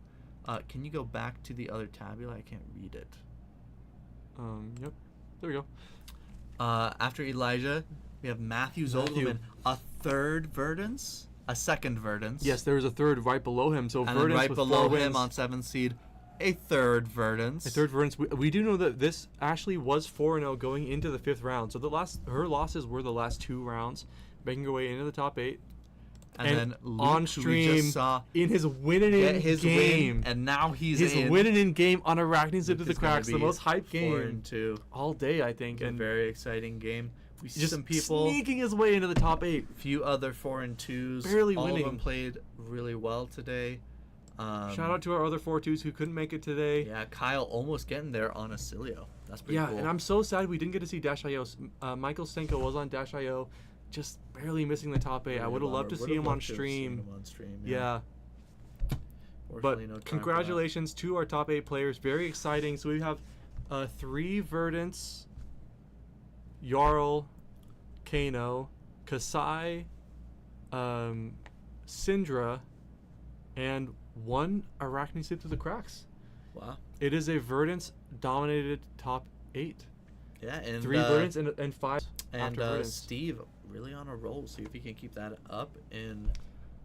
Can you go back to the other tabula? I can't read it. Yep. There we go. After Elijah, we have Matthew Zogelman, a 3rd Verdance, a 2nd Verdance. Yes, there was a 3rd right below him. So And then Verdance right with below 4 him wins. on 7th seed, a 3rd Verdance. A 3rd Verdance. We do know that this Ashley was 4-0 going into the 5th round. So her losses were the last 2 rounds, making her way into the top 8. And then Luke, on who we stream just saw in his winning get in his game, win, and now he's his in. winning in game on Arachne Zip to Luke the is gonna Cracks, the be most hyped 4 game and 2. all day, I think, A and very exciting game. We see just some people, sneaking his way into the top 8. few other 4 and 2s, Barely all winning. of them played really well today. Shout out to our other 4-2s who couldn't make it today. Yeah, Kyle almost getting there on Acilio. That's pretty cool. And I'm so sad we didn't get to see Dash.io. Michael Stenko was on Dash.io, just barely missing the top 8. I would have loved to see him on stream. Yeah. But No time for congratulations to our top 8 players. Very exciting. So we have 3 Verdants, Jarl, Kano, Kasai, Syndra, and 1 Arachne slid through the cracks. Wow. It is a Verdants dominated top 8. Yeah, and 3 Verdants and 5 and after Verdants. Steve really on a roll. See if he can keep that up in.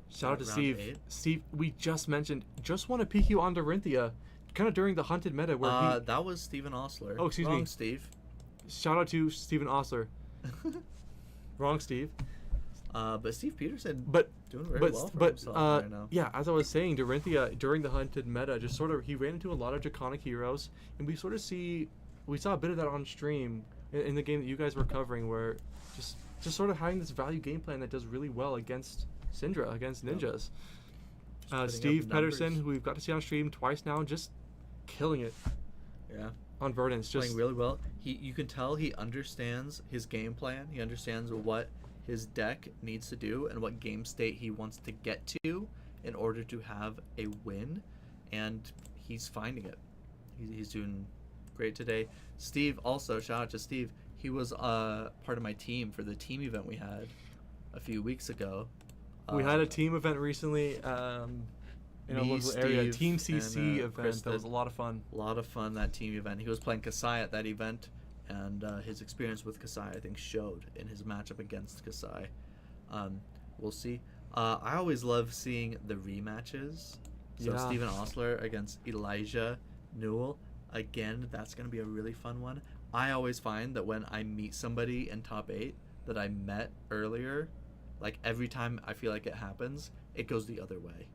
Shout out to round Steve. 8. Steve, we just mentioned, just won a PQ on Dorinthia, kind of during the hunted meta where that was Steven Osler. Oh, excuse Wrong, me. Steve. Shout out to Steven Osler. Wrong, Steve. But Steve Peterson But doing very well for himself right now. yeah, as I was saying, Dorinthia during the hunted meta just sort of he ran into a lot of draconic heroes, and we saw a bit of that on stream in the game that you guys were covering, where just sort of having this value game plan that does really well against Syndra, against ninjas. Steve Pedersen, who we've got to see on stream twice now, just killing it. Yeah. On Verdants, just playing really well. You can tell he understands his game plan. He understands what his deck needs to do and what game state he wants to get to in order to have a win, and he's finding it. He's doing great today. Steve, also shout out to Steve. He was part of my team for the team event we had a few weeks ago. We had a team event recently in a local area, Team CC and, event. Chris That was a lot of fun. A lot of fun, that team event. He was playing Kasai at that event, and his experience with Kasai, I think, showed in his matchup against Kasai. We'll see. I always love seeing the rematches. So Yeah. Steven Osler against Elijah Newell. Again, that's going to be a really fun one. I always find that when I meet somebody in top 8 that I met earlier, like every time I feel like it happens, it goes the other way.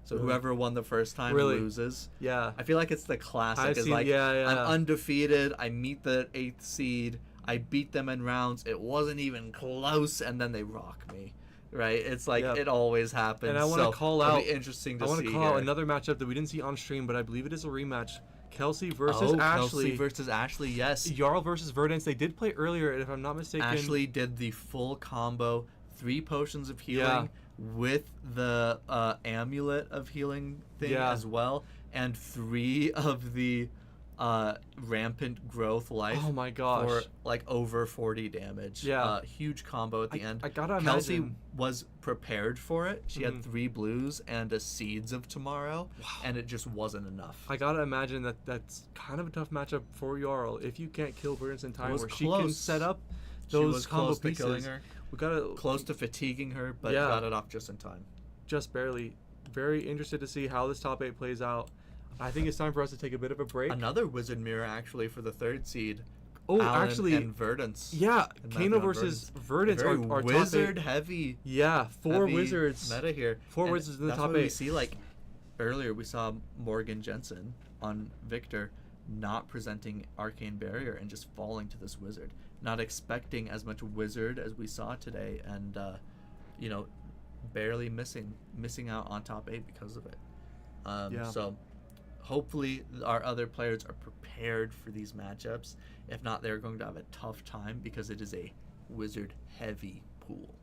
So Really? whoever won the first time loses. Yeah. I feel like it's the classic. I've Is seen- like, yeah. I'm undefeated. I meet the 8th seed. I beat them in rounds. It wasn't even close, and then they rock me. Right? It's like Yep. it always happens. And I want to so call it'll out. be interesting to I want see to call here. out another matchup that we didn't see on stream, but I believe it is a rematch. Kelsey versus Kelsey Ashley. versus Ashley. Yes. Jarl versus Verdants. They did play earlier, if I'm not mistaken. Ashley did the full combo, 3 potions of healing Yeah. with the amulet of healing thing Yeah. as well, and 3 of the rampant growth life. Oh my gosh. For like over 40 damage. Yeah. Huge combo at the end. I gotta Kelsey imagine. was prepared for it. She had Mhm. 3 blues and a Seeds of Tomorrow, Wow. and it just wasn't enough. I gotta imagine that that's kind of a tough matchup for Jarl if you can't kill Verdants in time, was where she can close. set up She those was combo close to pieces. killing her, We gotta close to fatiguing her, but Yeah. got it off just in time. just barely. Very interested to see how this top 8 plays out. I think it's time for us to take a bit of a break. Another Wizard Mirror actually for the 3rd seed. Oh, Alan actually, and Verdants. yeah, And Kano Matthew on versus Verdants Very are top wizard 8. heavy. Yeah, 4 heavy wizards. meta here. 4 And wizards in the that's top why 8. We see like earlier we saw Morgan Jensen on Victor not presenting Arcane Barrier and just falling to this wizard, not expecting as much wizard as we saw today, and barely missing out on top 8 because of it. Yeah. So hopefully our other players are prepared for these matchups. If not, they're going to have a tough time because it is a wizard heavy pool.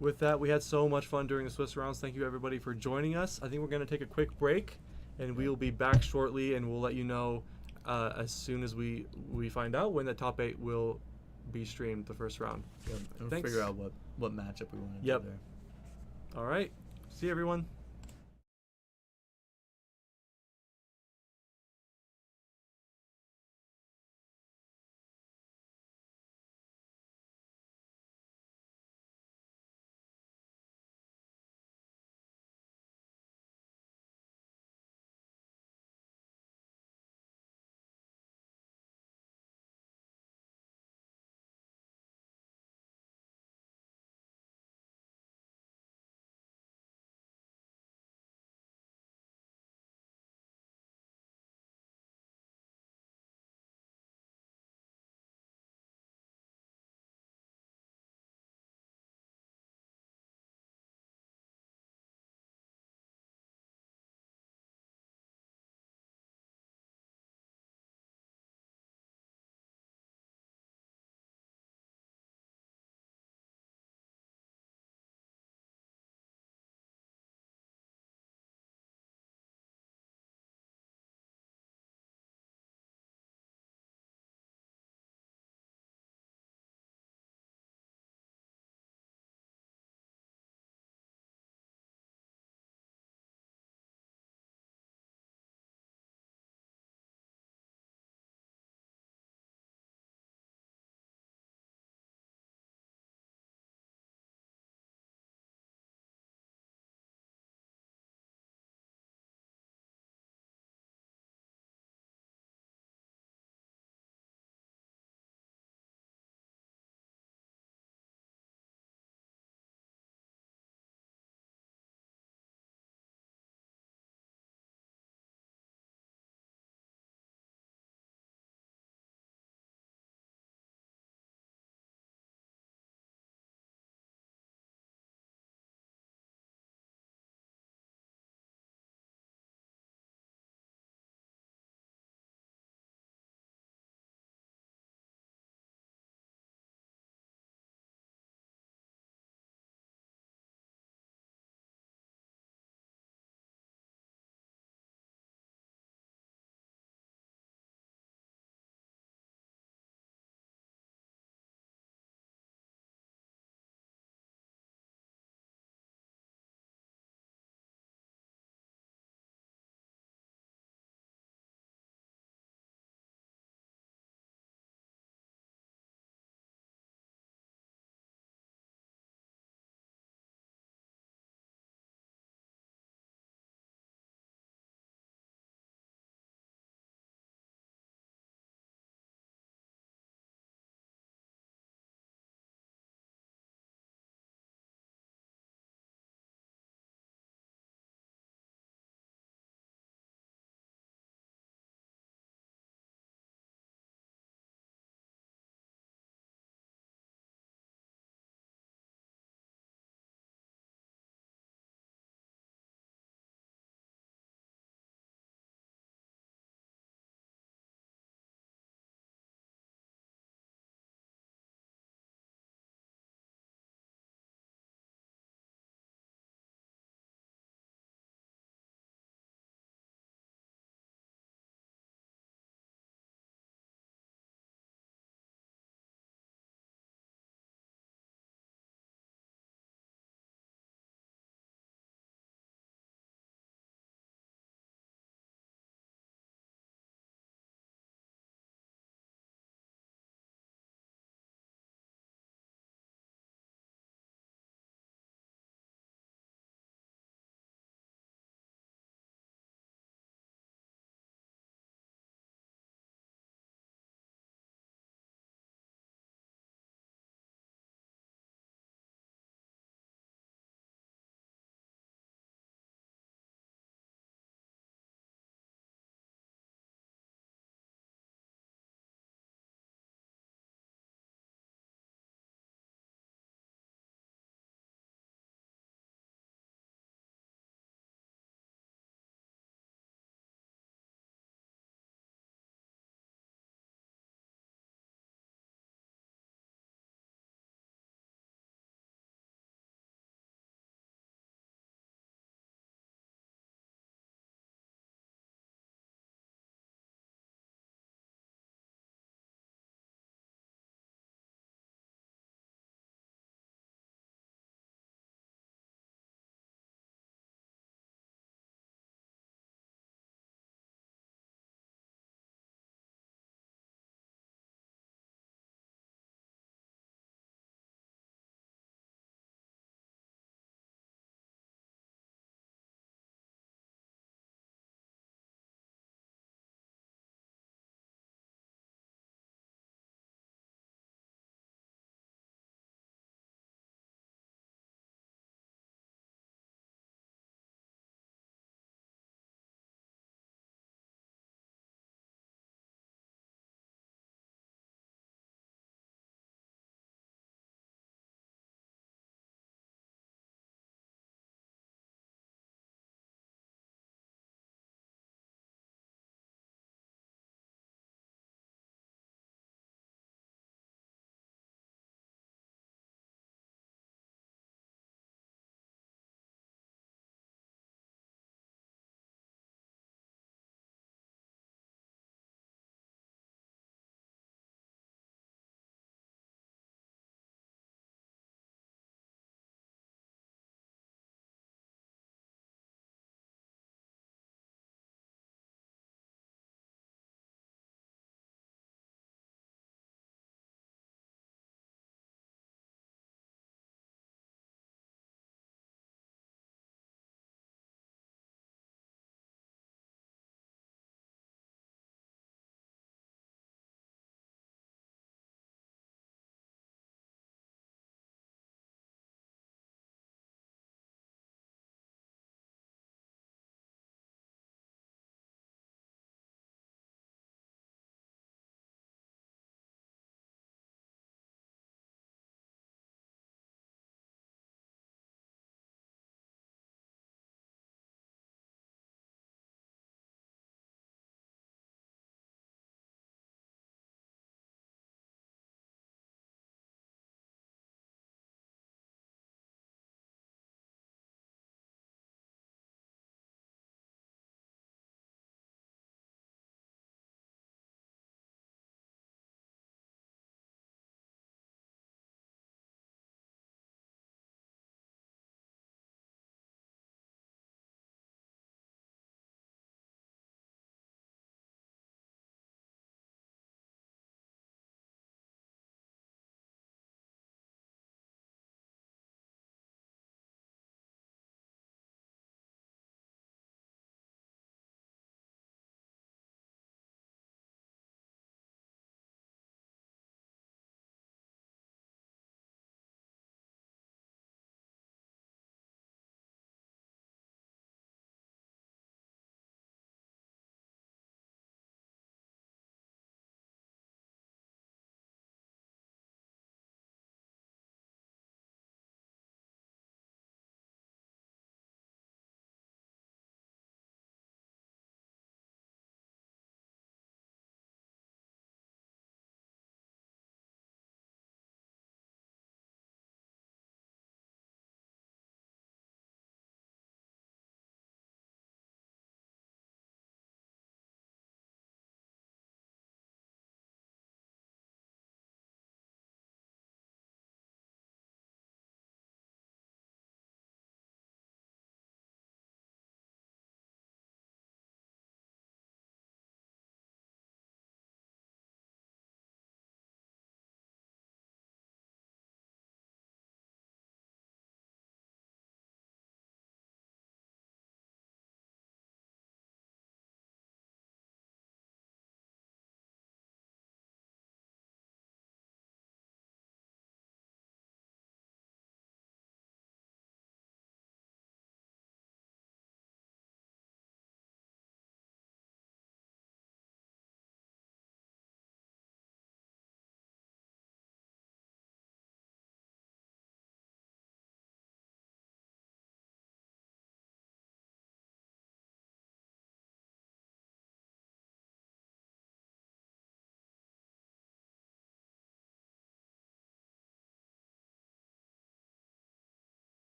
With that, we had so much fun during the Swiss rounds. Thank you everybody for joining us. I think we're going to take a quick break, and we will be back shortly, and we'll let you know as soon as we find out when the top 8 will be streamed the first round. Yeah, and Thanks. figure out what matchup we want to Yep. do there. All right. See you, everyone.